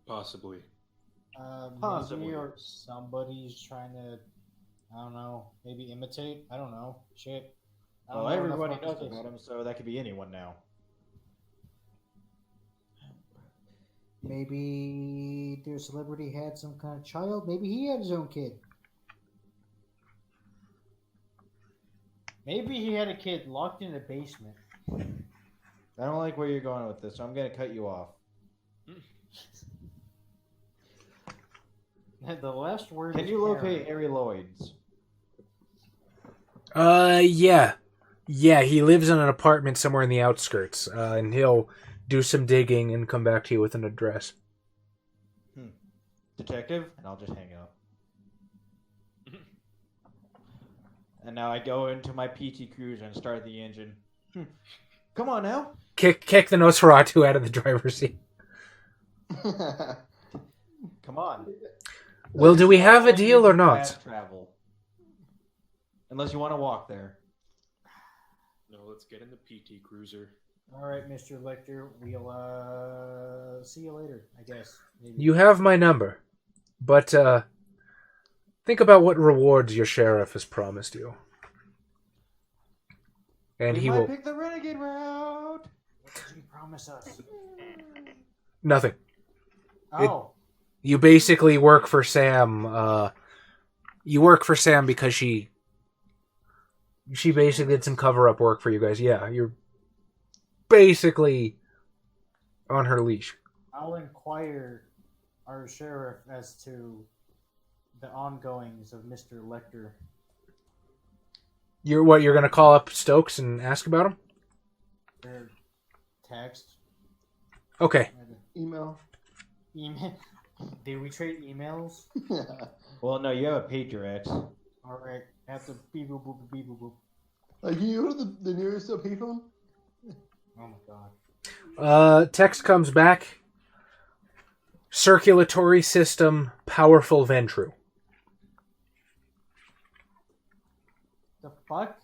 Possibly. Possibly. Maybe or somebody's trying to, I don't know, maybe imitate. I don't know. Shit. I don't Well, know everybody enough knows about this about him, so that could be anyone now. Maybe their celebrity had some kind of child. Maybe he had his own kid. Maybe he had a kid locked in a basement. I don't like where you're going with this, so I'm going to cut you off. The last word. Can is you locate Harry. Harry Lloyd's? Yeah. Yeah, he lives in an apartment somewhere in the outskirts, and he'll do some digging and come back to you with an address. Detective? And I'll just hang up. And now I go into my PT Cruiser and start the engine. Come on now. Kick the Nosferatu out of the driver's seat. Come on. Well, do we have a deal or not? Fast travel. Unless you want to walk there. No, let's get in the PT Cruiser. All right, Mr. Lecter. We'll see you later, I guess. Maybe. You have my number, but think about what rewards your sheriff has promised you. And we he might will... pick the renegade route. Promise us. Nothing. Oh. You basically work for Sam. You work for Sam because she basically did some cover-up work for you guys. Yeah, you're basically on her leash. I'll inquire our sheriff as to the ongoings of Mr. Lecter. You're going to call up Stokes and ask about him? Their text. Okay. Email. Email. Did we trade emails? Well, no, you have a pager X. Alright. Have to beep boop boop beep boop boop. Can you go to the nearest payphone? Oh my god. Text comes back. Circulatory system, powerful Ventru. The fuck?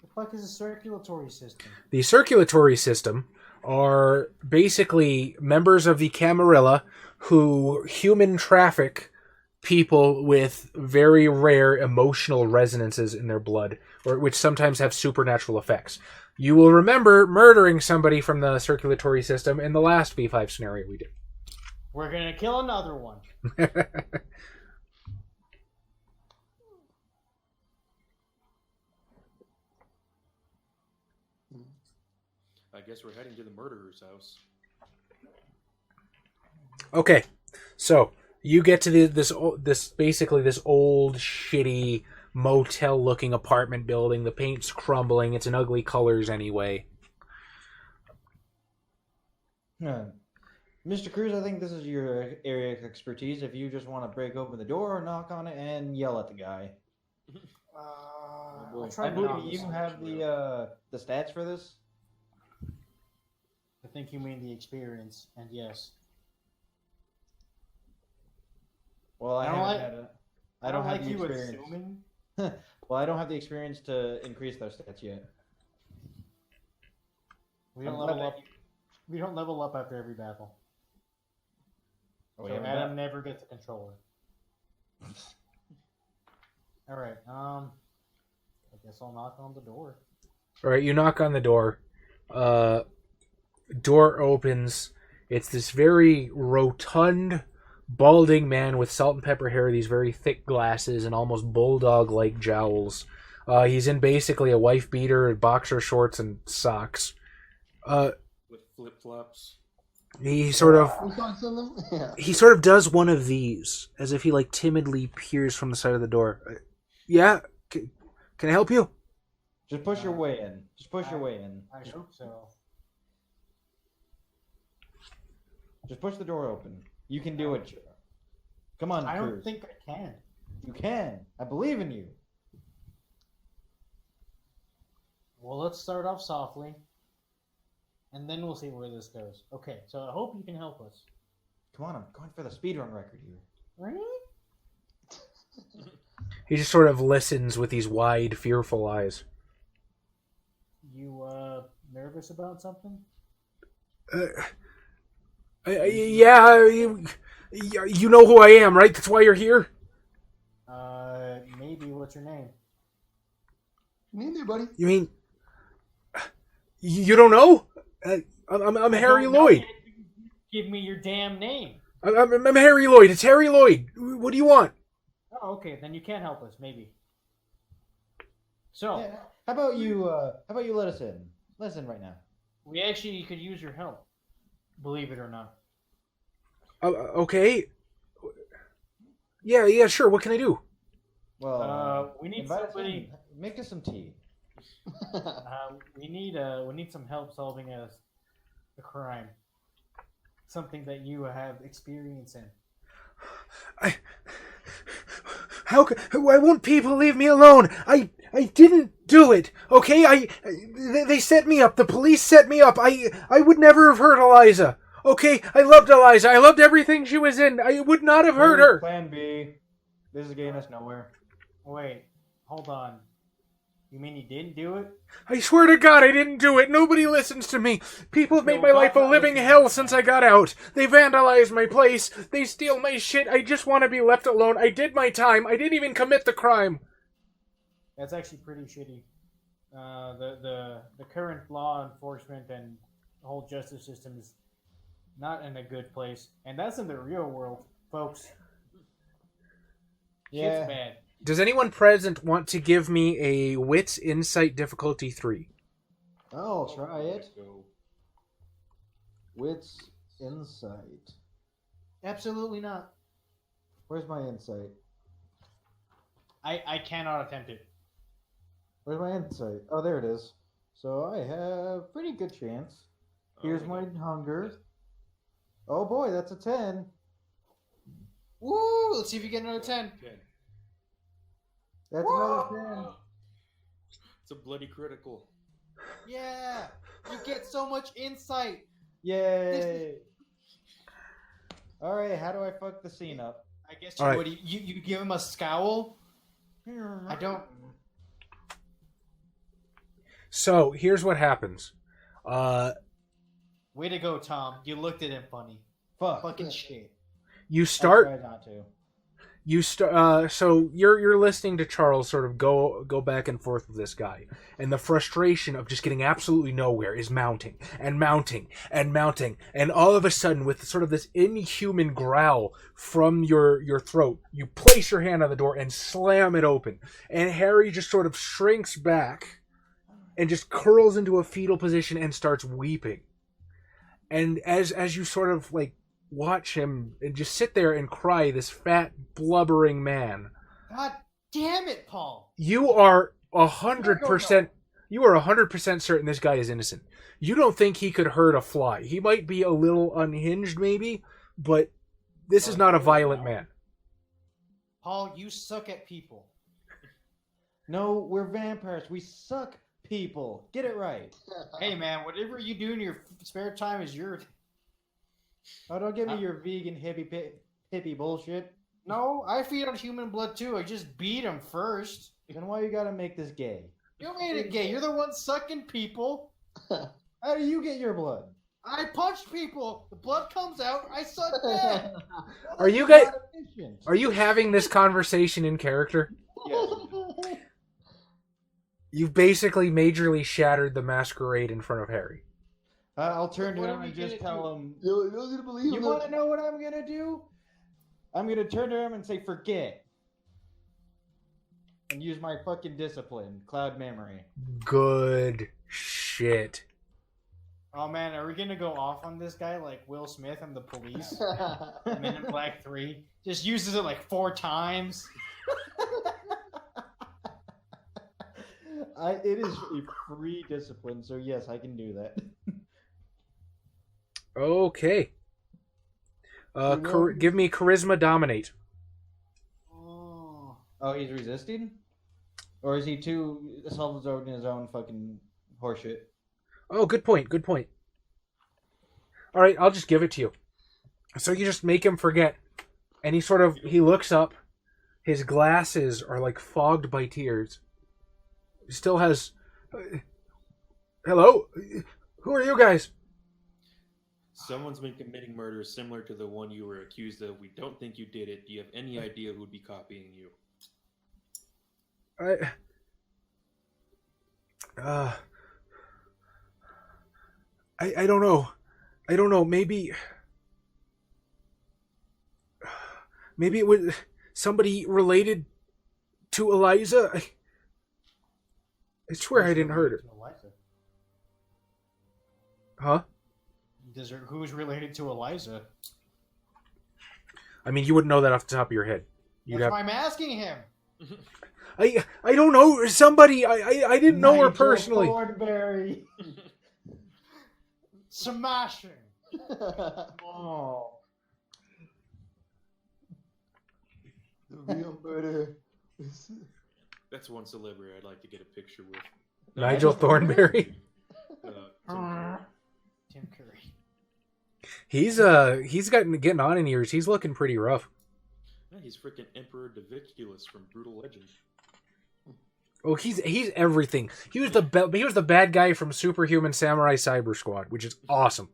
The fuck is a circulatory system? The circulatory system are basically members of the Camarilla who human traffic people with very rare emotional resonances in their blood, or which sometimes have supernatural effects. You will remember murdering somebody from the circulatory system in the last V5 scenario we did. We're gonna kill another one. I guess we're heading to the murderer's house. Okay, so you get to this old shitty motel-looking apartment building. The paint's crumbling. It's in ugly colors anyway. Mr. Cruz, I think this is your area of expertise. If you just want to break open the door, knock on it, and yell at the guy. I'll try I to knock believe you this have out. the stats for this. I think you mean the experience, and yes. Well, I don't have the you experience. assuming. Well, I don't have the experience to increase those stats yet. We don't level up. We don't level up after every battle. Oh, So Adam never gets a controller. All right. I guess I'll knock on the door. All right, you knock on the door. Door opens. It's this very rotund, balding man with salt and pepper hair, these very thick glasses, and almost bulldog-like jowls. He's in basically a wife beater, boxer shorts, and socks. With flip-flops. He sort of Yeah. he sort of does one of these, as if he like timidly peers from the side of the door. Yeah, can I help you? Just push your way in. Just push your way in. I hope so. Just push the door open. You can do it. Come on, I don't Cruz. think I can. You can. I believe in you. Well, let's start off softly, and then we'll see where this goes. Okay, so I hope you can help us. Come on, I'm going for the speedrun record here. Really? He just sort of listens with these wide, fearful eyes. You nervous about something? Yeah, you know who I am, right? That's why you're here. Maybe. What's your name? Me there, buddy. You mean you don't know? I'm Harry Lloyd. Give me your damn name. I'm Harry Lloyd. It's Harry Lloyd. What do you want? Oh, okay. Then you can't help us. Maybe. So Yeah. How about you let us in? Let us in right now. we actually could use your help. Believe it or not. Okay. Yeah, sure. What can I do? Well, We need invite us somebody. in. Make us some tea. We need some help solving a crime. Something that you have experience in. Why won't people leave me alone? I didn't do it. Okay, they set me up. The police set me up. I would never have hurt Eliza. Okay, I loved Eliza. I loved everything she was in. I would not have hurt her. Plan B. This is getting us nowhere. Wait, hold on. You mean you didn't do it? I swear to God, I didn't do it. Nobody listens to me. People have made my life a living hell since I got out. They vandalized my place. They steal my shit. I just want to be left alone. I did my time. I didn't even commit the crime. That's actually pretty shitty. The current law enforcement and the whole justice system is not in a good place, and that's in the real world, folks. Yeah. Shit's bad. Does anyone present want to give me a Wits Insight difficulty 3? I'll try it. Go. Wits insight. Absolutely not. Where's my insight? I cannot attempt it. Where's my insight? Oh, there it is. So I have pretty good chance. Here's my hunger. Oh boy, that's a 10. Woo! Let's see if you get another 10. 10. That's Whoa! another 10. It's a bloody critical. Yeah! You get so much insight. Yay! Alright, how do I fuck the scene up? I guess All right. you give him a scowl? I don't... So, here's what happens. Way to go, Tom. You looked at him funny. Fuck. Fucking shit. You I start... try not to. So you're listening to Charles sort of go back and forth with this guy, and the frustration of just getting absolutely nowhere is mounting and mounting and mounting, and all of a sudden, with sort of this inhuman growl from your throat, you place your hand on the door and slam it open, and Harry just sort of shrinks back and just curls into a fetal position and starts weeping. And as you sort of like watch him and just sit there and cry, this fat blubbering man, God damn it, Paul. you are 100%. You are 100% certain this guy is innocent. You don't think he could hurt a fly. He might be a little unhinged, maybe, but this is not a violent man. Paul, you suck at people. No, we're vampires. We suck people. Get it right. Hey, man, whatever you do in your spare time is your... Oh, don't give me your vegan hippie bullshit. No, I feed on human blood, too. I just beat him first. Then why you gotta make this gay? You made it gay. You're the one sucking people. How do you get your blood? I punch people. The blood comes out. I suck back. Are you That's guys? not efficient. Are you having this conversation in character? Yes. You've basically majorly shattered the masquerade in front of Harry. I'll turn to What him are we and just gonna tell him. You're not gonna believe You it. want to know what I'm gonna do? I'm gonna turn to him and say, "Forget," and use my fucking discipline, cloud memory. Good shit. Oh, man, are we going to go off on this guy like Will Smith and the police? Men in Black 3? Just uses it like 4 times. It is a free discipline, so yes, I can do that. Okay. Give me charisma dominate. Oh. Oh, he's resisting, or is he too self-absorbed in his own fucking horseshit? Oh, good point. Good point. All right, I'll just give it to you. So you just make him forget, and he looks up. His glasses are like fogged by tears. He still has. Hello, who are you guys? Someone's been committing murder similar to the one you were accused of. We don't think you did it. Do you have any idea who would be copying you? I don't know. I don't know. Maybe it was somebody related to Eliza. I swear I didn't hurt her. Huh? Who's related to Eliza? I mean, you wouldn't know that off the top of your head. That's why I'm asking him. I don't know. Somebody. I didn't know her personally. Thornberry. Smashing. Oh. The real murder. That's one celebrity I'd like to get a picture with. Nigel Thornberry. Tim Curry. He's getting on in years. He's looking pretty rough. Yeah, he's freaking Emperor Daviculus from Brutal Legend. Oh, he's everything. He was the bad guy from Superhuman Samurai Cyber Squad, which is awesome.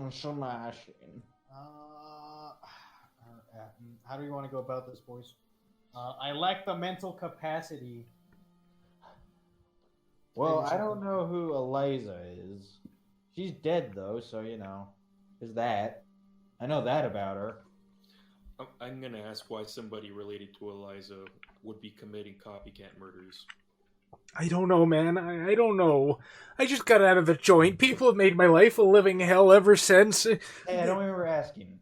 Smashing. How do we want to go about this, boys? I lack the mental capacity. Well, I don't know who Eliza is. She's dead, though, so, is that. I know that about her. I'm going to ask why somebody related to Eliza would be committing copycat murders. I don't know, man. I don't know. I just got out of the joint. People have made my life a living hell ever since. Hey, I don't remember asking.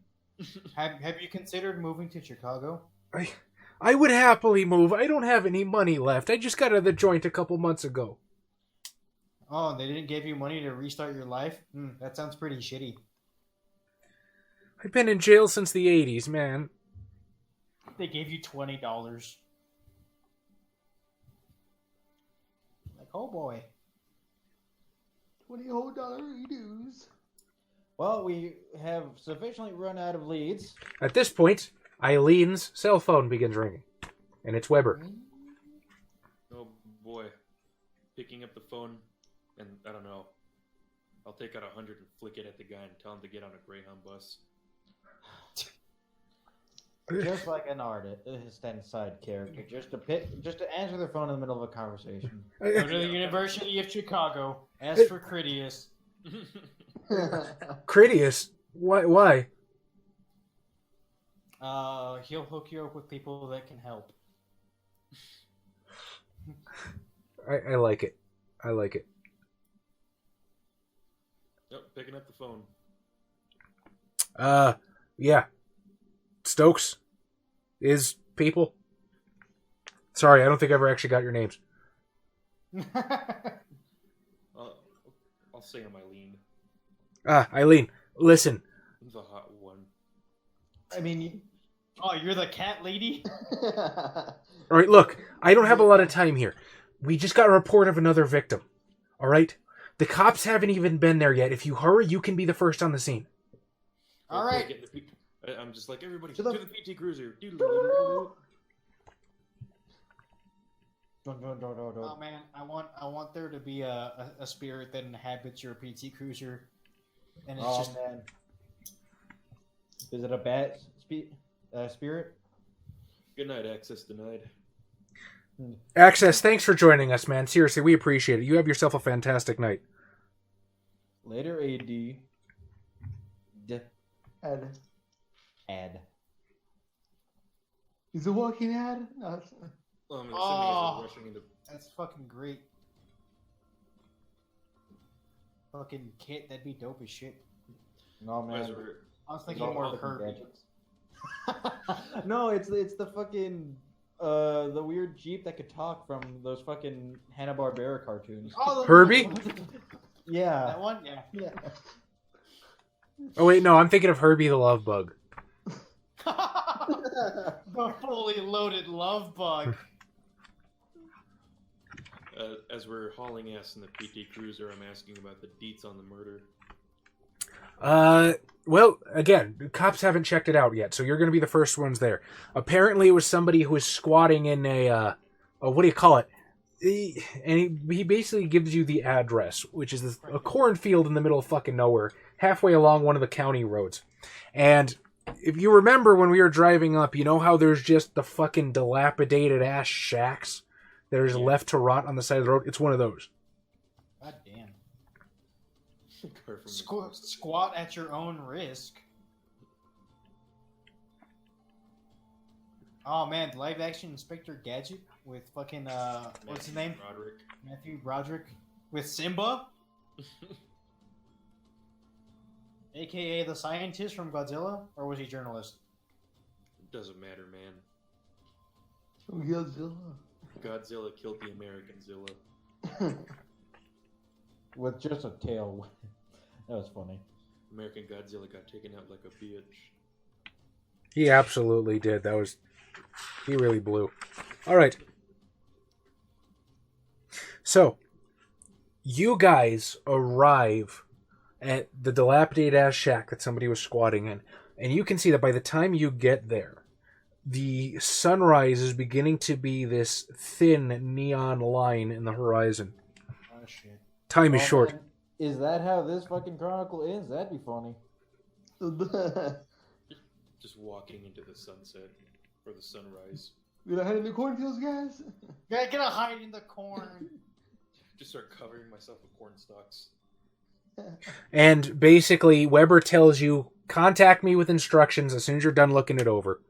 Have you considered moving to Chicago? I would happily move. I don't have any money left. I just got out of the joint a couple months ago. Oh, they didn't give you money to restart your life? That sounds pretty shitty. I've been in jail since the 80s, man. They gave you $20. Like, oh boy. $20 whole dollar redos. Well, we have sufficiently run out of leads. At this point, Eileen's cell phone begins ringing. And it's Weber. Oh boy. Picking up the phone, and I don't know. I'll take out 100 and flick it at the guy and tell him to get on a Greyhound bus. Just like an artist and side character, just to answer the phone in the middle of a conversation. Go to the University of Chicago. Ask for Critias. Critias? Why? He'll hook you up with people that can help. I like it. I like it. Yep, picking up the phone. Yeah. Stokes is people. Sorry, I don't think I ever actually got your names. I'll say I'm Eileen. Eileen, listen. The hot one. I mean, Oh, you're the cat lady? All right, look, I don't have a lot of time here. We just got a report of another victim. All right? The cops haven't even been there yet. If you hurry, you can be the first on the scene. All right. I'm just like, everybody, To to the- the PT Cruiser. Oh man, I want there to be a spirit that inhabits your PT Cruiser, and it's just man. Is it a bat spirit? Good night, access denied. Access, thanks for joining us, man. Seriously, we appreciate it. You have yourself a fantastic night. Later, AD. Ad. He's a walking ad. No, it's- Well, I'm assuming Oh. as we're rushing into... that's fucking great. Fucking kit, that'd be dope as shit. No, man. As we're... I was thinking more of Herbie. No, it's the fucking the weird Jeep that could talk from those fucking Hanna-Barbera cartoons. Oh, Herbie? Yeah. That one, yeah. Yeah. Oh, wait, no, I'm thinking of Herbie the Love Bug. The fully loaded love bug. As we're hauling ass in the PT Cruiser, I'm asking about the deets on the murder. Well, again, the cops haven't checked it out yet, so you're going to be the first ones there. Apparently, it was somebody who was squatting in what do you call it? He basically gives you the address, which is a cornfield in the middle of fucking nowhere, halfway along one of the county roads. And if you remember when we were driving up, you know how there's just the fucking dilapidated ass shacks that are just left to rot on the side of the road? It's one of those. God damn. Car from the- Squat at your own risk. Oh man, live action Inspector Gadget with fucking what's his name? Roderick. Matthew Broderick with Simba, aka the scientist from Godzilla, or was he journalist? Doesn't matter, man. From Godzilla. Godzilla killed the American Zilla. With just a tail. That was funny. American Godzilla got taken out like a bitch. He absolutely did. He really blew. All right. So, you guys arrive at the dilapidated ass shack that somebody was squatting in, and you can see that by the time you get there, the sunrise is beginning to be this thin neon line in the horizon. Oh shit. Time is short. Man, is that how this fucking chronicle ends? That'd be funny. Just walking into the sunset or the sunrise. We gonna hide in the cornfields, guys? Yeah, get a hide in the corn. Just start covering myself with corn stalks. And basically, Weber tells you, contact me with instructions as soon as you're done looking it over.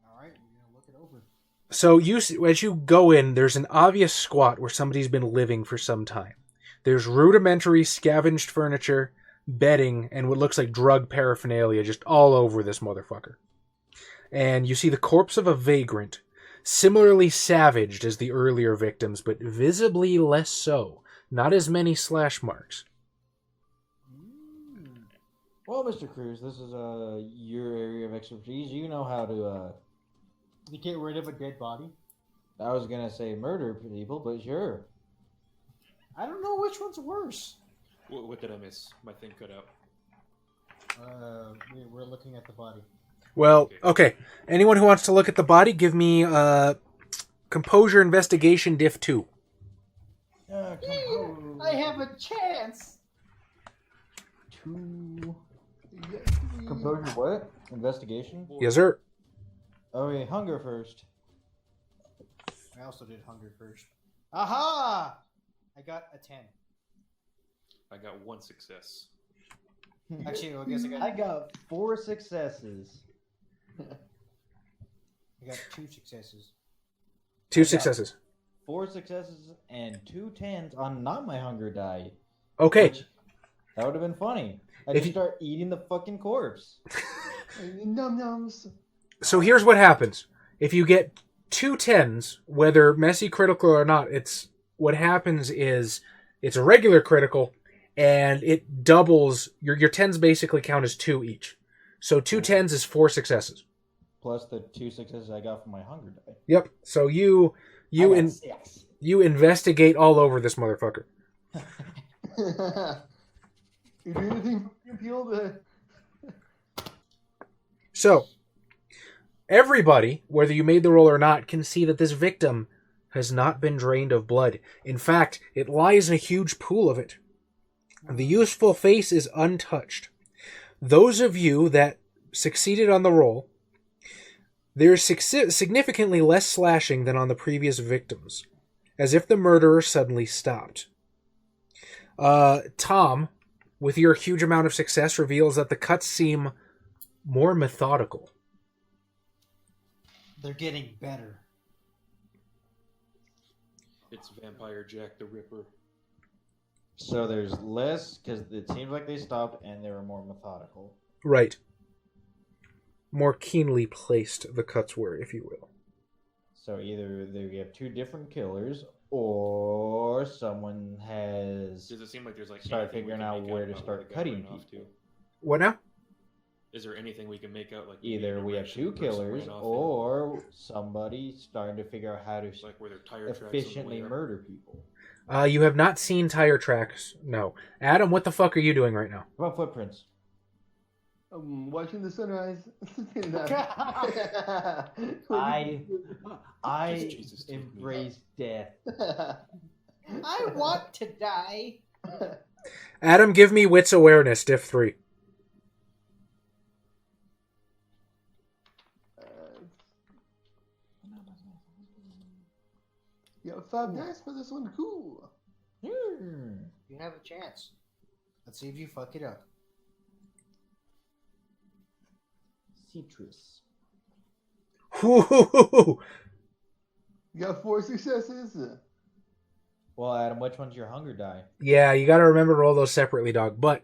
All right, we're gonna look it over. So as you go in, there's an obvious squat where somebody's been living for some time. There's rudimentary scavenged furniture, bedding, and what looks like drug paraphernalia just all over this motherfucker. And you see the corpse of a vagrant, similarly savaged as the earlier victims, but visibly less so. Not as many slash marks. Well, Mr. Cruz, this is your area of expertise. You know how to. You get rid of a dead body. I was gonna say murder people, but sure. I don't know which one's worse. What did I miss? My thing cut out. We're looking at the body. Well, okay. Anyone who wants to look at the body, give me Composure Investigation Diff 2. I have a chance. 2. Composure what? Investigation? Yes, sir. Okay, hunger first. I also did hunger first. Aha! I got a 10. I got 1 success. Actually, I guess I got 4 successes. I got 2 successes. 2 successes. 4 successes and 2 10s on not my hunger die. Okay. That would have been funny. I If just you- start eating the fucking corpse. Num nums. So here's what happens. If you get 2 10s, whether messy critical or not, what happens is it's a regular critical, and it doubles your 10s basically count as 2 each. So 2 10s is 4 successes. Plus the 2 successes I got from my hunger die. Yep. So you I got 6. investigate all over this motherfucker. You do anything for appeal to... So everybody, whether you made the roll or not, can see that this victim has not been drained of blood. In fact, it lies in a huge pool of it. The useful face is untouched. Those of you that succeeded on the roll, there's significantly less slashing than on the previous victims, as if the murderer suddenly stopped. Tom, with your huge amount of success, reveals that the cuts seem more methodical. They're getting better. It's Vampire Jack the Ripper. So there's less, because it seems like they stopped and they were more methodical. Right. More keenly placed the cuts were, if you will. So either we have 2 different killers, or someone has Does it seem like there's like started anything we figuring can out make where to about start what the guy cutting ran off people. to? What now? Is there anything we can make out like Either maybe we have direction 2 the person killers, ran off in? or somebody starting to figure out how to like where their tire tracks on the efficiently way there? murder people. You have not seen tire tracks. No. Adam, what the fuck are you doing right now? What about footprints? I'm watching the sunrise. I Jesus, take me. embrace death. I want to die. Adam, give me Wits Awareness, Diff 3. You have 5 dice for this one. Cool. You have a chance. Let's see if you fuck it up. Citrus. Whoo-hoo-hoo-hoo. You got 4 successes. Well, Adam, which one's your hunger die? Yeah, you gotta remember to roll those separately, dog. But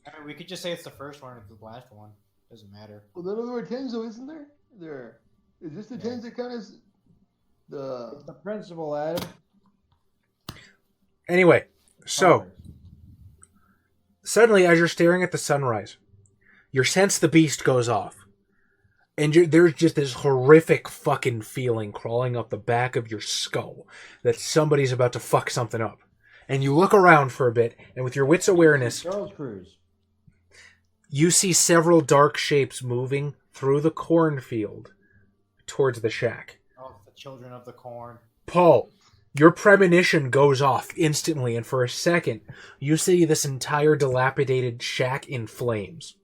I mean, we could just say it's the first one or the last one. Doesn't matter. Well, none of them are 10s, though, isn't there? There. Is this the 10s that count as the... The principal, Adam. anyway, so Hunger. suddenly as you're staring at the sunrise, your sense the beast goes off. And there's just this horrific fucking feeling crawling up the back of your skull that somebody's about to fuck something up. And you look around for a bit, and with your wits awareness, Charles Cruz. you see several dark shapes moving through the cornfield towards the shack. Oh, the children of the corn. Paul, your premonition goes off instantly, and for a second, you see this entire dilapidated shack in flames.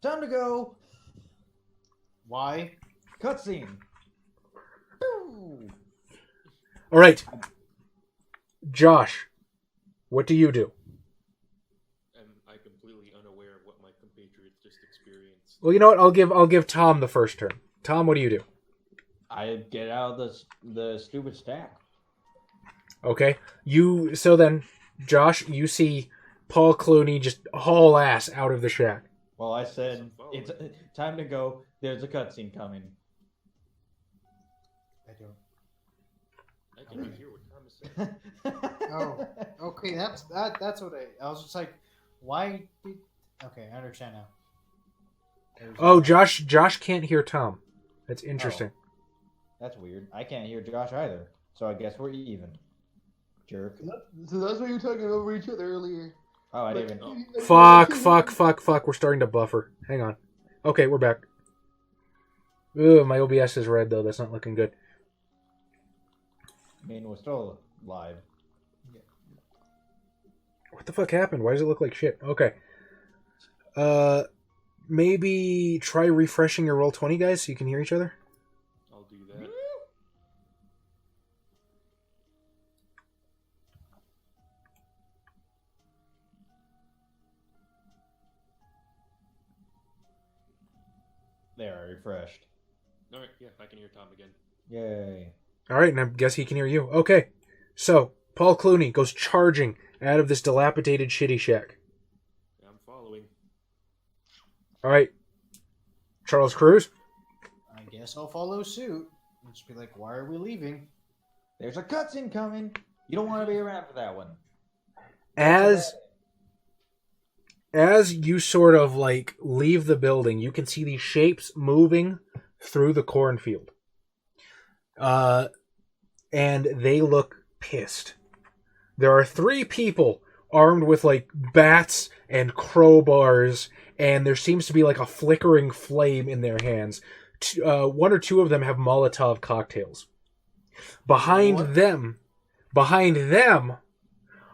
Time to go. Why? Cutscene. Ooh. All right. Josh, what do you do? Am I completely unaware of what my compatriots just experienced? Well, you know what? I'll give Tom the first turn. Tom, what do you do? I get out of the stupid stack. Okay. So then, Josh, you see Paul Clooney just haul ass out of the shack. Well, I said it's time to go. There's a cutscene coming. I don't. I cannot hear what Tom is saying. Oh, okay. That's what I was just like, why did? Okay, I understand now. Oh, Josh can't hear Tom. That's interesting. Oh, that's weird. I can't hear Josh either. So I guess we're even. Jerk. So that's why you were talking over each other earlier. Oh, I didn't even. Fuck. We're starting to buffer. Hang on. Okay, we're back. Ugh, my OBS is red, though. That's not looking good. I mean, we're still live. What the fuck happened? Why does it look like shit? Okay. Maybe try refreshing your Roll20, guys, so you can hear each other. I'll do that. There, I refreshed. Alright, yeah, I can hear Tom again. Yay. All right, and I guess he can hear you. Okay. So, Paul Clooney goes charging out of this dilapidated shitty shack. I'm following. All right. Charles Cruz? I guess I'll follow suit. And just be like, why are we leaving? There's a cutscene coming. You don't want to be around for that one. As you sort of like leave the building, you can see these shapes moving through the cornfield. And they look pissed. There are 3 people armed with like bats and crowbars, and there seems to be like a flickering flame in their hands. 1 or 2 of them have Molotov cocktails. Behind them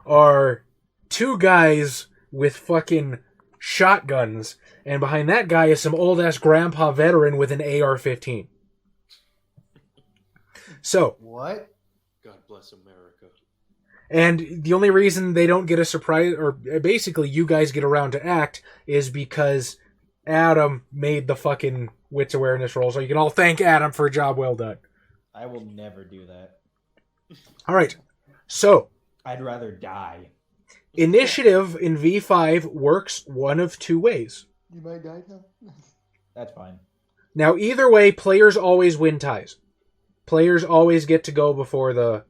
are 2 guys with fucking shotguns, and behind that guy is some old-ass grandpa veteran with an AR-15. So, What? God bless America. and the only reason they don't get a surprise, or basically you guys get around to act, is because Adam made the fucking wits awareness roll, so you can all thank Adam for a job well done. I will never do that. Alright, so, I'd rather die. initiative in V5 works one of 2 ways. You might die, Tom. That's fine. Now, either way, players always win ties. Players always get to go before the...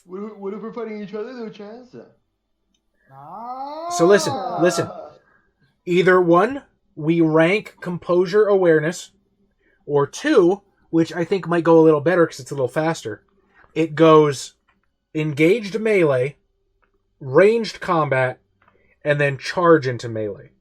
What if we're fighting each other, though, Chaz? So listen. Either 1, we rank composure awareness, or 2, which I think might go a little better because it's a little faster, it goes engaged melee, ranged combat, and then charge into melee.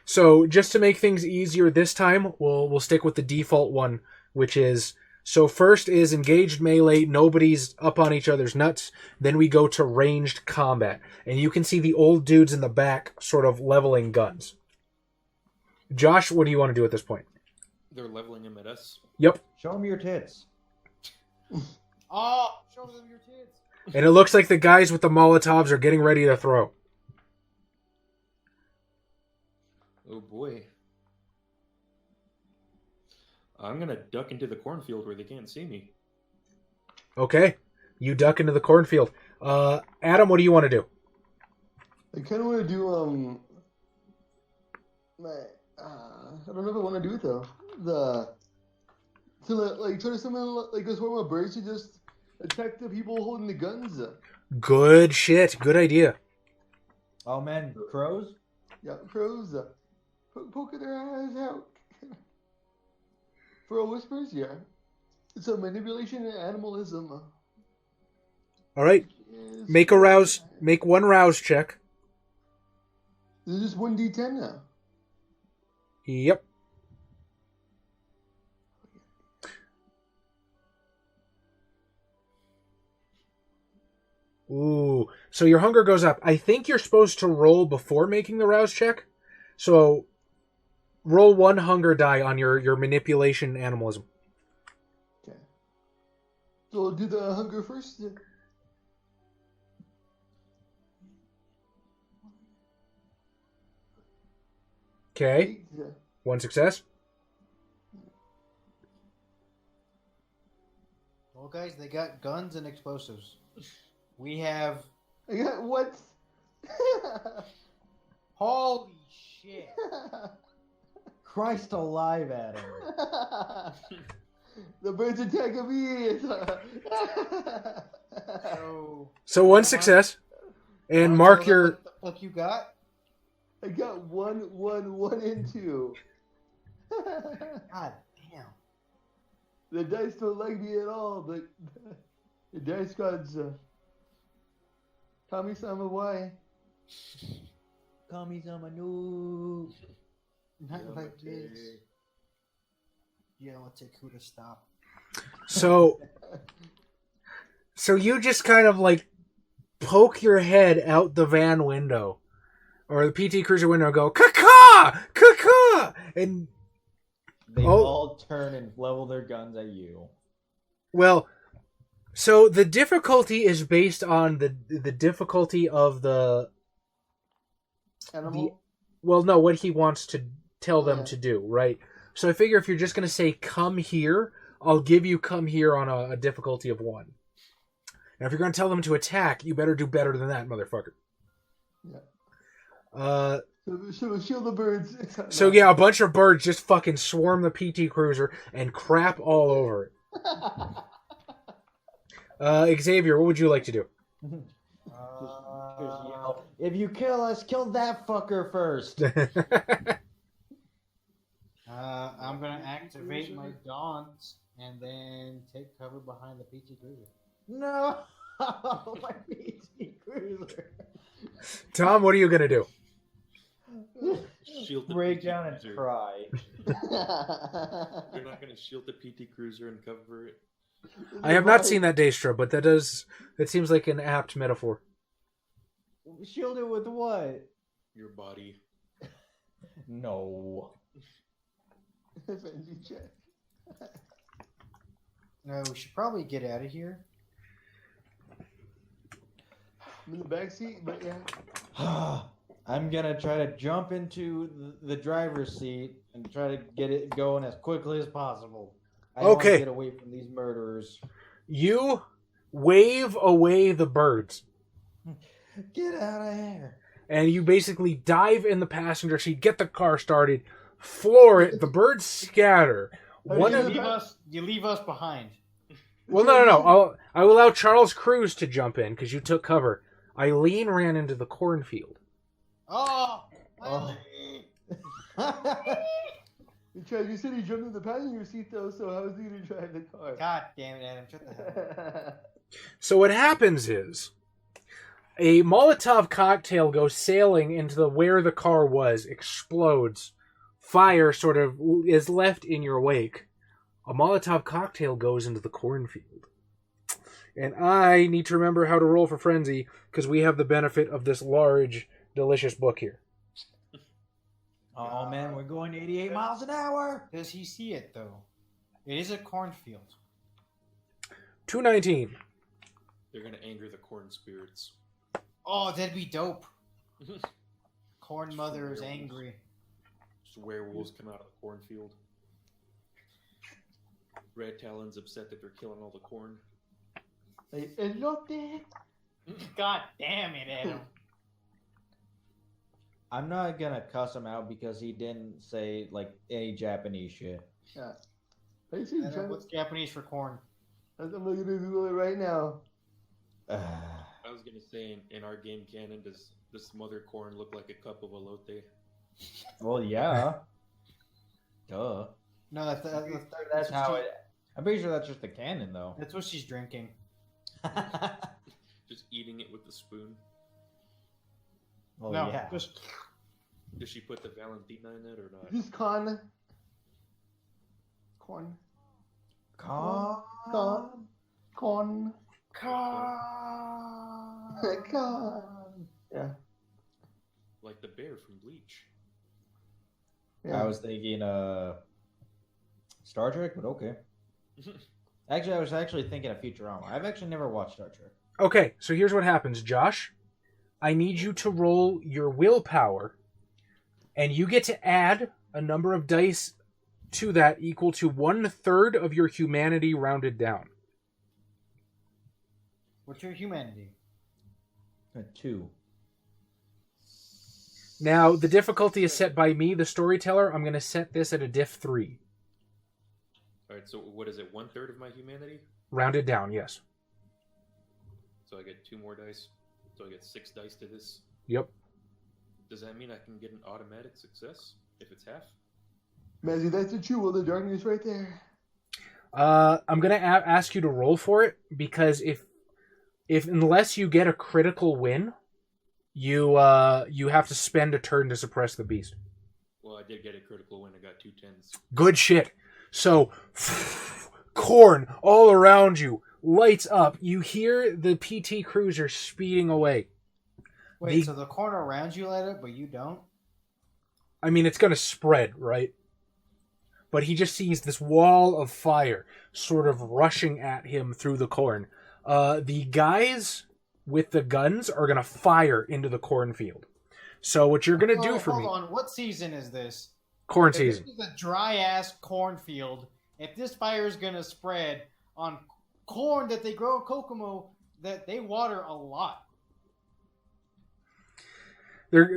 So just to make things easier this time, we'll stick with the default one, which is, so first is engaged melee, nobody's up on each other's nuts, then we go to ranged combat. And you can see the old dudes in the back sort of leveling guns. Josh, what do you want to do at this point? They're leveling him at us. Yep. Show them your tits. Oh, show them your tits. And it looks like the guys with the Molotovs are getting ready to throw. Oh boy. I'm gonna duck into the cornfield where they can't see me. Okay. You duck into the cornfield. Adam, what do you want to do? I kind of want to do I don't know if I want to do it though. Try to summon like a swarm of birds to just attack the people holding the guns. Good shit. Good idea. Oh man, crows? Yeah, crows. Poking their eyes out. For whispers, yeah. It's a manipulation and animalism. All right. Make one rouse check. This is just 1d10 now. Yep. Ooh. Ooh, so your hunger goes up. I think you're supposed to roll before making the rouse check. So roll 1 hunger die on your manipulation and animalism. Okay. So we'll do the hunger first. Okay. Yeah. 1 success. Well, guys, they got guns and explosives. We have. I got what? Holy shit! Christ alive, Adam. The birds attacking me. So 1 success. And mark What your... the fuck you got? I got 1, 1, and 2. God damn. The dice don't like me at all, but the dice gods tell me some why. Kami-sama no. Not like this. Yeah, let's take who to stop. So you just kind of like poke your head out the van window or the PT Cruiser window and go, "Caw-caw! Caw-caw!" And They all turn and level their guns at you. well, so the difficulty is based on the difficulty of the Animal? well, no, what he wants to tell them to do, right? So I figure if you're just going to say come here, I'll give you come here on a difficulty of 1. Now if you're going to tell them to attack, you better do better than that, motherfucker. Yeah. So shield the birds. So yeah, a bunch of birds just fucking swarm the PT Cruiser and crap all over it. Xavier, what would you like to do? Just yell, if you kill us, kill that fucker first. I'm gonna activate my dawns and then take cover behind the PT Cruiser. No, my PT Cruiser. Tom, what are you going to do? Shield the Break PT down and Cruiser. cry. You're not going to shield the PT Cruiser and cover it. I have not seen that Daestra, but that seems like an apt metaphor. Shield it with what? Your body. No. No, we should probably get out of here. I'm in the back seat, but yeah. I'm gonna try to jump into the driver's seat and try to get it going as quickly as possible. I want to get away from these murderers. You wave away the birds. Get out of here. And you basically dive in the passenger seat, get the car started, floor it, the birds scatter. You leave us behind. Well, no. I will allow Charles Cruz to jump in because you took cover. Eileen ran into the cornfield. Oh! You said he jumped in the passenger seat, though, so how is he going to drive the car? God damn it, Adam. Shut the hell up. So what happens is a Molotov cocktail goes sailing into where the car was, explodes. Fire sort of is left in your wake. A Molotov cocktail goes into the cornfield. And I need to remember how to roll for Frenzy because we have the benefit of this large, delicious book here. Oh man, we're going 88 miles an hour. Does he see it, though? It is a cornfield. 219. They're going to anger the corn spirits. Oh, that'd be dope. Corn mother is angry. Just werewolves come out of the cornfield. Red Talon's upset that they're killing all the corn. God damn it, Adam. I'm not gonna cuss him out because he didn't say like any Japanese shit. Yeah. Adam, what's Japanese for corn? I'm going to Google it right now. I was going to say, in our game canon, does this mother corn look like a cup of elote? Well, yeah. Duh. No, That's how it. I'm pretty sure that's just the canon, though. That's what she's drinking. Just eating it with the spoon? Well, No, yeah. just Does she put the Valentina in it or not? Just corn. God. Yeah. Like the bear from Bleach. Yeah. I was thinking Star Trek, but okay. Actually, I was thinking of Futurama. I've actually never watched Star Trek. Okay, so here's what happens, Josh. I need you to roll your willpower, and you get to add a number of dice to that equal to 1/3 of your humanity rounded down. What's your humanity? 2. Now, the difficulty is set by me, the storyteller. I'm going to set this at a diff 3. Alright, so what is it? 1/3 of my humanity? Rounded down, yes. So I get 2 more dice. So I get 6 dice to this. Yep. Does that mean I can get an automatic success if it's half? Mazzy, that's the jewel of the darkness right there. I'm going to ask you to roll for it, because if unless you get a critical win, you have to spend a turn to suppress the beast. Well, I did get a critical win. I got 2 10s. Good shit. So, corn all around you, lights up. You hear the PT cruiser speeding away. Wait, so the corner around you light up, but you don't? I mean, it's going to spread, right? But he just sees this wall of fire sort of rushing at him through the corn. The guys with the guns are going to fire into the cornfield. So what you're going to do for me... Hold on, what season is this? Corn If season. This is a dry-ass cornfield. If this fire is going to spread on corn that they grow in Kokomo, that they water a lot.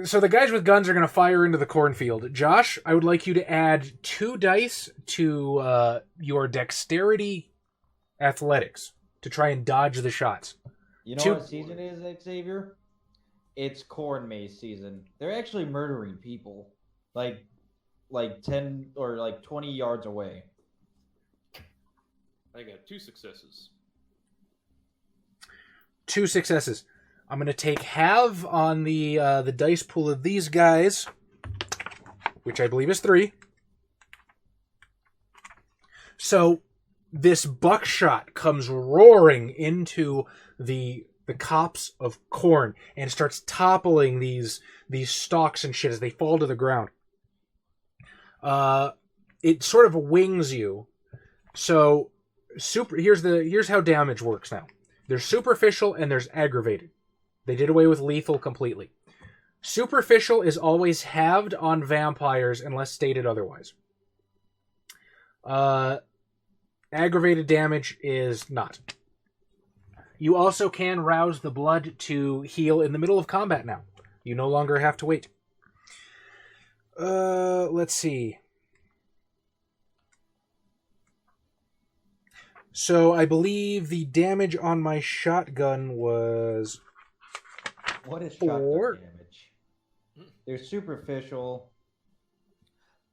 So the guys with guns are going to fire into the cornfield. Josh, I would like you to add 2 dice to your dexterity athletics to try and dodge the shots. You know what season it is, Xavier? It's corn maze season. They're actually murdering people. Like 10 or like 20 yards away. I got 2 successes. 2 successes. I'm going to take half on the dice pool of these guys, which I believe is 3. So this buckshot comes roaring into the copse of corn and starts toppling these stalks and shit as they fall to the ground. It sort of wings you. So here's how damage works now. There's superficial and there's aggravated. They did away with lethal completely. Superficial is always halved on vampires unless stated otherwise. Aggravated damage is not. You also can rouse the blood to heal in the middle of combat now. You no longer have to wait. Let's see. So I believe the damage on my shotgun was... What is 4? shotgun damage? There's superficial,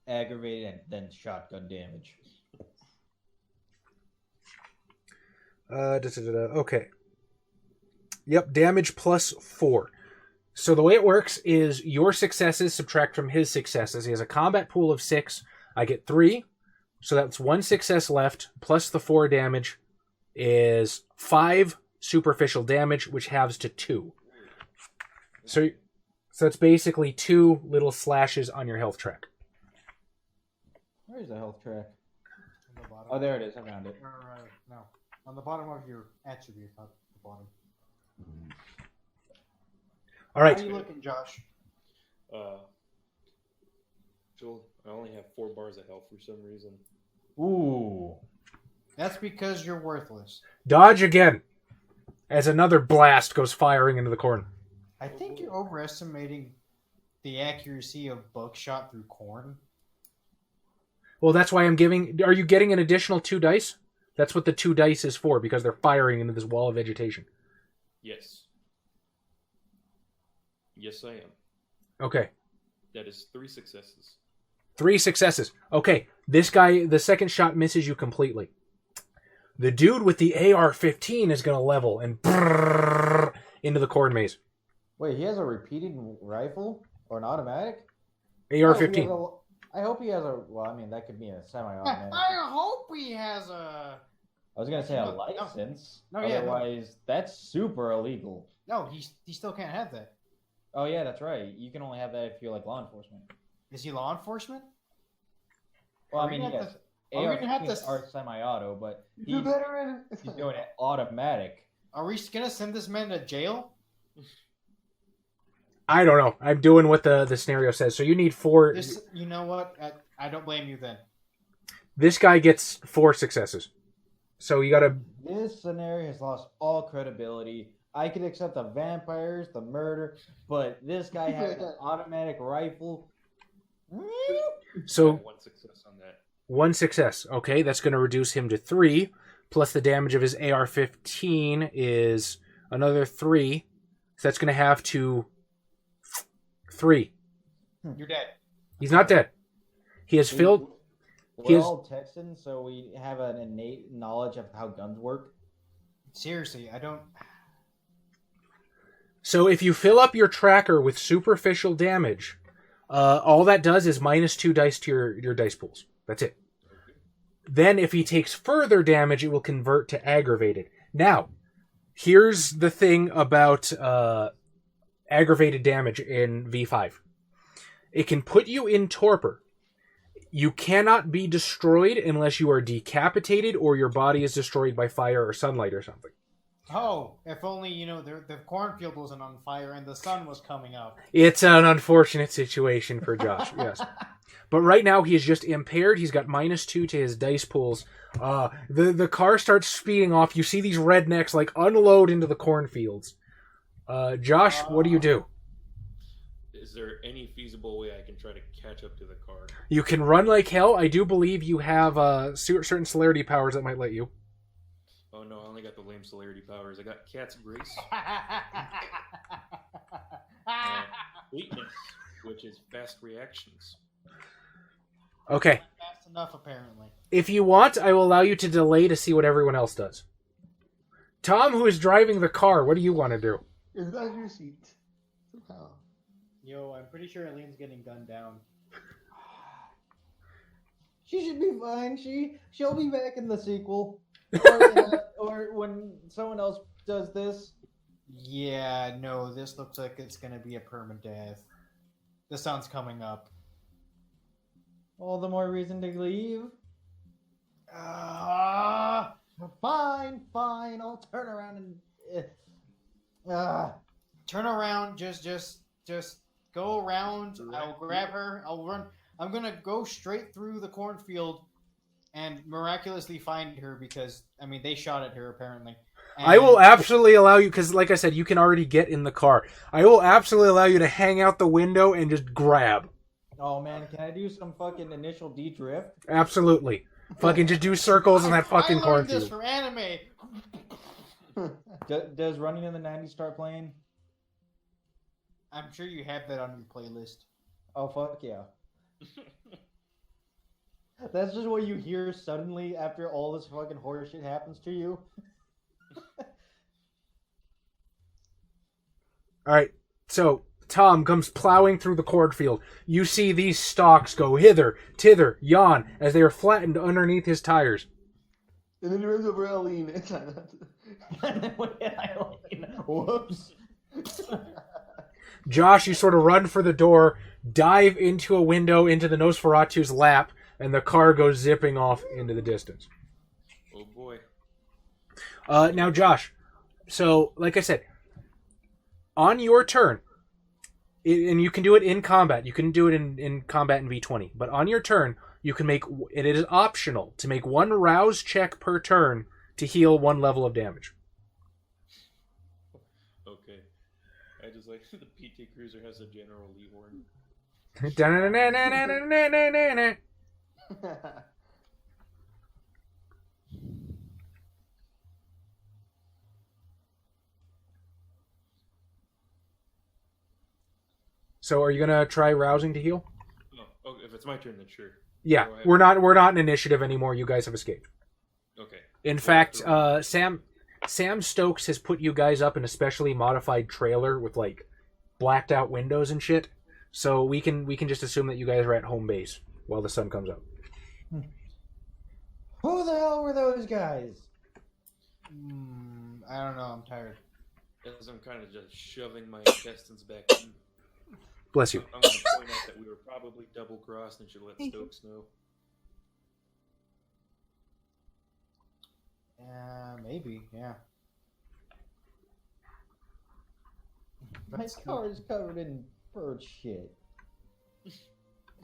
aggravated, and then shotgun damage. Okay. Yep, damage plus 4. So the way it works is your successes subtract from his successes. He has a combat pool of 6. I get 3. So that's 1 success left, plus the 4 damage is 5 superficial damage, which halves to 2. So it's basically 2 little slashes on your health track. Where's the health track? On the bottom. Oh, there it is. I found it. No. On the bottom of your attribute, not the bottom. All right. How are you looking, Josh? Joel, I only have 4 bars of health for some reason. Ooh. That's because you're worthless. Dodge again as another blast goes firing into the corn. I think you're overestimating the accuracy of buckshot through corn. Well, that's why I'm giving... Are you getting an additional 2 dice? That's what the 2 dice is for, because they're firing into this wall of vegetation. Yes. Yes, I am. Okay. That is 3 successes. 3 successes. Okay, this guy, the second shot misses you completely. The dude with the AR-15 is going to level and brrrr into the corn maze. Wait, he has a repeating rifle or an automatic? AR-15. I hope he has a. Well, I mean, that could be a semi-automatic. I hope he has a I was gonna say a No, license. No, yeah, no. Otherwise, that's super illegal. No, he still can't have that. Oh yeah, that's right. You can only have that if you're like law enforcement. Is he law enforcement? Well, Are I we mean, gonna yes. are we gonna have AR-15s to- are semi-auto, but He's a veteran. he's doing it automatic. Are we gonna send this man to jail? I don't know. I'm doing what the scenario says. So you need 4. You know what? I don't blame you then. This guy gets 4 successes. So you gotta... This scenario has lost all credibility. I could accept the vampires, the murder, but this guy has an automatic rifle. So 1 success on that. 1 success. Okay, that's going to reduce him to 3. Plus the damage of his AR-15 is another 3. So that's going to have to 3. You're dead. He's not dead. He has filled... We're all Texans, so we have an innate knowledge of how guns work. Seriously, I don't. So if you fill up your tracker with superficial damage, all that does is -2 dice to your dice pools. That's it. Then if he takes further damage, it will convert to aggravated. Now, here's the thing about aggravated damage in V5. It can put you in torpor. You cannot be destroyed unless you are decapitated or your body is destroyed by fire or sunlight or something. Oh, if only, the cornfield wasn't on fire and the sun was coming up. It's an unfortunate situation for Josh, yes. But right now he is just impaired. He's got -2 to his dice pools. The car starts speeding off. You see these rednecks like unload into the cornfields. Josh, what do you do? Is there any feasible way I can try to catch up to the car? You can run like hell. I do believe you have certain celerity powers that might let you. Oh no, I only got the lame celerity powers. I got Cat's Grace and Weakness, which is fast reactions. Okay. Fast enough, apparently. If you want, I will allow you to delay to see what everyone else does. Tom, who is driving the car, what do you want to do? It's out of your seat. Somehow. Yo, I'm pretty sure Eileen's getting gunned down. She should be fine. She'll be back in the sequel, or when someone else does this. Yeah, no, this looks like it's gonna be a permadeath. The sun's coming up. All the more reason to leave. Fine. I'll turn around and. Turn around. Just go around. I'll grab her. I'll run. I'm gonna go straight through the cornfield and miraculously find her because they shot at her apparently. And I will absolutely allow you, because like I said, you can already get in the car. I will absolutely allow you to hang out the window and just grab. Oh man, can I do some fucking initial D drift? Absolutely. Fucking just do circles in that fucking I learned this cornfield. from anime. Does Running in the 90s start playing? I'm sure you have that on your playlist. Oh fuck yeah. That's just what you hear suddenly after all this fucking horror shit happens to you. Alright, so Tom comes plowing through the cornfield. You see these stalks go hither, tither, yon, as they are flattened underneath his tires. And then he runs over Eileen. And then we hit Eileen. Whoops. Josh, you sort of run for the door, dive into a window into the Nosferatu's lap, and the car goes zipping off into the distance. Oh boy. Now, Josh, so, like I said, on your turn, and you can do it in combat. You can do it in combat in V20. But on your turn, you can make, it is optional to make 1 rouse check per turn to heal 1 level of damage. Okay. I just like the PT Cruiser has a General Lee horn. So are you going to try rousing to heal? Oh, if it's my turn, then sure. Yeah, Go ahead. we're not in initiative anymore. You guys have escaped. Okay. In fact, Sam Stokes has put you guys up in a specially modified trailer with like blacked out windows and shit. So we can just assume that you guys are at home base while the sun comes up. Who the hell were those guys? I don't know. I'm tired. As I'm kind of just shoving my intestines back in. Bless you. I'm going to point out that we were probably double-crossed and should let Stokes know. Maybe, yeah. My car is covered in bird shit.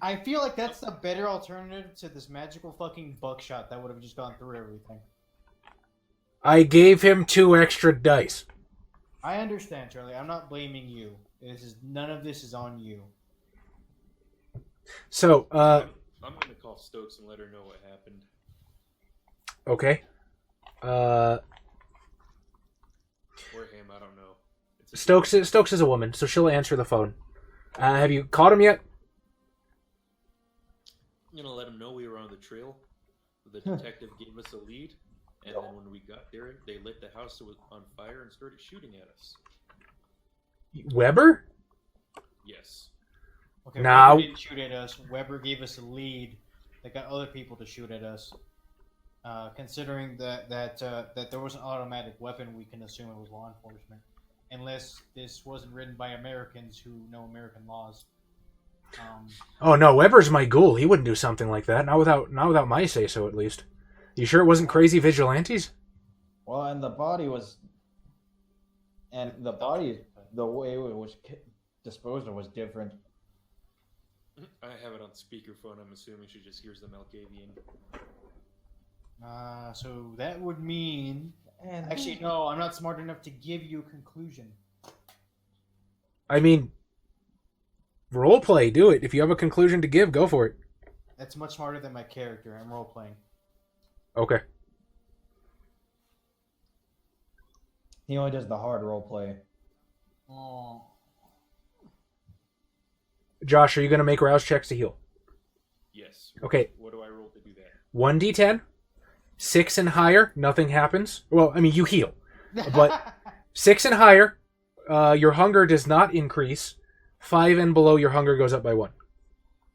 I feel like that's the better alternative to this magical fucking buckshot that would have just gone through everything. I gave him 2 extra dice. I understand, Charlie. I'm not blaming you. None of this is on you. So, I'm going to call Stokes and let her know what happened. okay. Or him, I don't know. Stokes is a woman, so she'll answer the phone. Have you caught him yet? I'm going to let him know we were on the trail. The detective gave us a lead, and then when we got there, they lit the house on fire and started shooting at us. Weber? Yes. Okay, Now- Weber didn't shoot at us. Weber gave us a lead that got other people to shoot at us. Considering that there was an automatic weapon, we can assume it was law enforcement, unless this wasn't written by Americans who know American laws. Oh no, Weber's my ghoul. He wouldn't do something like that. Not without my say so, at least. You sure it wasn't crazy vigilantes? Well, and the body, the way it was disposed of was different. I have it on speakerphone. I'm assuming she just hears the Malkavian. So that would mean... Actually, no, I'm not smart enough to give you a conclusion. I mean, roleplay, do it. If you have a conclusion to give, go for it. That's much smarter than my character. I'm role-playing. Okay. He only does the hard role play. Oh. Josh, are you going to make rouse checks to heal? Yes. Okay. What do I roll to do that? 1d10. 6 and higher, nothing happens. Well, I mean, you heal. But 6 and higher, your hunger does not increase. 5 and below, your hunger goes up by 1.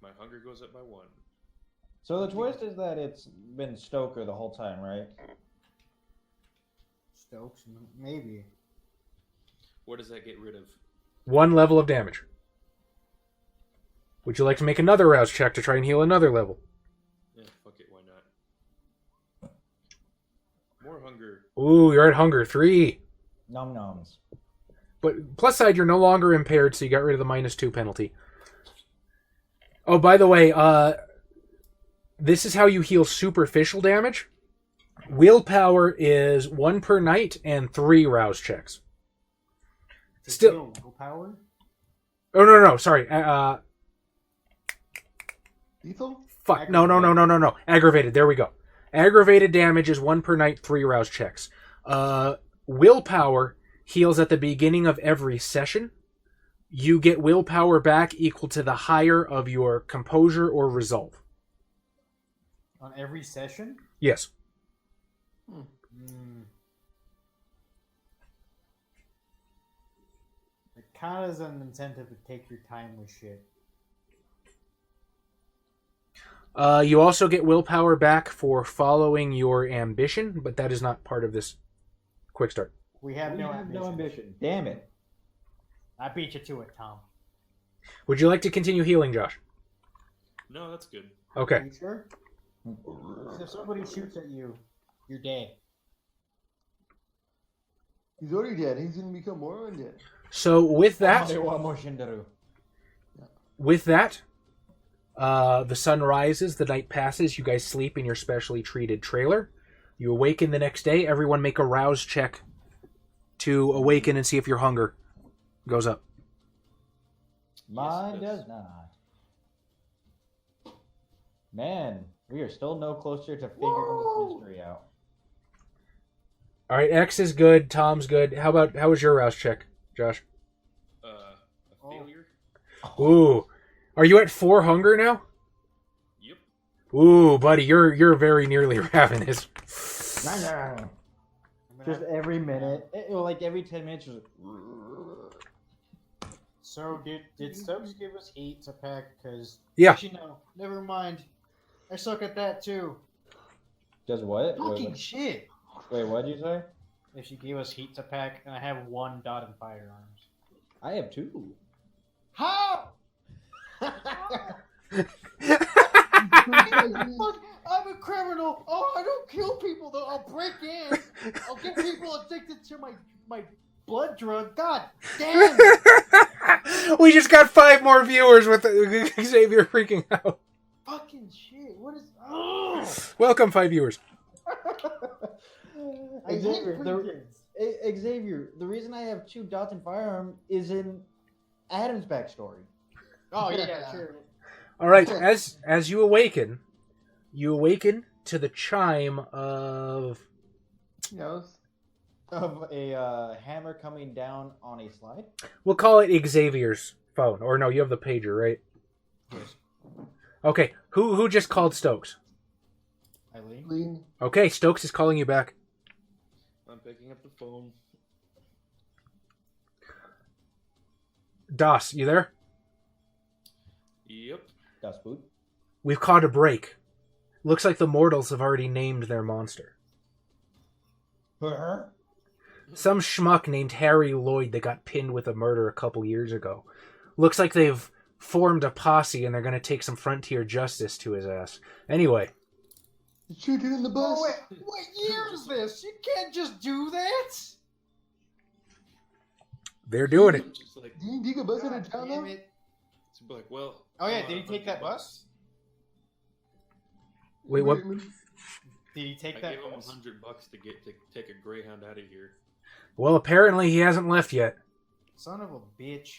My hunger goes up by 1. So the twist is that it's been Stoker the whole time, right? Stokes, maybe. What does that get rid of? 1 level of damage. Would you like to make another rouse check to try and heal another level? Yeah, fuck it, why not? More hunger. Ooh, you're at hunger 3. Nom noms. But plus side, you're no longer impaired, so you got rid of the -2 penalty. Oh, by the way, this is how you heal superficial damage. Willpower is 1 per night and 3 rouse checks. Still, willpower? Oh no, sorry. Lethal? Fuck. No. Aggravated. There we go. Aggravated damage is 1 per night, 3 rouse checks. Willpower heals at the beginning of every session. You get willpower back equal to the higher of your composure or resolve. On every session? Yes. It kind of is an incentive to take your time with shit. You also get willpower back for following your ambition, but that is not part of this quick start. We have no ambition. Damn it. I beat you to it, Tom. Would you like to continue healing, Josh? No, that's good. Okay. Are you sure? 'Cause if somebody shoots at you, you're dead. He's already dead. He's going to become more undead. So with that, the sun rises, the night passes, you guys sleep in your specially treated trailer. You awaken the next day. Everyone make a rouse check to awaken and see if your hunger goes up. Mine does not. Man, we are still no closer to figuring this mystery out. All right, X is good. Tom's good. How was your rouse check, Josh? A failure? Ooh, are you at 4 hunger now? Yep. Ooh, buddy, you're very nearly ravenous. Just every minute, like every 10 minutes. Just... So did Stokes give us heat to pack? Because Yeah. Actually, no. Never mind. I suck at that too. Does what? Fucking shit. Wait, what did you say? if she gave us heat to pack, and I have 1 dot in firearms. I have 2. How? Look, I'm a criminal. Oh, I don't kill people though. I'll break in. I'll get people addicted to my blood drug. God damn. We just got 5 more viewers with Xavier freaking out. Fucking shit. What is? Oh. Welcome, 5 viewers. Xavier, the reason I have 2 dots in firearm is in Adam's backstory. Oh yeah, sure. All right, as you awaken to the chime of Yes. Of a hammer coming down on a slide? we'll call it Xavier's phone. Or no, you have the pager, right? Yes. Okay, who just called Stokes? Eileen. Lean. Okay, Stokes is calling you back. I'm picking up the phone. Das, you there? Yep. Das Boot. We've caught a break. Looks like the mortals have already named their monster. Some schmuck named Harry Lloyd that got pinned with a murder a couple years ago. Looks like they've formed a posse and they're going to take some frontier justice to his ass. Anyway. Shoot it in the bus. Oh, wait, what year is this? You can't just do that. They're doing it. I'm just like, Do you take a bus out God of town damn though? it. to be like, well. Oh yeah, I'm did he take that bus? Wait, what? Did he take I that gave him bus? $100 to take a Greyhound out of here. Well, apparently he hasn't left yet. Son of a bitch.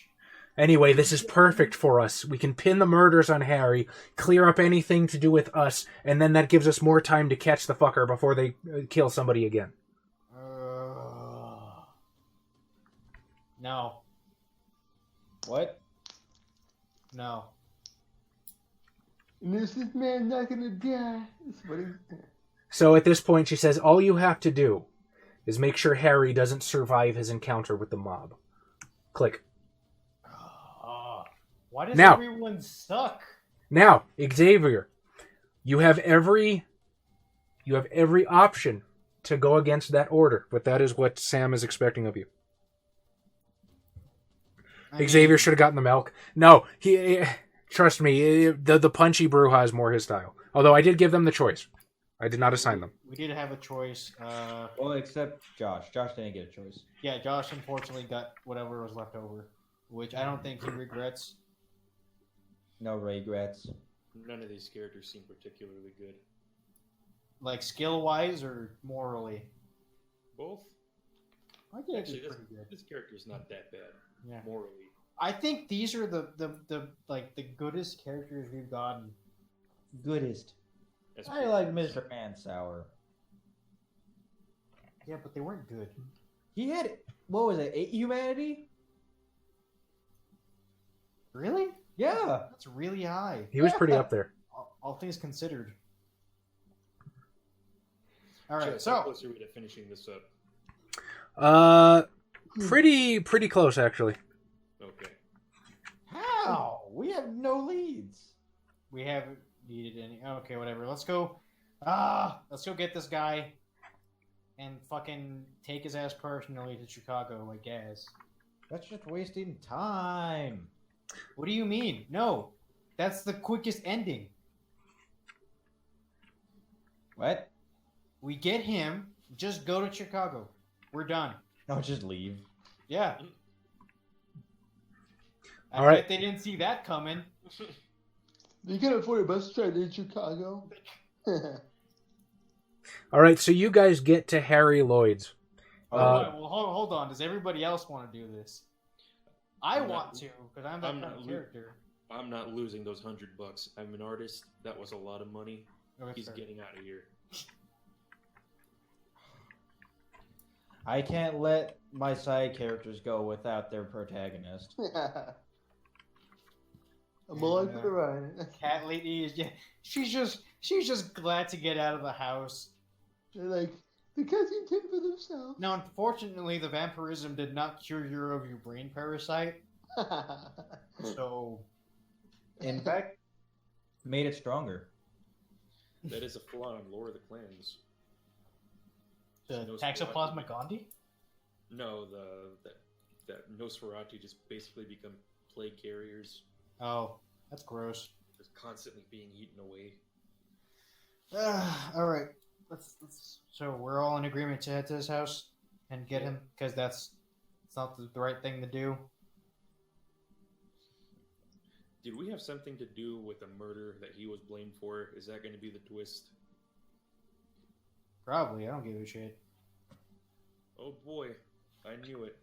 Anyway, this is perfect for us. We can pin the murders on Harry, clear up anything to do with us, and then that gives us more time to catch the fucker before they kill somebody again. No. What? No. And this man not gonna die. That's what he... So at this point, she says, all you have to do is make sure Harry doesn't survive his encounter with the mob. Click. Why does Now. everyone suck? Now, Xavier, you have every option to go against that order, but that is what Sam is expecting of you. Xavier should have gotten the milk. No, trust me, the punchy Bruja is more his style. Although I did give them the choice. I did not assign them. We did have a choice. Well, except Josh. Josh didn't get a choice. Yeah, Josh unfortunately got whatever was left over, which I don't think he regrets. No regrets. None of these characters seem particularly good. Like skill-wise or morally? Both? I think Actually, it's pretty good. this character's not that bad. Yeah. Morally. I think these are the goodest characters we've gotten. Goodest. That's I like Mr. Mansour. Yeah, but they weren't good. He had, what was it, 8 humanity? Really? Yeah. That's really high. He was pretty up there. All things considered. All right, How so close are we to finishing this up? Pretty close, actually. Okay. How? We have no leads. we haven't needed any. Okay, whatever. Let's go. Let's go get this guy and fucking take his ass personally to Chicago, I guess. That's just wasting time. What do you mean? No, that's the quickest ending. What? We get him. Just go to Chicago. We're done. No, just leave. Yeah. I All right. bet they didn't see that coming. You can afford a bus ride in Chicago. All right, so you guys get to Harry Lloyd's. Well, hold on. Does everybody else want to do this? I I'm want not- to, because I'm that I'm kind not of lo- character. I'm not losing those $100. I'm an artist. That was a lot of money. Okay, He's fair. getting out of here. I can't let my side characters go without their protagonist. I'm along for the ride. Cat lady is she's just glad to get out of the house. They're like, the cats can take for themselves. Now, unfortunately, the vampirism did not cure you of your brain parasite, so In fact, made it stronger. That is a flaw in Lore of the Clans. The Nosferatu. Toxoplasma Gondii? No, that Nosferatu just basically become plague carriers. Oh, that's gross. Just constantly being eaten away. All right. Let's. So we're all in agreement to head to his house and get him, because it's not the right thing to do. Did we have something to do with a murder that he was blamed for? Is that going to be the twist? Probably. I don't give a shit. Oh boy, I knew it.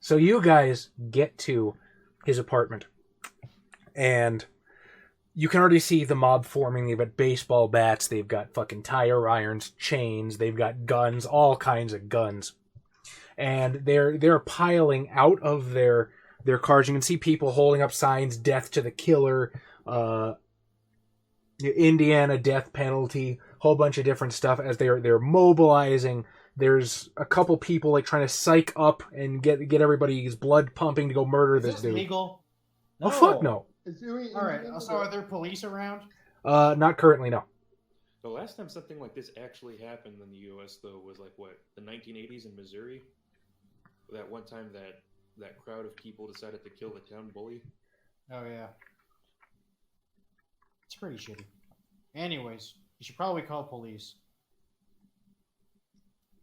So you guys get to his apartment, and you can already see the mob forming. They've got baseball bats, they've got fucking tire irons, chains, they've got guns, all kinds of guns. And they're piling out of their cars. You can see people holding up signs, death to the killer, Indiana death penalty, whole bunch of different stuff as they're mobilizing. There's a couple people like trying to psych up and get everybody's blood pumping to go murder Is this this dude. legal? Oh fuck no. All right. So are there police around? Not currently, no. The last time something like this actually happened in the U.S., though, was like, what, the 1980s in Missouri? That one time that crowd of people decided to kill the town bully? Oh, yeah. It's pretty shitty. Anyways, you should probably call police.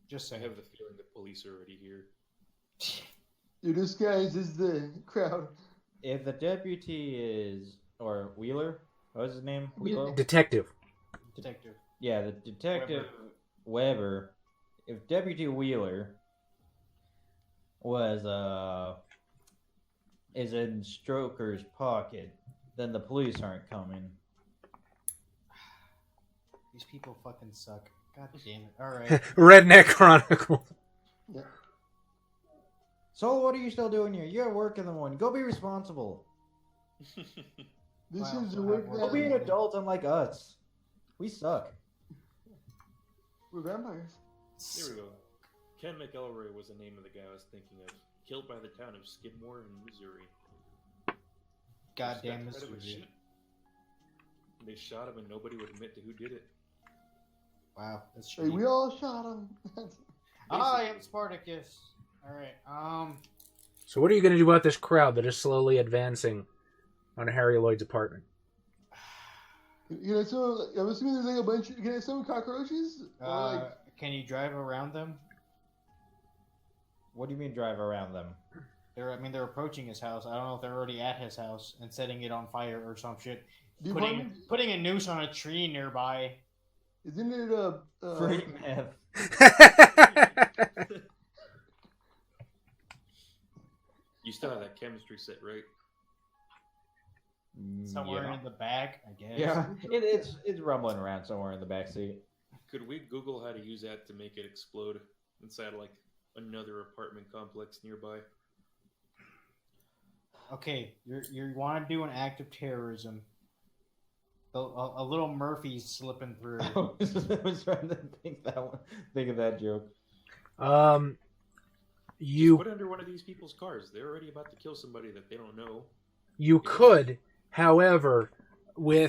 Just I saying. have the feeling the police are already here. You're disguised as the crowd. If the deputy is, or Wheeler, what was his name? Wheeler? Detective. Detective. Yeah, the detective Weber. If Deputy Wheeler was is in Stroker's pocket, then the police aren't coming. These people fucking suck. God damn it. All right. Redneck Chronicle. Yeah. So what are you still doing here? You have work in the morning. Go be responsible. This Wow, is so the work have Go be an that adult unlike us. We suck. we're vampires. There we go. Ken McElroy was the name of the guy I was thinking of. Killed by the town of Skidmore in Missouri. Goddamn Just got rid of a Missouri. sheep. They shot him and nobody would admit to who did it. Wow, that's Hey, shitty. we all shot him. I am Spartacus. All right. So what are you going to do about this crowd that is slowly advancing on Harry Lloyd's apartment? So I'm assuming there's like a bunch. Can I summon cockroaches? Or like, Can you drive around them? What do you mean drive around them? They're approaching his house. I don't know if they're already at his house and setting it on fire or some shit. do you Putting want me- putting a noose on a tree nearby. Isn't it Free meth. You still have that chemistry set, right? Somewhere Yeah. in the back, I guess. Yeah, it's rumbling around somewhere in the backseat. Could we Google how to use that to make it explode inside like another apartment complex nearby? Okay, you want to do an act of terrorism. A little Murphy's slipping through. I was trying to think of that joke. You Put it under one of these people's cars. They're already about to kill somebody that they don't know. You could, however,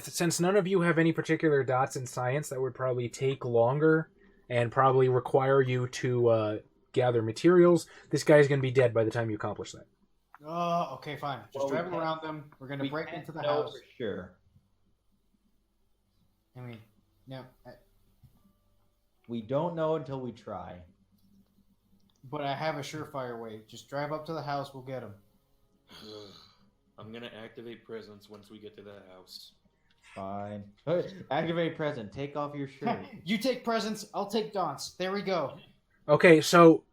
since none of you have any particular dots in science, that would probably take longer and probably require you to gather materials. This guy's going to be dead by the time you accomplish that. Oh, okay, fine. Just Well, we drive can't- around them. We're gonna break can't into the know house. for sure. I mean, no, We don't know until we try. but I have a surefire way. Just drive up to the house. We'll get him. I'm gonna activate presence once we get to that house. Fine. Activate present. Take off your shirt. You take presents. I'll take Daunt's. There we go. Okay, so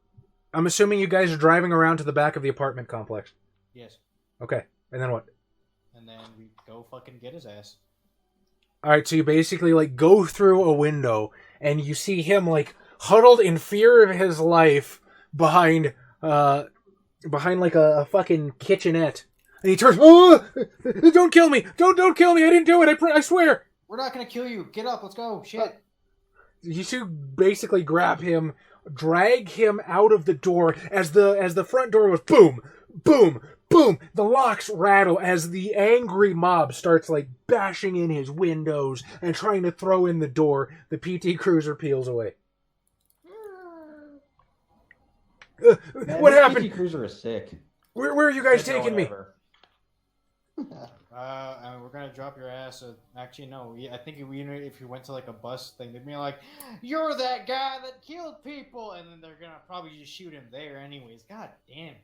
I'm assuming you guys are driving around to the back of the apartment complex. Yes, Okay, and then what? and then we go fucking get his ass. All right, so you basically like go through a window and you see him like huddled in fear of his life behind like a fucking kitchenette, and he turns, "Oh, don't kill me! Don't kill me! I didn't do it! I swear!" We're not gonna kill you. Get up. Let's go. Shit. You two basically grab him, drag him out of the door as the front door goes boom, boom, boom. The locks rattle as the angry mob starts like bashing in his windows and trying to throw in the door. The PT Cruiser peels away. Man, What this happened? PT Cruiser is sick. Where are you guys Said no taking one me? ever. We're gonna drop your ass. Actually, no. I think if you went to like a bus thing, they'd be like, "You're that guy that killed people," and then they're gonna probably just shoot him there, anyways. God damn.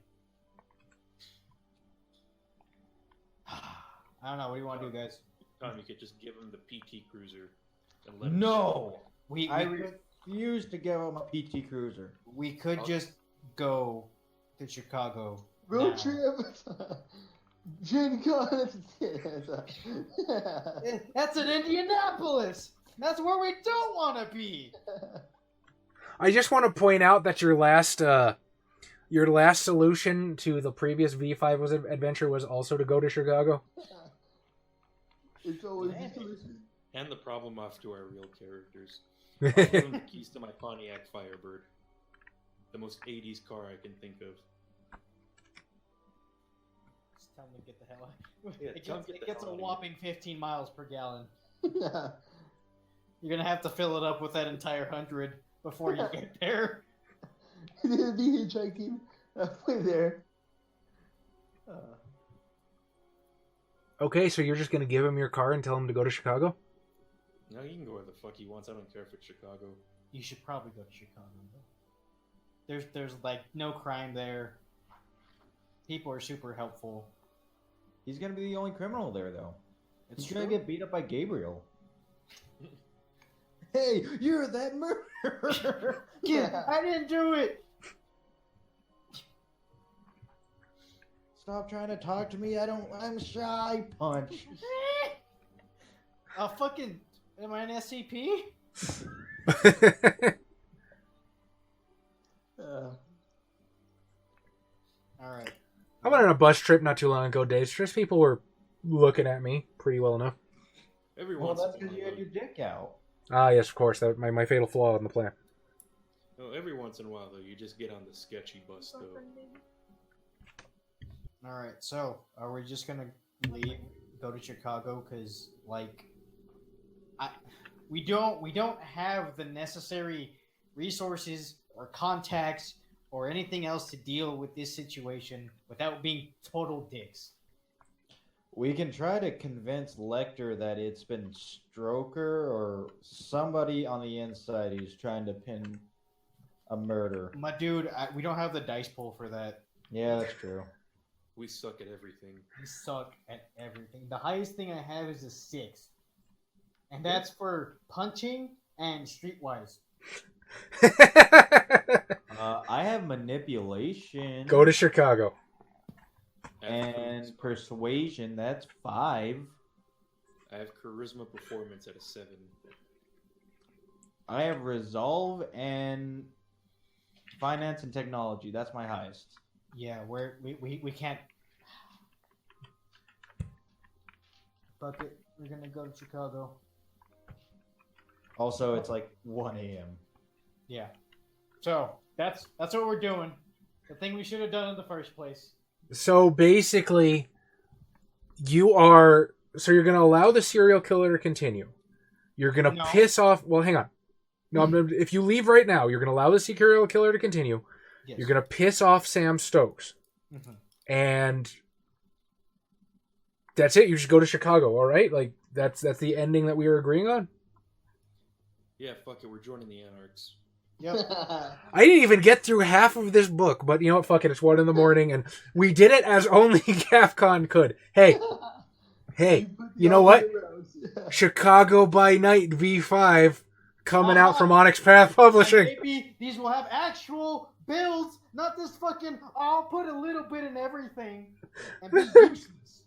I don't know. What do you want to do, guys? Tom, you could just give him the PT Cruiser and let him No, I could, refuse to give him a PT Cruiser. we could just go to Chicago. Road now. trip. Gen Con. That's in Indianapolis. That's where we don't want to be. I just want to point out that your last solution to the previous V5 adventure was also to go to Chicago. It's always a solution. hand the problem off to our real characters. I'll give him the keys to my Pontiac Firebird. The most 80s car I can think of. Just tell them to get the hell out. Yeah, It tell 'em gets, get it the gets hell a out of whopping 15 miles per gallon. You're gonna have to fill it up with that entire 100 before you get there. They'll be hitchhiking halfway there. Okay, so you're just going to give him your car and tell him to go to Chicago? No, he can go where the fuck he wants. I don't care if it's Chicago. You should probably go to Chicago. There's like no crime there. People are super helpful. He's gonna be the only criminal there, though. It's He's gonna true. get beat up by Gabriel. Hey, you're that murderer! Yeah, I didn't do it. Stop trying to talk to me. I'm shy. Punch. Fucking, am I an SCP? All right. I went on a bus trip not too long ago, Daestra. People were looking at me pretty well enough. Every Well, once that's in a because you while, had your dick out. Ah, yes, of course. That my fatal flaw in the plan. no, every once in a while, though, you just get on the sketchy bus, though. All right. So, are we just gonna leave, go to Chicago? Because like, we don't have the necessary resources or contacts or anything else to deal with this situation without being total dicks. We can try to convince Lecter that it's been Stroker or somebody on the inside who's trying to pin a murder. My dude, we don't have the dice pool for that. Yeah, that's true. We suck at everything. We suck at everything. The highest thing I have is a 6. And that's for punching and streetwise. I have manipulation Go to Chicago. and persuasion. That's 5. I have charisma performance at a 7. I have resolve and finance and technology. That's my highest. Yeah, we can't. Fuck it. We're gonna go to Chicago. Also, it's like 1 a.m. Yeah. So that's what we're doing. The thing we should have done in the first place. So basically, you're going to allow the serial killer to continue. You're going to No. piss off. Well, hang on. No, if you leave right now, you're going to allow the serial killer to continue. Yes. You're going to piss off Sam Stokes. Mhm. And that's it. You should go to Chicago, all right? Like, that's the ending that we were agreeing on? Yeah, fuck it, we're joining the Anarchs. Yep. I didn't even get through half of this book, but you know what? Fuck it. It's 1 a.m, and we did it as only Capcom could. Hey, you know what? Chicago by Night V5 coming out from Onyx Path Publishing. And maybe these will have actual builds, not this fucking, I'll put a little bit in everything and be useless.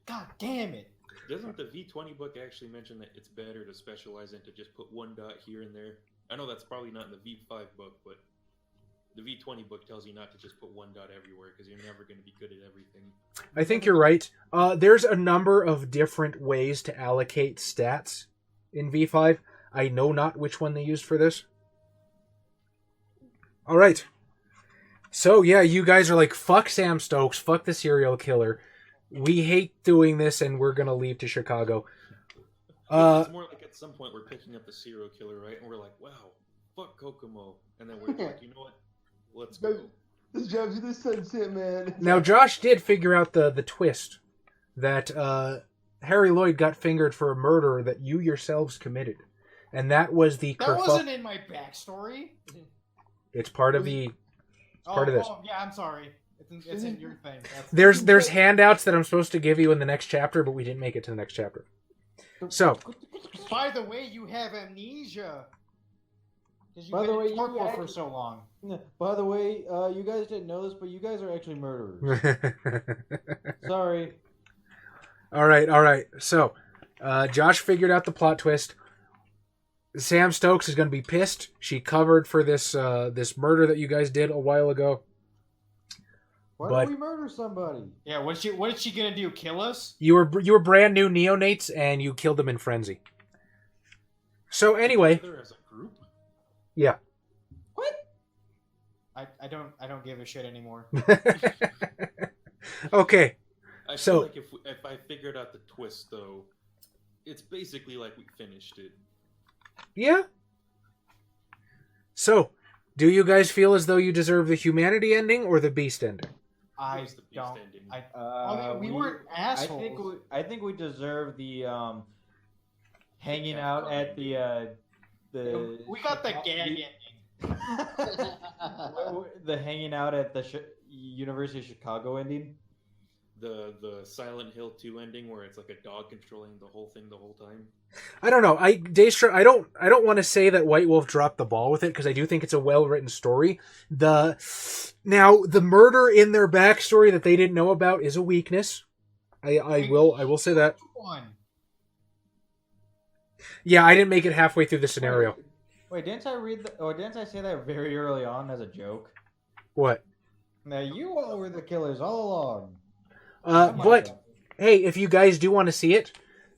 God damn it. Doesn't the V20 book actually mention that it's better to specialize in to just put 1 dot here and there? I know that's probably not in the V5 book, but the V20 book tells you not to just put 1 dot everywhere because you're never going to be good at everything. I think you're right. There's a number of different ways to allocate stats in V5. I know not which one they used for this. All right. So, yeah, you guys are like, fuck Sam Stokes, fuck the serial killer. We hate doing this, and we're going to leave to Chicago. It's more like at some point we're picking up the serial killer, right? And we're like, wow, fuck Kokomo. And then we're like, you know what? Let's go. Let's drive to the sunset, man. Now, Josh did figure out the twist that Harry Lloyd got fingered for a murder that you yourselves committed. And that was the That wasn't in my backstory. It's part of the... part of this. Oh, yeah, I'm sorry. It's in your thing. There's handouts that I'm supposed to give you in the next chapter, but we didn't make it to the next chapter. So... By the way, you have amnesia. Because you've By the been way, in torpor you for actually- so long. By the way, you guys didn't know this, but you guys are actually murderers. Sorry. All right. So, Josh figured out the plot twist. Sam Stokes is going to be pissed. She covered for this this murder that you guys did a while ago. Why But- don't we murder somebody? Yeah, what is she gonna do? Kill us? You were brand new neonates, and you killed them in frenzy. So anyway, Together as a group? yeah. What? I don't give a shit anymore. Okay. I So- feel like if I figured out the twist, though, it's basically like we finished it. Yeah. So, do you guys feel as though you deserve the humanity ending or the beast ending? I Where's the beast don't. ending? We weren't assholes. I think we deserve the hanging out at the We got the gag ending. the hanging out at the University of Chicago ending. The Silent Hill 2 ending where it's like a dog controlling the whole thing the whole time. I don't know. Daestra, I don't want to say that White Wolf dropped the ball with it because I do think it's a well-written story. The murder in their backstory that they didn't know about is a weakness. I will say that. One. Yeah, I didn't make it halfway through the scenario. Wait, didn't I say that very early on as a joke? What? Now you all were the killers all along. But hey, if you guys do want to see it,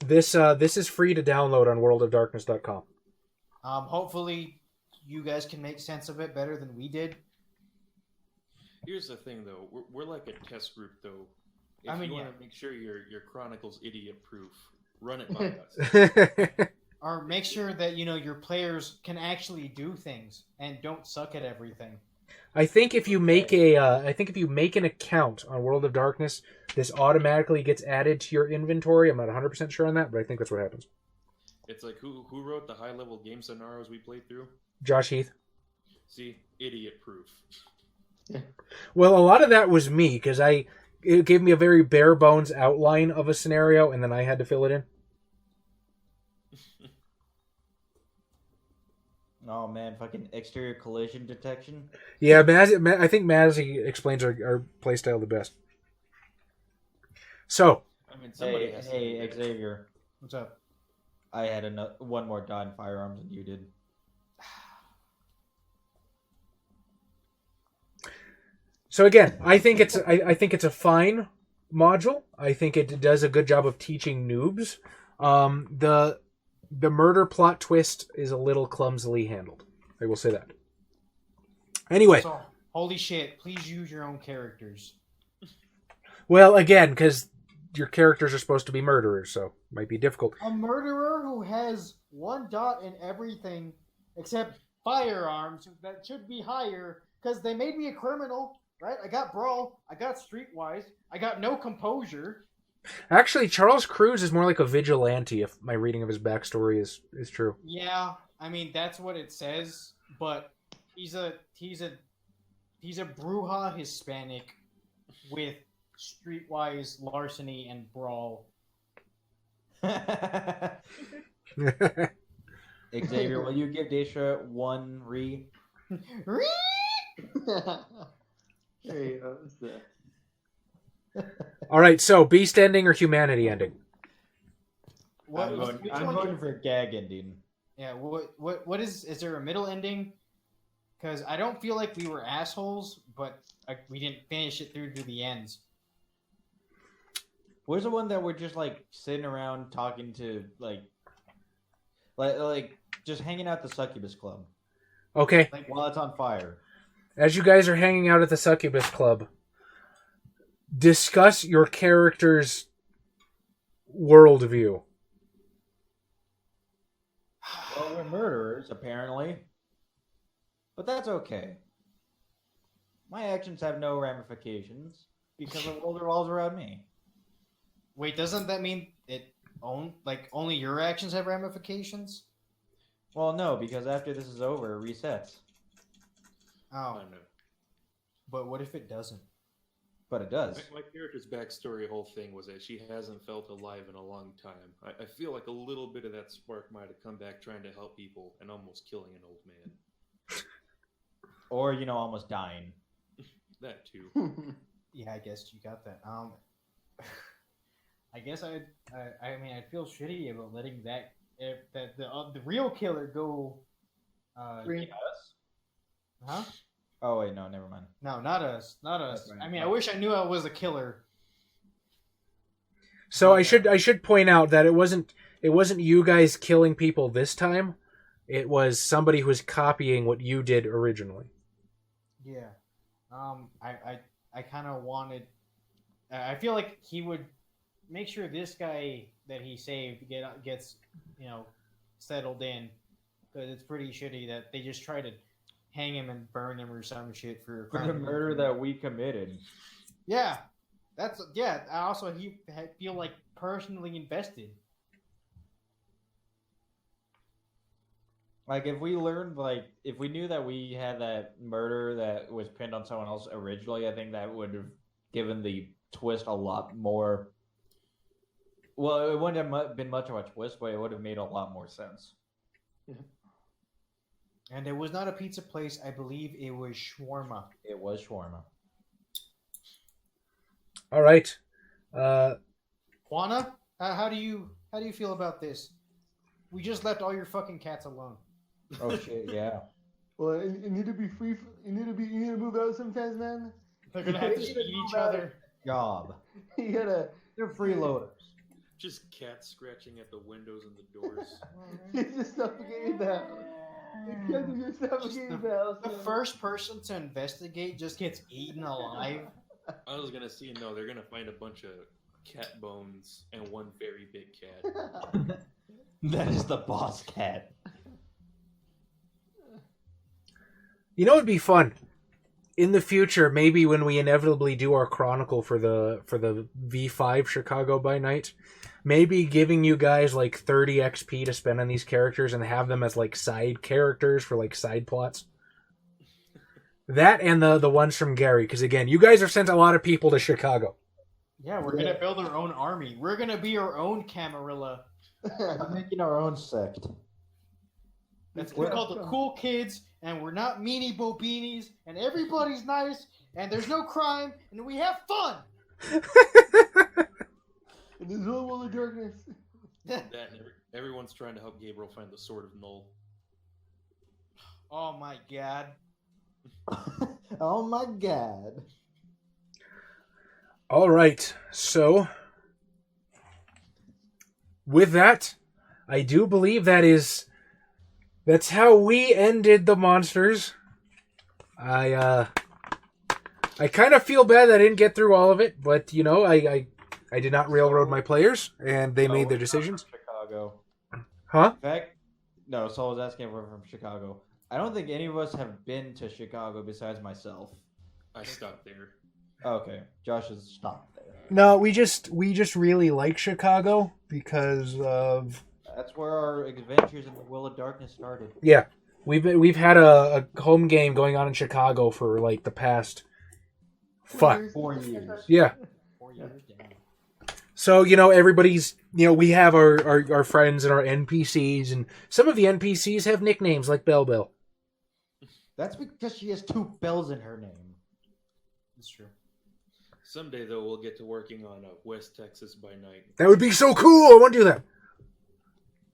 this is free to download on worldofdarkness.com. Hopefully, you guys can make sense of it better than we did. Here's the thing, though. We're like a test group, though. If I mean, you yeah. want to make sure your Chronicles idiot-proof, run it by us. Or make sure that your players can actually do things and don't suck at everything. I think if you make an account on World of Darkness, this automatically gets added to your inventory. I'm not 100% sure on that, but I think that's what happens. It's like, who wrote the high-level game scenarios we played through? Josh Heath. See? Idiot-proof. Well, a lot of that was me, because it gave me a very bare-bones outline of a scenario, and then I had to fill it in. Oh man, fucking exterior collision detection. Yeah, I think Mazzy explains our playstyle the best. So, I mean, somebody Hey, has to hey, do that. Xavier. What's up? I had one more dot in firearms than you did. so again, I think it's a fine module. I think it does a good job of teaching noobs. The murder plot twist is a little clumsily handled. I will say that. Anyway, So, holy shit! Please use your own characters. well, again, because your characters are supposed to be murderers, so it might be difficult. A murderer who has one dot in everything except firearms that should be higher because they made me a criminal, right? I got brawl, I got streetwise, I got no composure. Actually, Charles Cruz is more like a vigilante, if my reading of his backstory is true. Yeah, I mean that's what it says, but he's a Bruja Hispanic with streetwise larceny and brawl. Xavier, will you give Daestra one re? There you go. That's the- All right, so beast ending or humanity ending? I'm voting for gag ending. Yeah, what is there a middle ending? Because I don't feel like we were assholes, but we didn't finish it through to the ends. Where's the one that we're just like sitting around talking to like just hanging out at the Succubus Club Okay, while it's on fire? as you guys are hanging out at the Succubus Club, discuss your character's worldview. Well, we're murderers apparently. But that's okay. My actions have no ramifications because the world revolves around me. Wait, doesn't that mean only your actions have ramifications? Well, no, because after this is over, it resets. Oh, I know. but what if it doesn't? But it does. My character's backstory whole thing was that she hasn't felt alive in a long time. I feel like a little bit of that spark might have come back trying to help people and almost killing an old man. Or, almost dying. That too. Yeah, I guess you got that. I guess I'd feel shitty about letting the real killer go. Free us? Huh? Oh, wait, no, never mind. No, not us. Not us. That's right. I mean, I wish I knew I was a killer. So I should point out that it wasn't you guys killing people this time. It was somebody who was copying what you did originally. Yeah. I kind of wanted. I feel like he would make sure this guy that he saved gets settled in, because it's pretty shitty that they just try to hang him and burn him or some shit for the murder that we committed. Yeah, I also feel like personally invested. Like, if we knew that we had that murder that was pinned on someone else originally, I think that would have given the twist a lot more. Well, it wouldn't have been much of a twist, but it would have made a lot more sense. And it was not a pizza place. I believe it was shawarma. It was shawarma. All right. Juana, how do you feel about this? We just left all your fucking cats alone. Oh shit! Yeah. Well, you need to be free. You need to move out sometimes, man. They're gonna have to eat each other. Job. You gotta. They're freeloaders. Just cats scratching at the windows and the doors. You just suffocate the house. You can't just suffocate the house. The first person to investigate just gets eaten alive. I was gonna see, no, they're gonna find a bunch of cat bones and one very big cat. That is the boss cat. You know, it'd be fun in the future. Maybe when we inevitably do our chronicle for the V5 Chicago by Night, maybe giving you guys like 30 XP to spend on these characters and have them as like side characters for like side plots. That and the ones from Gary, because again, you guys have sent a lot of people to Chicago. Yeah, we're gonna build our own army. We're gonna be our own Camarilla. We're making our own sect. We're called the Cool Kids, and we're not meanie bobinis, and everybody's nice, and there's no crime, and we have fun. And there's no wall of darkness. That and everyone's trying to help Gabriel find the Sword of Null. Oh my god. Oh my god. All right, so with that, I do believe that's how we ended the monsters. I kind of feel bad that I didn't get through all of it, but I did not railroad my players, and they made their decisions. Chicago. Huh? In fact, no. So I was asking if we're from Chicago. I don't think any of us have been to Chicago besides myself. I stopped there. Okay, Josh has stopped there. No, we just really like Chicago because of. That's where our adventures in the Will of Darkness started. Yeah, we've had a home game going on in Chicago for like the past 4 years. Yeah. 4 years down. So, everybody's, we have our friends and our NPCs, and some of the NPCs have nicknames like Bell Bell. That's because she has 2 bells in her name. That's true. Someday, though, we'll get to working on West Texas by Night. That would be so cool! I want to do that!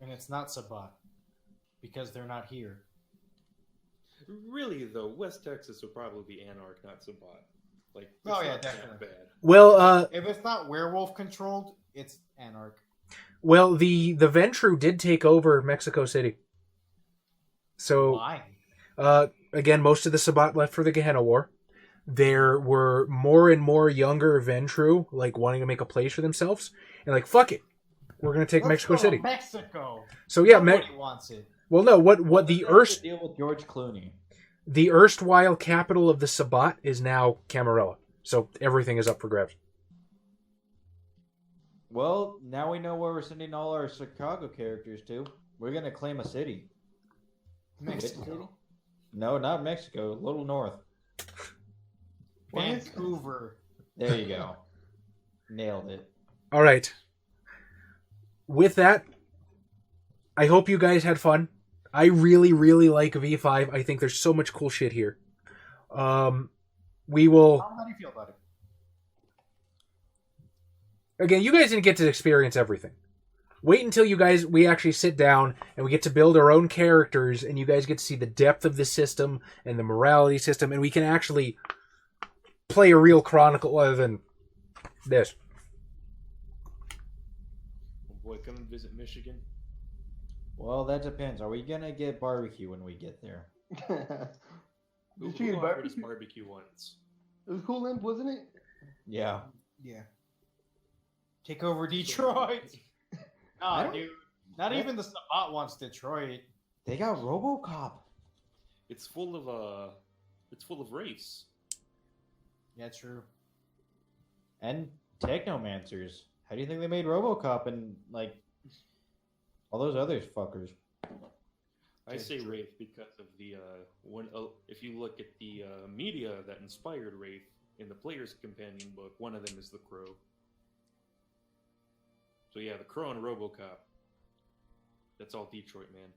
And it's not Sabat, because they're not here. Really, though, West Texas would probably be Anarch, not Sabat. Like, Oh, yeah, not that definitely. bad. Well, If it's not werewolf controlled, it's Anarch. the Ventru did take over Mexico City. So, Why? again, most of the Sabat left for the Gehenna War. There were more and more younger Ventru, like, wanting to make a place for themselves. And like, fuck it. We're going to take Let's Mexico go to City. Mexico. So, yeah, Nobody wants it. well, no, what the Let's Earth... deal with George Clooney. the erstwhile capital of the Sabbat is now Camarilla. So everything is up for grabs. Well, now we know where we're sending all our Chicago characters to. We're gonna claim a city. Mexico. No, not Mexico. A little north. Vancouver. There you go. Nailed it. All right. With that, I hope you guys had fun. I really, really like V5. I think there's so much cool shit here. We will... How do you feel about it? Again, you guys didn't get to experience everything. Wait until we actually sit down and we get to build our own characters and you guys get to see the depth of the system and the morality system and we can actually play a real Chronicle other than this. Boy, come and visit Michigan. Well, that depends. Are we gonna get barbecue when we get there? Who Did you get offered us barbecue? barbecue once? It was cool, Limp, wasn't it? Yeah. Yeah. Take over Detroit. Nah, dude. Not even the Sabbat wants Detroit. They got RoboCop. It's full of race. Yeah, true. And Technomancers. How do you think they made RoboCop and like all those other fuckers? I say Wraith because of the if you look at the media that inspired Wraith in the Player's Companion book, one of them is the Crow. So yeah, the Crow and RoboCop. That's all Detroit, man.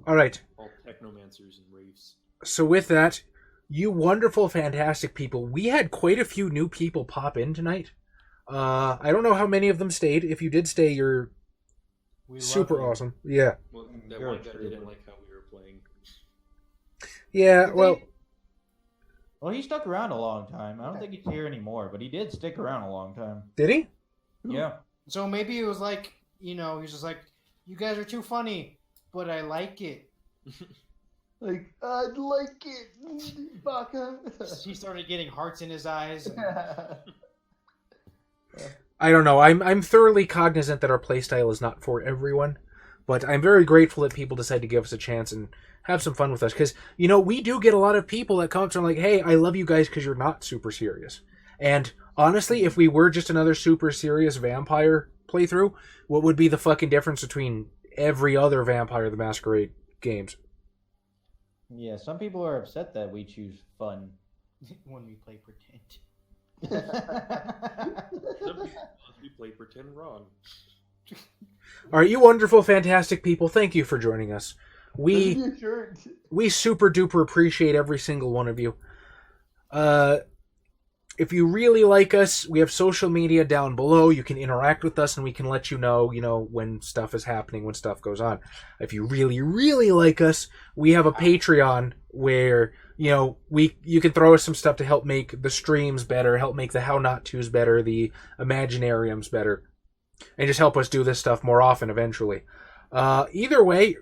All right. All Technomancers and Wraiths. So with that, you wonderful, fantastic people, we had quite a few new people pop in tonight. I don't know how many of them stayed. If you did stay, you're We super love you. awesome. Yeah. Well, that You're one a guy trooper. didn't like how we were playing. Yeah, well, Well, he stuck around a long time. I don't think he's here anymore, but he did stick around a long time. did he? Yeah. So maybe it was like, he was just like, you guys are too funny, but I like it. Like, I'd like it, Baka. He started getting hearts in his eyes. And I don't know. I'm thoroughly cognizant that our playstyle is not for everyone, but I'm very grateful that people decide to give us a chance and have some fun with us. Because, we do get a lot of people that come up to like, hey, I love you guys because you're not super serious. And honestly, if we were just another super serious vampire playthrough, what would be the fucking difference between every other Vampire the Masquerade games? Yeah, some people are upset that we choose fun. when we play pretend. Some people honestly play pretend wrong. All right, you wonderful, fantastic people, thank you for joining us. We super duper appreciate every single one of you. If you really like us, we have social media down below. You can interact with us and we can let you know, when stuff is happening, when stuff goes on. If you really, really like us, we have a Patreon where, you can throw us some stuff to help make the streams better, help make the How Not To's better, the Imaginariums better, and just help us do this stuff more often eventually. Either way,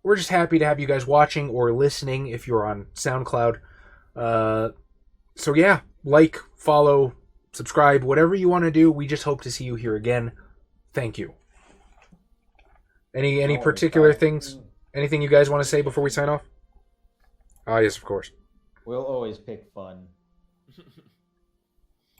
we're just happy to have you guys watching or listening if you're on SoundCloud. So yeah, like, follow, subscribe, whatever you want to do. We just hope to see you here again. Thank you. Any particular things? Anything you guys want to say before we sign off? Ah, yes, of course. We'll always pick fun.